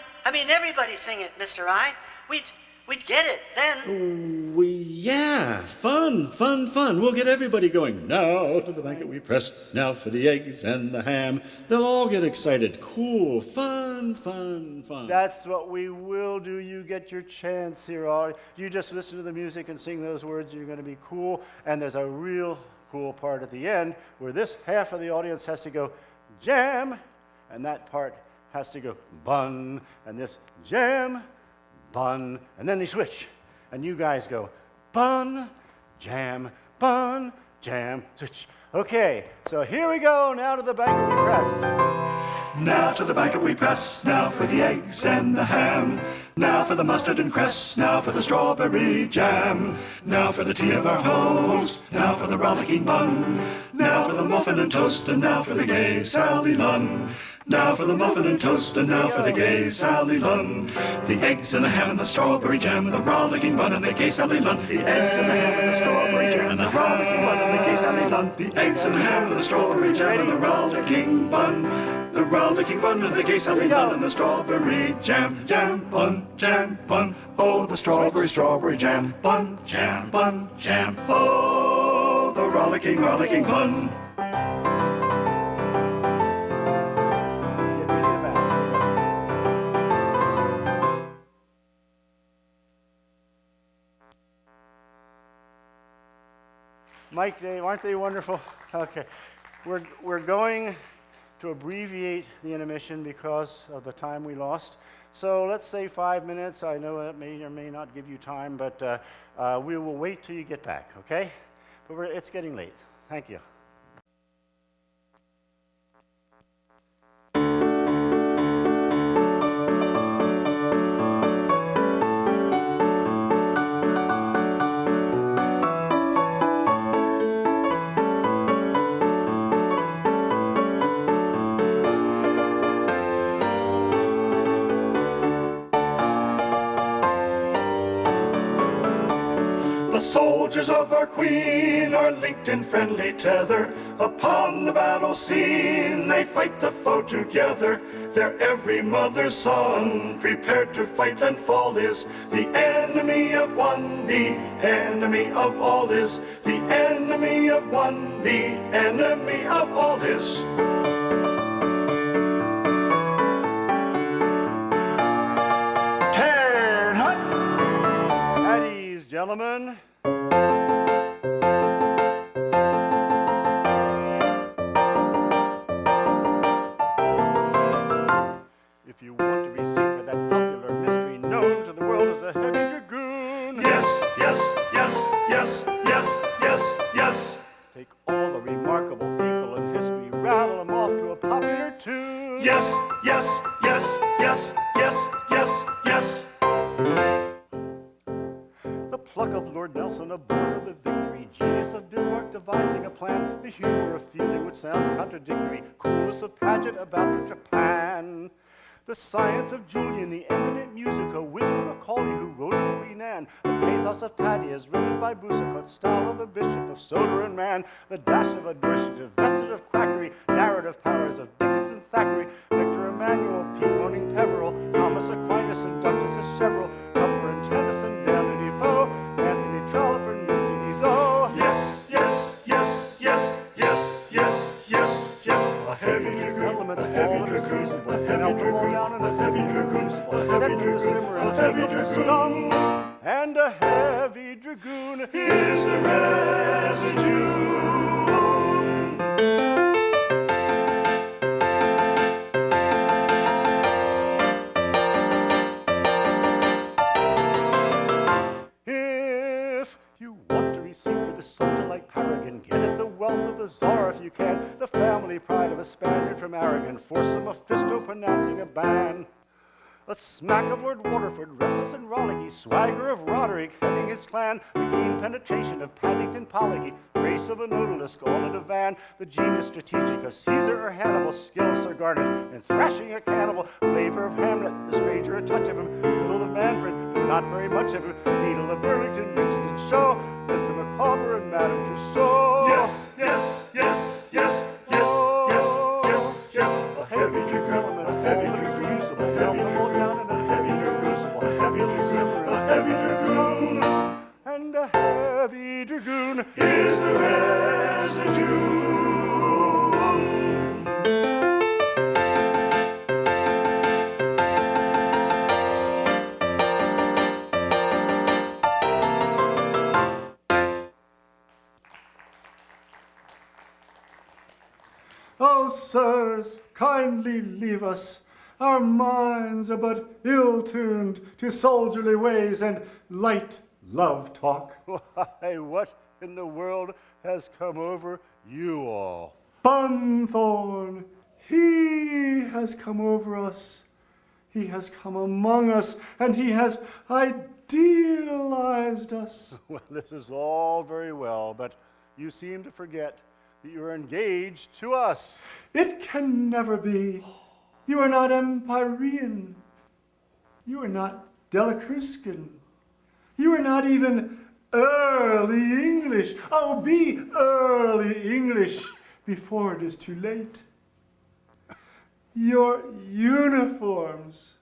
everybody sing it, Mr. I. We'd get it then. Yeah, fun. We'll get everybody going. Now to the banquet we press, now for the eggs and the ham. They'll all get excited. Cool, fun. That's what we will do. You get your chance here, all. You just listen to the music and sing those words, you're going to be cool. And there's a real cool part at the end where this half of the audience has to go, jam, and that part has to go, bun, and this jam, bun, and then they switch. And you guys go, bun, jam, switch. Okay, so here we go, now to the banquet we press. Now to the banquet we press, now for the eggs and the ham. Now for the mustard and cress, now for the strawberry jam. Now for the tea of our host, now for the rollicking bun. Now for the muffin and toast, and now for the gay Sally Lunn. Now for the muffin and toast, and now for the gay Sally Lunn. The eggs and the ham and the strawberry jam, the rollicking bun and the gay Sally Lunn. The eggs and the ham and the strawberry jam, and the rollicking bun and the gay Sally Lunn. The eggs and the ham and the strawberry jam, and the rollicking bun. The rollicking bun and the gay Sally Lunn, and the strawberry jam, bun. Oh, the strawberry jam, bun, jam. Oh. rollicking, rollicking pun. Get ready to bow. Mike, Dave, aren't they wonderful? Okay. We're going to abbreviate the intermission because of the time we lost. So let's say 5 minutes. I know that may or may not give you time, but we will wait till you get back, okay? But it's getting late. Thank you. The soldiers of our queen are linked in friendly tether. Upon the battle scene they fight the foe together. Their every mother's son prepared to fight and fall is the enemy of one, the enemy of all is the enemy of one, the enemy of all is. Turn hut! At ease, gentlemen. If you want to receive for that popular mystery known to the world as a heavy dragoon, Yes, yes, yes, yes, yes, yes, yes. take all the remarkable people in history, rattle them off to a popular tune. Yes, yes, yes, yes, yes, yes, yes. The pluck of Lord Nelson aboard of the Victory, genius of Bismarck devising a plan, the humor of feeling which sounds contradictory, coolness of Paget about to Japan. The science of Julian, the eminent musico, wit of Macaulay who wrote of Queen Anne, the pathos of Paddy as written by Boucicaut, style of the Bishop of Soder and Man, the dash of a Dorset, divested of quackery, narrative powers of Dickens and Thackeray, Victor Emmanuel, Pete Honing Peveril, Thomas Aquinas and Duchess of Chevreul, Cooper and Tennyson, Daniel Defoe, Anthony Trollope and Mr. Guizot. Yes, yes, yes, yes, yes, yes, yes, yes. A heavy dragoon, a heavy dragoon, a heavy dragoon, a heavy dragoon, a heavy dragoon, a heavy dragoon. And a heavy dragoon Is the residue. If you want to receive for the soldier like Paragon, get at the wealth of the Tsar if you can, the family pride of a Spaniard from Aragon, force a Mephisto pronouncing a ban. A smack of Lord Waterford, restless and rollicky, swagger of Roderick heading his clan, the keen penetration of Paddington Pollocky, grace of an odalisque all in a van, the genius strategic of Caesar or Hannibal, skill of Sir Garnet, and thrashing a cannibal, flavor of Hamlet, the stranger a touch of him, little of Manfred, but not very much of him, Beadle of Burlington, Richard and Shaw, Mr. Micawber and Madame Tussaud. Yes, yes, yes, yes, yes, yes, yes, yes. A heavy dragoon, a heavy dragoon, a heavy dragoon, a heavy dragoon, a heavy dragoon, a heavy dragoon. And a heavy dragoon Is the residue. Oh, sirs, kindly leave us. Our minds are but ill-tuned to soldierly ways and light love talk. Why, what in the world has come over you all? Bunthorne, he has come over us. He has come among us, and he has idealized us. Well, this is all very well, but you seem to forget that you are engaged to us. It can never be. You are not Empyrean. You are not Delacruscan. You are not even early English. Oh, be early English before it is too late. Your uniforms,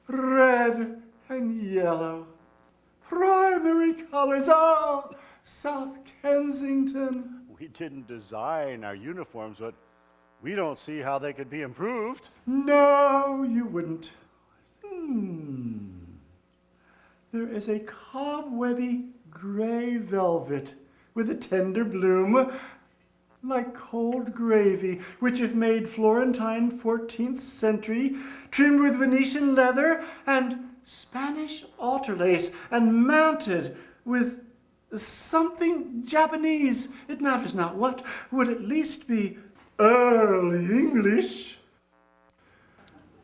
red and yellow, primary colors, oh, South Kensington. We didn't design our uniforms, but we don't see how they could be improved. No, you wouldn't. There is a cobwebby gray velvet with a tender bloom, like cold gravy, which if made Florentine 14th century, trimmed with Venetian leather and Spanish altar lace, and mounted with something Japanese, it matters not what, would at least be early English.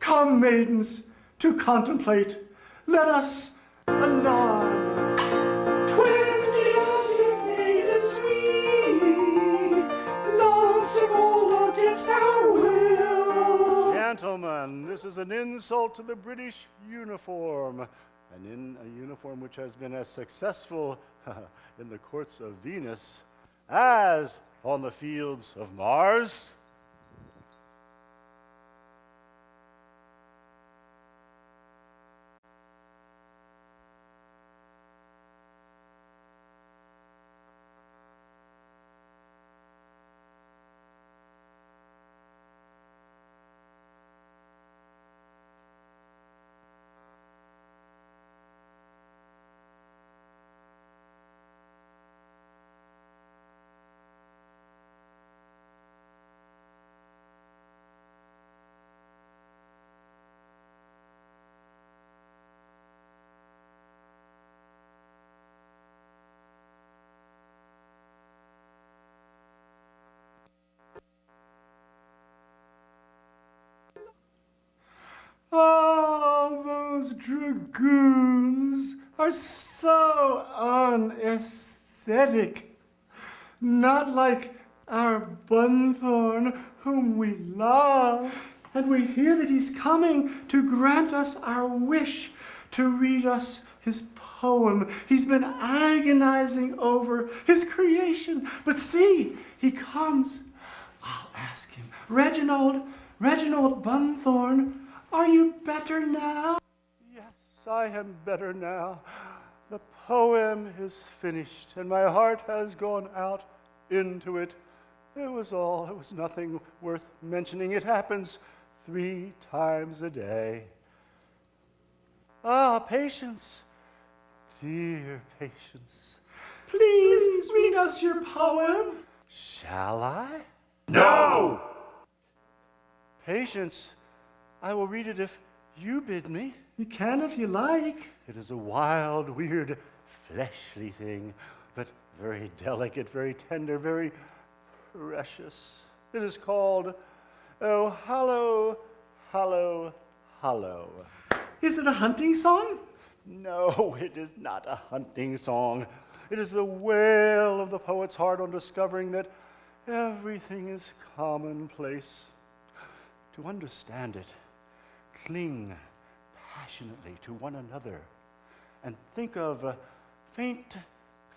Come, maidens, to contemplate. Let us anon. 20 sick maidens we, lovesick all against our will. Gentlemen, this is an insult to the British uniform, and in a uniform which has been as successful in the courts of Venus as on the fields of Mars. Oh, those dragoons are so unaesthetic. Not like our Bunthorne, whom we love. And we hear that he's coming to grant us our wish, to read us his poem. He's been agonizing over his creation. But see, he comes. I'll ask him. Reginald Bunthorne, are you better now? Yes, I am better now. The poem is finished, and my heart has gone out into it. It was nothing worth mentioning. It happens 3 times a day. Ah, Patience, dear Patience. Please read us your poem. Shall I? No! Patience, I will read it if you bid me. You can if you like. It is a wild, weird, fleshly thing, but very delicate, very tender, very precious. It is called, Oh, Hollow, Hollow, Hollow. Is it a hunting song? No, it is not a hunting song. It is the wail of the poet's heart on discovering that everything is commonplace. To understand it, cling passionately to one another and think of faint,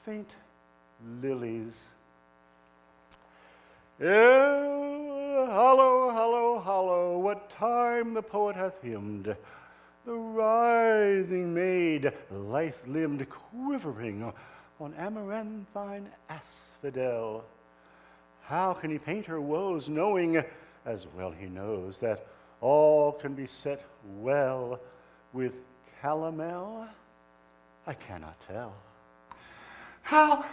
faint lilies. Hollow, hollow, hollow, what time the poet hath hymned, the writhing maid, lithe-limbed, quivering on amaranthine asphodel. How can he paint her woes, knowing, as well he knows, that all can be set well with calomel? I cannot tell. How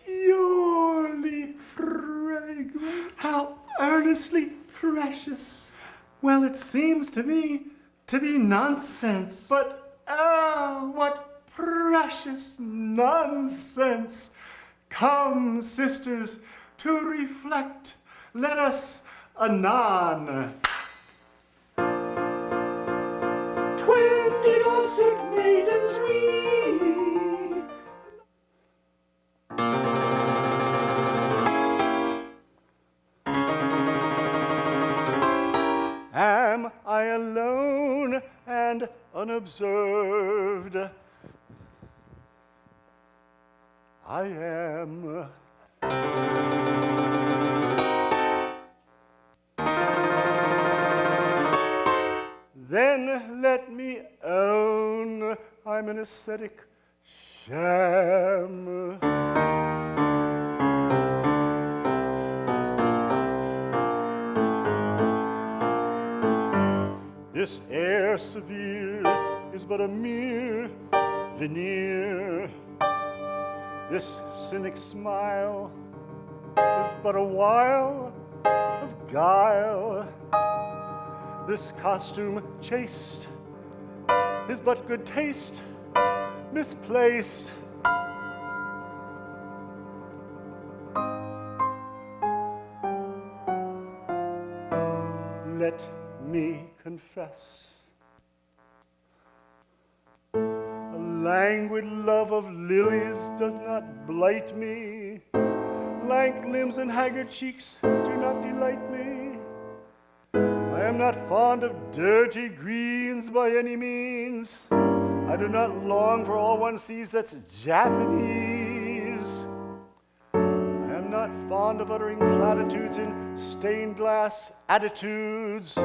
purely fragrant, how earnestly precious. Well, it seems to me to be nonsense. But what precious nonsense. Come, sisters, to reflect. Let us anon. 20 lovesick maidens we. Am I alone and unobserved? I am. Then let me own I'm an aesthetic sham. but a mere veneer. This cynic smile is but a while of guile. This costume chaste is but good taste, misplaced. Let me confess, a languid love of lilies does not blight me. Lank limbs and haggard cheeks do not delight me. I am not fond of dirty greens by any means. I do not long for all one sees that's Japanese. I am not fond of uttering platitudes in stained glass attitudes.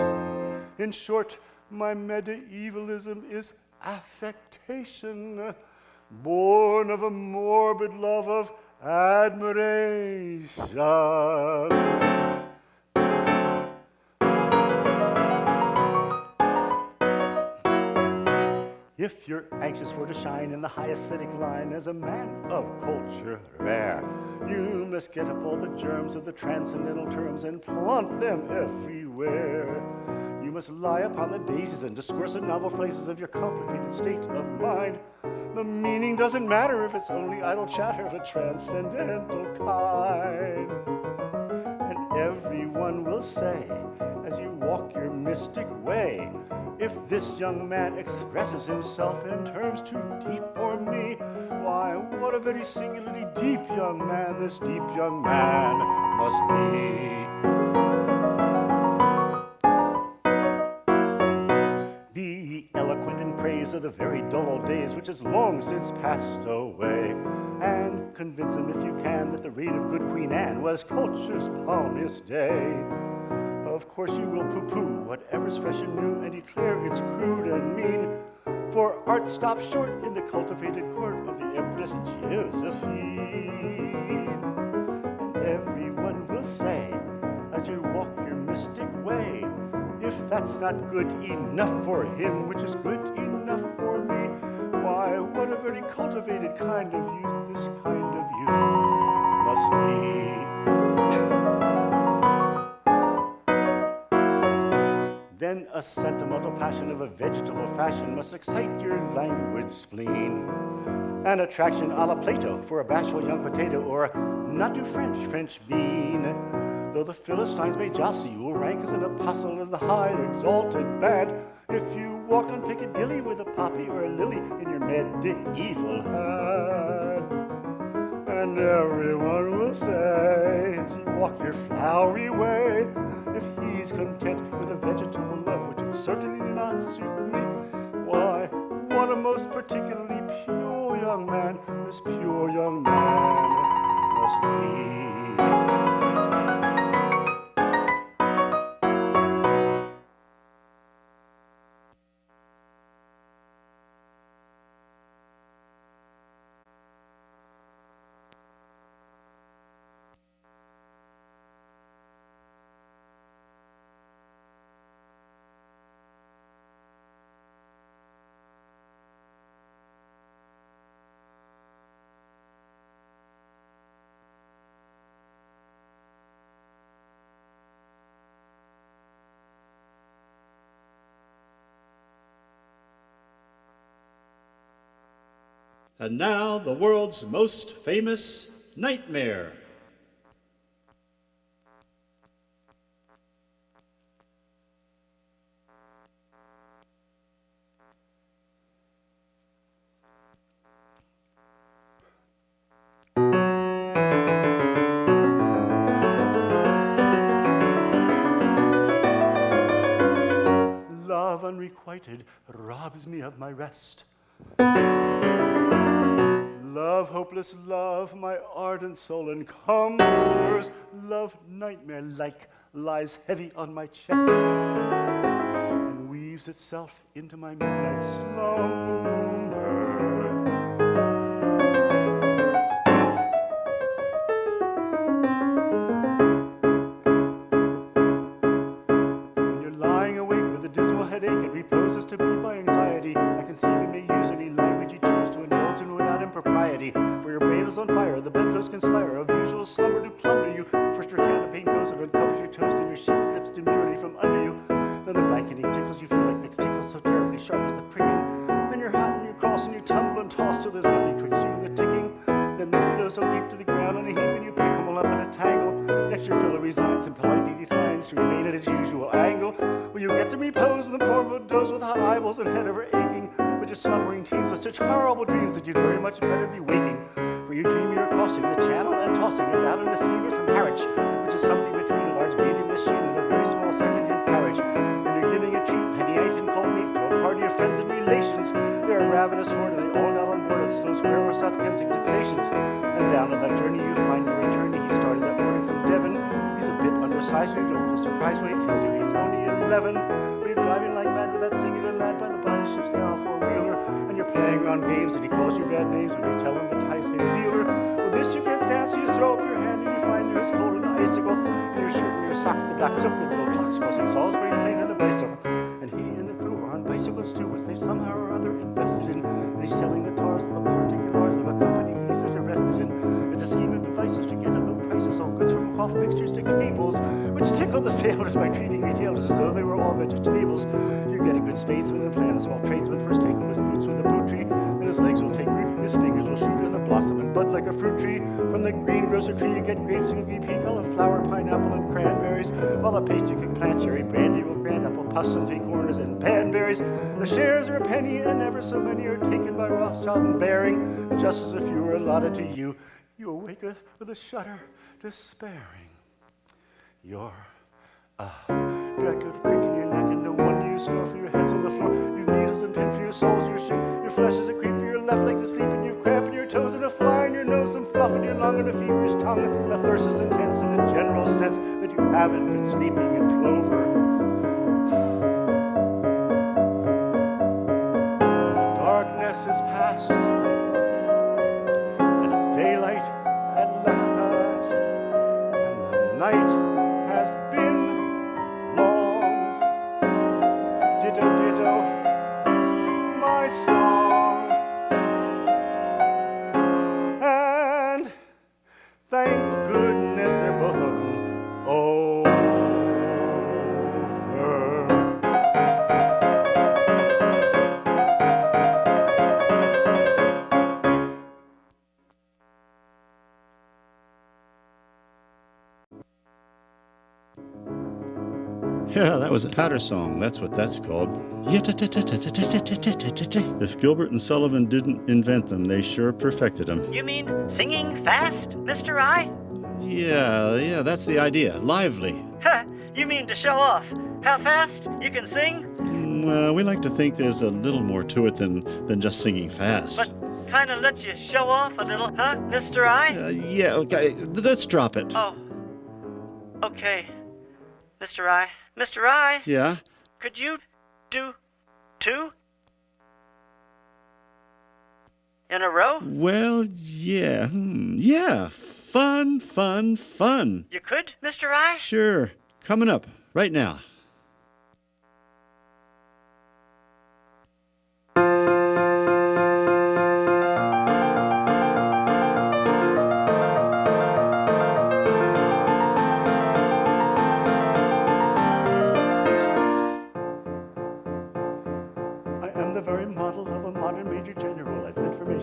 In short, my medievalism is affectation, born of a morbid love of admiration. If you're anxious for to shine in the high aesthetic line as a man of culture rare, you must get up all the germs of the transcendental terms and plant them everywhere. You must lie upon the daisies and discourse in novel phrases of your complicated state of mind. The meaning doesn't matter if it's only idle chatter of a transcendental kind. And everyone will say, as you walk your mystic way, if this young man expresses himself in terms too deep for me, why, what a very singularly deep young man this deep young man must be. Be eloquent in praise of the very dull old days which has long since passed away, and convince him if you can that the reign of good Queen Anne was culture's palmiest day. Of course you will pooh-pooh whatever's fresh and new and declare it's crude and mean, for art stops short in the cultivated court of the Empress Josephine. And everyone will say, as you walk your mystic way, if that's not good enough for him, which is good enough for me, why, what a very cultivated kind of youth this kind of youth must be. Then a sentimental passion of a vegetable fashion must excite your languid spleen. An attraction a la Plato for a bashful young potato, or not too French bean. Though the Philistines may jostle, you will rank as an apostle, as the high exalted band, if you walked on Piccadilly with a poppy or a lily in your medieval hand. And everyone will say, as you walk your flowery way, if he's content with a vegetable love, which would certainly not suit me, why, what a most particularly pure young man this pure young man must be. And now, the world's most famous nightmare. Love unrequited robs me of my rest. Love, hopeless love, my ardent soul encumbers. Love, nightmare-like, lies heavy on my chest and weaves itself into my midnight slumber. When you're lying awake with a dismal headache and repose is tabooed by anxiety, I conceive variety. For your brain is on fire, the bedclothes conspire, of usual slumber to plunder you. First your can of paint goes and uncovers your toes, then your sheet slips demurely from under you. Then the blanketing tickles, you feel like mixed pickles, so terribly sharp as the pricking. Then you're hot and you're cross and you tumble and toss till there's nothing twixt you and the ticking. Then the pillows will heap to the ground on a heap and you pick them all up in a tangle. Next your pillow resigns and politely declines to remain at his usual angle. Well, you get some repose in the form of a doze with hot eyeballs and head over aching. But your slumbering teams with such horrible dreams that you'd very much better be waking. For you dream you're crossing the channel and tossing about in a steamer from Harwich, which is something between a large bathing machine and a very small second-hand carriage. And you're giving a treat, penny ice and cold meat, to a party of friends and relations. They're in ravenous horde and they all got on board at Sloane Square or South Kensington stations. And down on that journey you find your return. He started that morning from Devon. He's a bit undersized, and you don't feel surprised when he tells you he's only 11. But you're driving like mad with that singular lad by the battleship's now four-wheeler. And you're playing around games and he calls you bad names when you tell him the tie's been a dealer. Well, this you can't stand, so you throw up your hand and you find you're as cold as an icicle. And your shirt and your socks, the black silk with gold clocks crossing Salisbury Plain on a bicycle. And he and the crew are on bicycles too, which they've somehow or other invested in. And he's telling the tars of the particulars of a company he's interested in. It's a scheme of devices to get at low prices, all goods from cough mixtures to cables, which tickle the sailors by treating retailers as though they were all vegetables. You get a good spaceman and plan a small tradesman, first take him his boots with a boot tree, then his legs will take root, his fingers will shoot in the blossom and bud like a fruit tree. From the greengrocer tree you get grapes and pecan, cauliflower, pineapple, and cranberries, while the pastry cook plant cherry brandy will grant apple puffs and three-corners and panberries. The shares are a penny and ever so many are taken by Rothschild and Baring, just as if you were allotted to you. You awake with a shudder, despairing. You're dragged with a crick in your neck, and no wonder you snore, for your head's on the floor. You've needles and pin for your soles, your shin, your flesh is a creep for your left leg to sleep, and you've cramp in your toes and a fly in your nose, some fluff in your lung and a feverish tongue. A thirst is intense in a general sense that you haven't been sleeping in clover. Darkness is past, and it's daylight at last, and the night has been long. Ditto, ditto, my song. And thank goodness they're both of them over. Yeah, that was a Hatter song. That's what that's called. If Gilbert and Sullivan didn't invent them, they sure perfected them. You mean singing fast, Mr. I? Yeah, that's the idea. Lively. Ha! You mean to show off how fast you can sing? Well, we like to think there's a little more to it than just singing fast. But kind of lets you show off a little, huh, Mr. I? Yeah, okay, let's drop it. Oh, okay, Mr. I. Mr. I? Yeah? Could you do 2 in a row? Well, yeah. Yeah, fun. You could, Mr. I? Sure. Coming up, right now.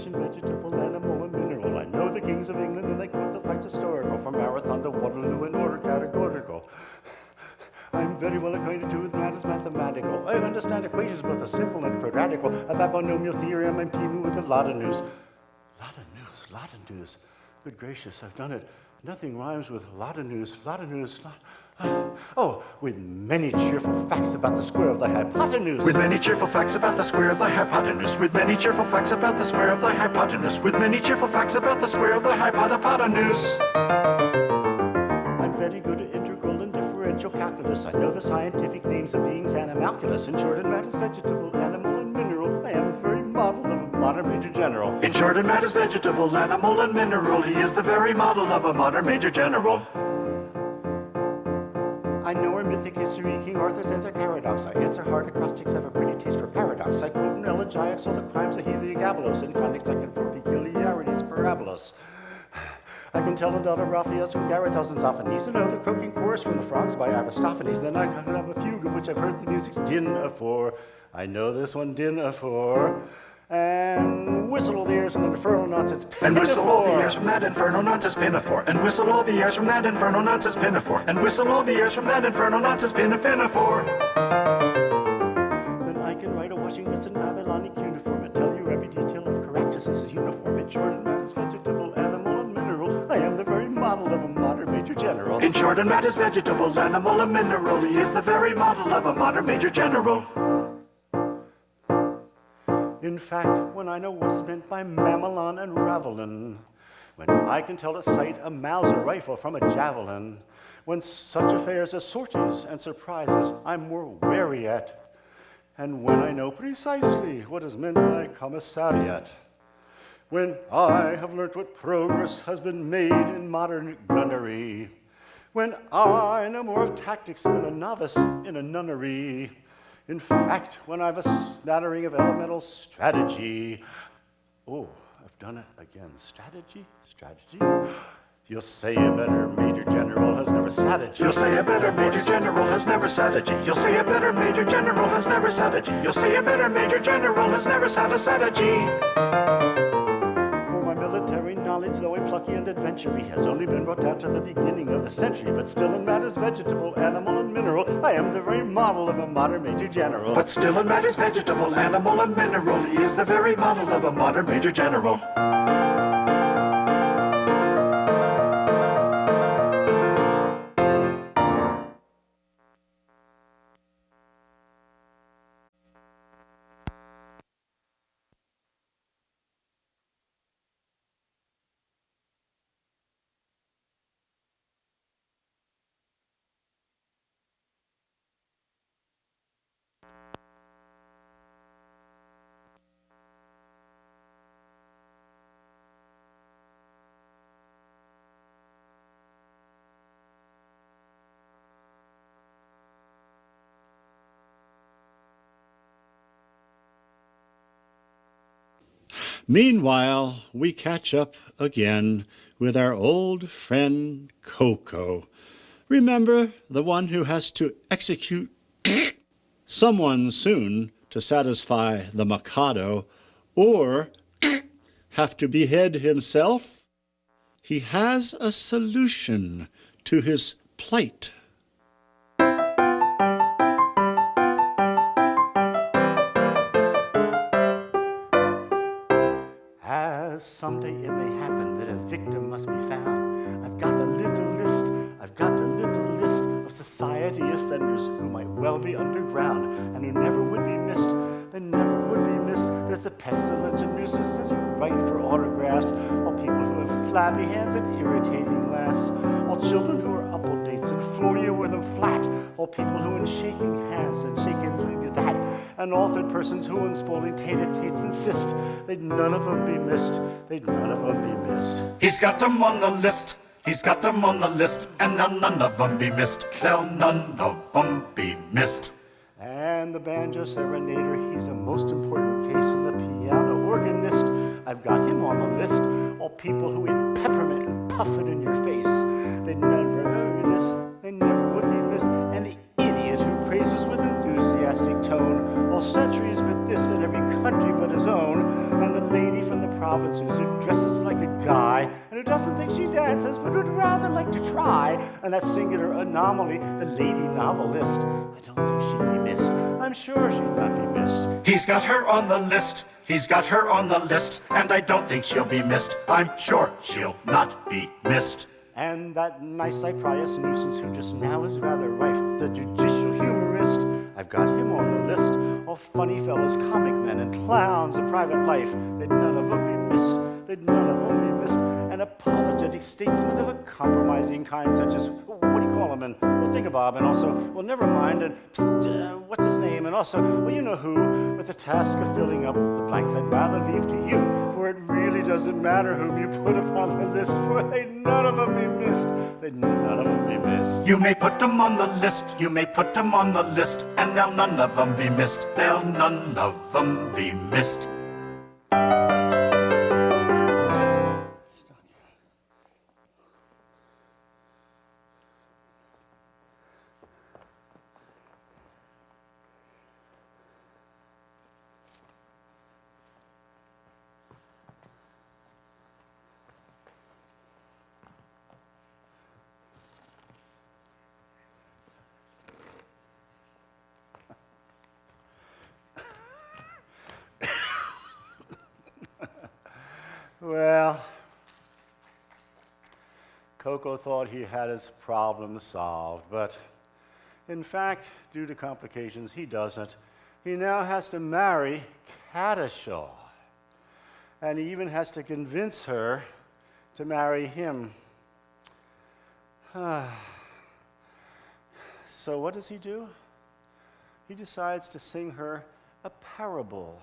Vegetable, animal, and mineral. I know the kings of England and I quote the facts historical from Marathon to Waterloo in order categorical. I'm very well acquainted too with matters mathematical. I understand equations both a simple and quadratical. About binomial theorem, I'm teeming with a lot of news. Lot of news. Good gracious, I've done it. Nothing rhymes with lot of news. Oh, with many cheerful facts about the square of the hypotenuse. With many cheerful facts about the square of the hypotenuse. With many cheerful facts about the square of the hypotenuse. With many cheerful facts about the square of the hypotenuse. I'm very good at integral and differential calculus. I know the scientific names of beings and animalculous. In short, in matters vegetable, animal, and mineral, I am the very model of a modern major general. In short, in matters vegetable, animal, and mineral, he is the very model of a modern major general. I know our mythic history, King Arthur's answer paradox. I answer hard acrostics, have a pretty taste for paradox. I quote in elegiacs all the crimes of Heliogabalus. In phonics I confer peculiarities parabolas. I can tell a dot of Raphael's from Garados and Zophanies, another croaking chorus from the frogs by Aristophanes. Then I can have a fugue of which I've heard the music's din afore. I know this one din afore. And whistle all the airs from that infernal nonsense pinafore. And whistle all the airs from that infernal nonsense pinafore. And whistle all the airs from that infernal nonsense pinafore. And whistle all the airs from that infernal nonsense pinafore. Then I can write a Washington Babylonic uniform and tell you every detail of Caractacus's uniform. In short and matters vegetable, animal, and mineral, I am the very model of a modern major general. In short and matters vegetable, animal, and mineral, he is the very model of a modern major general. In fact, when I know what's meant by mamelon and ravelin, when I can tell at sight a Mauser rifle from a javelin, when such affairs as sorties and surprises I'm more wary at, and when I know precisely what is meant by commissariat, when I have learnt what progress has been made in modern gunnery, when I know more of tactics than a novice in a nunnery, in fact, when I've a smattering of elemental strategy. Oh, I've done it again. Strategy? You'll say a better major general has never sat at you. You'll say a better major general has never sat at you. You'll say a better major general has never sat at you. You'll say a better major general has never sat at you. For my military knowledge, though I'm plucky and adventurous, has only been brought down to the beginning of the century. But still in matters vegetable, animal, and mineral, I am the very model of a modern major general. But still in matters vegetable, animal, and mineral, he is the very model of a modern major general. Meanwhile, we catch up again with our old friend Coco. Remember, the one who has to execute someone soon to satisfy the Mikado, or have to behead himself? He has a solution to his plight. Someday it may happen that a victim must be found. I've got a little list of society offenders who might well be underground and who never would be missed. They never would be missed. There's the pestilential nuisances who write for autographs, all people who have flabby hands and irritating laughs, all children who are up on dates and floor you with them flat, all people who in shaking hands and shake hands with you that, and all third persons who in spoiling tete-a-tetes insist. They'd none of them be missed. They'd none of them be missed. He's got them on the list. He's got them on the list, and they'll none of them be missed. They'll none of them be missed. And the banjo serenader, he's a most important case, and the piano organist, I've got him on the list. All people who eat peppermint and puff it in your face, they'd never be missed. They never would be missed. And the idiot who praises with enthusiastic tone all centuries but this in every country but his own, and the lady from the provinces who dresses like a guy and who doesn't think she dances but would rather like to try, and that singular anomaly, the lady novelist, I don't think she'd be missed. I'm sure she'd not be missed. He's got her on the list. He's got her on the list, and I don't think she'll be missed. I'm sure she'll not be missed. And that nice Cyprius nuisance who just now is rather rife, the judicial humorist, I've got him on the list. All funny fellows, comic men, and clowns of private life, they'd none of them be missed. They'd none of them be missed. An apologetic statesman of a compromising kind, such as, what do you call him? And well, Thingabob, and also, well, never mind, and what's his name? And also, well, you know who, with the task of filling up the blanks I'd rather leave to you, for it really doesn't matter whom you put upon the list, for they'd none of them be missed. They'd none of them be missed. You may put them on the list, you may put them on the list, and they'll none of them be missed. They'll none of them be missed. Well, Coco thought he had his problem solved, but in fact, due to complications, he doesn't. He now has to marry Cadishaw, and he even has to convince her to marry him. So what does he do? He decides to sing her a parable.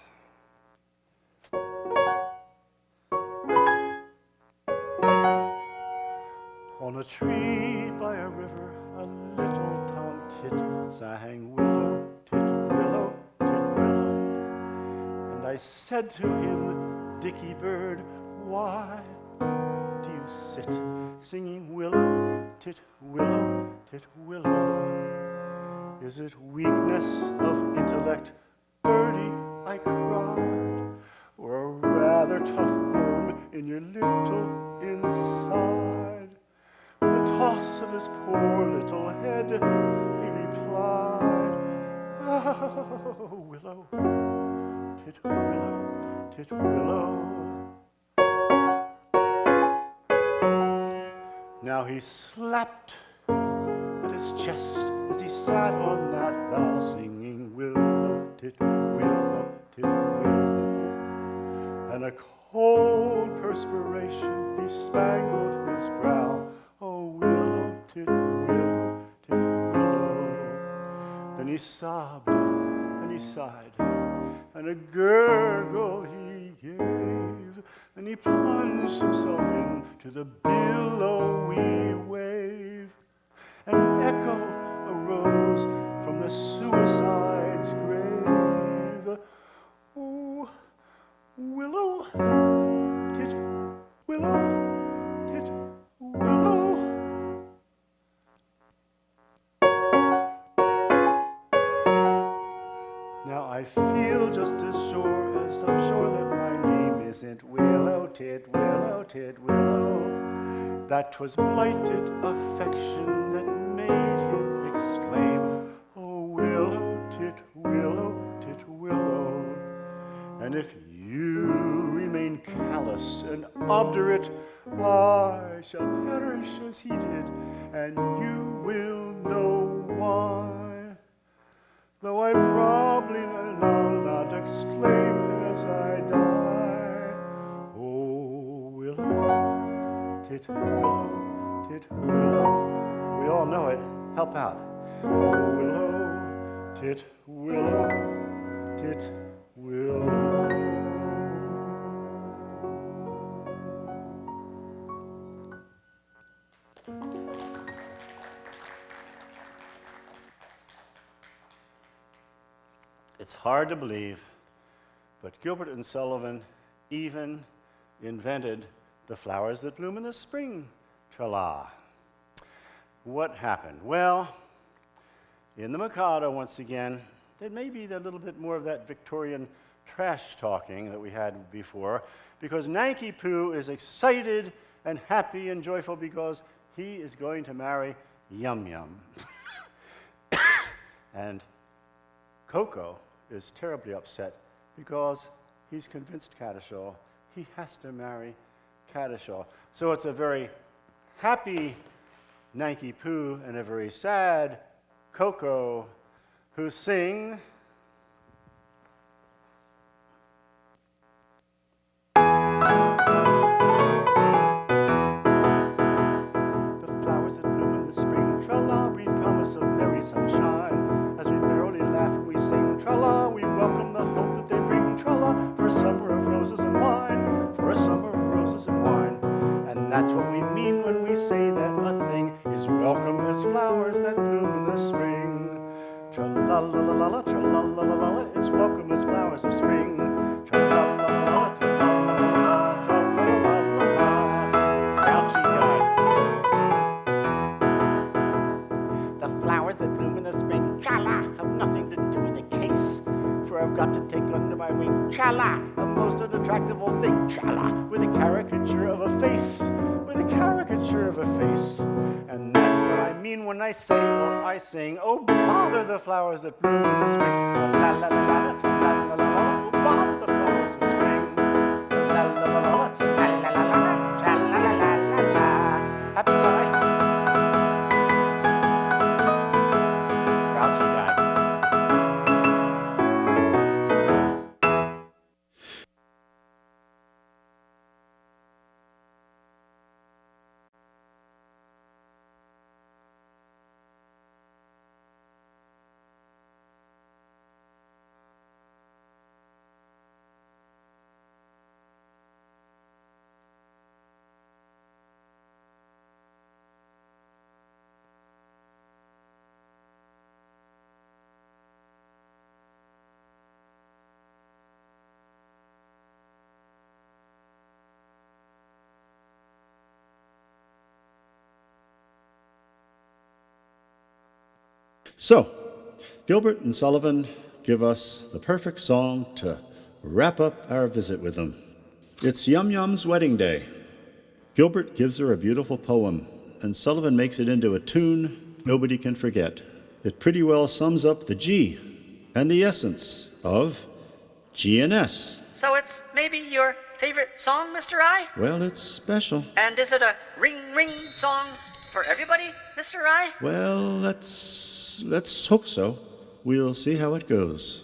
On a tree by a river, a little tomtit sang willow, tit, willow, tit, willow. And I said to him, Dicky bird, why do you sit singing willow, tit, willow, tit, willow? Is it weakness of intellect, birdie, I cried, or a rather tough worm in your little inside? With a toss of his poor little head, he replied, oh, willow, tit, willow. Now he slapped at his chest as he sat on that bough, singing willow, tit, willow, tit, willow. And a cold perspiration bespangled his brow. Oh, willow, tit, willow, tit, willow. Then he sobbed and he sighed, and a gurgle he gave. Then he plunged himself into the billowy wave. An echo arose from the suicide's grave. Oh, willow, tit, willow, tit, willow. Now I feel just as sure as I'm sure that my name isn't willow, tit, willow, tit, willow. That 'twas blighted affection that made him exclaim, oh, willow, tit, willow, tit, willow. And if you remain callous and obdurate, I shall perish as he did, and you will know why. Though I probably not exclaim as I die, oh, willow, tit, willow, tit, willow. We all know it. Help out. Oh, willow, tit, willow, tit, willow. It's hard to believe, but Gilbert and Sullivan even invented the flowers that bloom in the spring, tra-la. What happened? Well, in the Mikado, once again, there may be a little bit more of that Victorian trash talking that we had before, because Nanky Poo is excited and happy and joyful because he is going to marry Yum Yum. And Coco is terribly upset because he's convinced Cadishaw he has to marry Cadishaw. So it's a very happy Nanky Poo and a very sad Coco who sing the flowers that bloom in the spring, tra-la, breathe promise of merry sunshine. As we merrily laugh and we sing, tra-la, we welcome the hope that they bring, tra-la, for a summer of roses and wine, for a summer of roses and wine. And that's what we mean when we say that a thing is welcome as flowers that bloom in the spring. Tra-la-la-la-la, tra-la-la-la-la, is welcome as flowers of spring. Tra-la-la-la-la, tra-la-la-la-la, tra-la-la-la-la. Grouchy guy. The flowers that bloom in the spring, tra-la, have nothing to do with the case. For I've got to take under my wing, tra-la, a most unattractive old thing, tra-la, with a caricature of a face, with a caricature of a face. And that's what I mean when I say or I sing, oh, bother the flowers that bloom in the spring. La la la la la la la la la, oh, bother the flowers of spring. La la la la la la la. So, Gilbert and Sullivan give us the perfect song to wrap up our visit with them. It's Yum Yum's wedding day. Gilbert gives her a beautiful poem, and Sullivan makes it into a tune nobody can forget. It pretty well sums up the G and the essence of G&S. So it's maybe your favorite song, Mr. I? Well, it's special. And is it a ring song for everybody, Mr. I? Well, let's hope so. We'll see how it goes.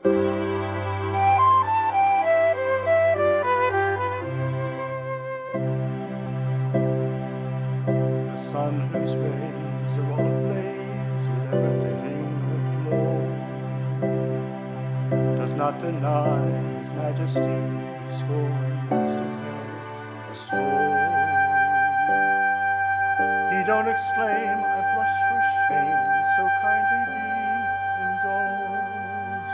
The sun whose rays are all ablaze with ever-living glow does not deny his majesty stories to tell a story. He don't exclaim, I blush for shame, so kindly be indulgent,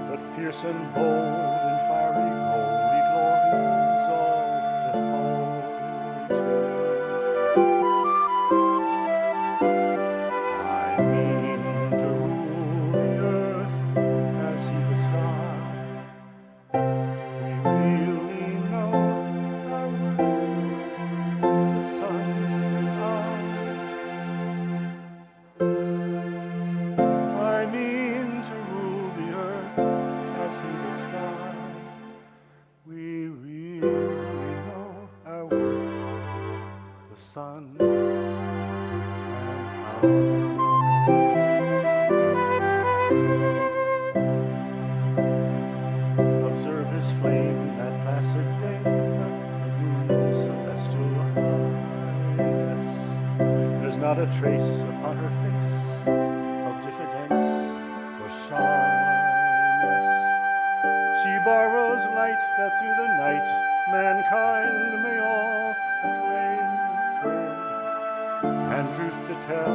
but fierce and bold and fiery holy glories all I mean to rule the earth as he the sky. We really know our worth, the sun and I mean to rule the earth as he the sky. We really know our worth, the sun and observe his flame, that placid flame, the moon's celestial highness. There's not a trace upon her face of diffidence or shyness. She borrows light that through the night mankind may all acclaim, pray. And truth to tell,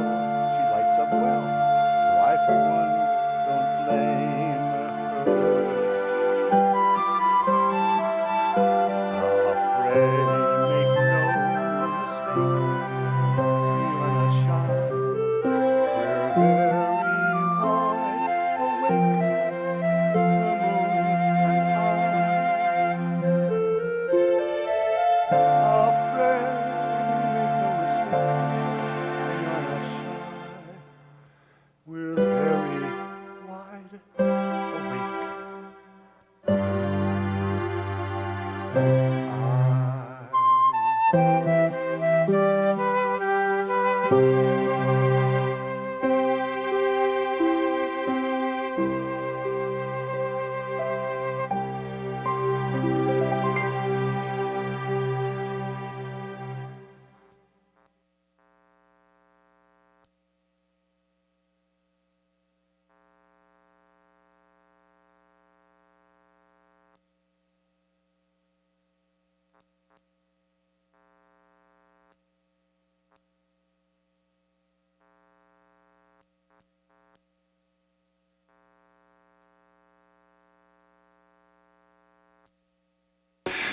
she lights up well, so I for one don't blame her. Pray make no mistake, we are not shy. We're very wide awake, the moon and I. Pray make no mistake, we are not shy. We're very wide awake.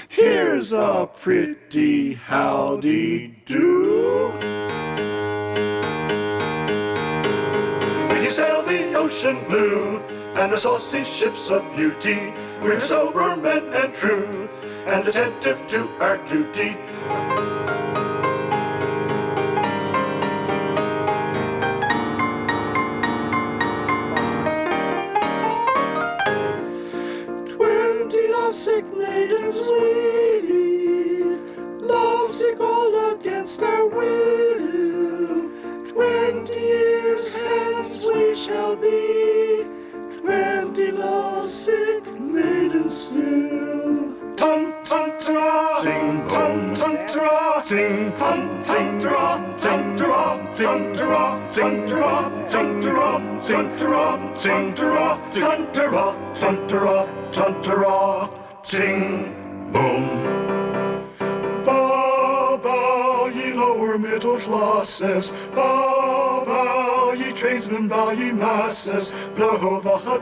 Here's a pretty howdy-do. We sail the ocean blue, and our saucy ships of beauty. We're sober men and true, and attentive to our duty. 20 lovesick maidens we, lovesick all against our will. 20 years hence we shall be, 20 lovesick maidens still. Tum tum ta, ting tum tum ta, ting tum tum ta, tum ta, ting ta, ting ta, ting ta, ting ta, ting ta, tum ta, tum ta, tum ta, ting boom. Bow bow ye lower middle classes, bow bow ye tradesmen, bow ye masses, blow the hut.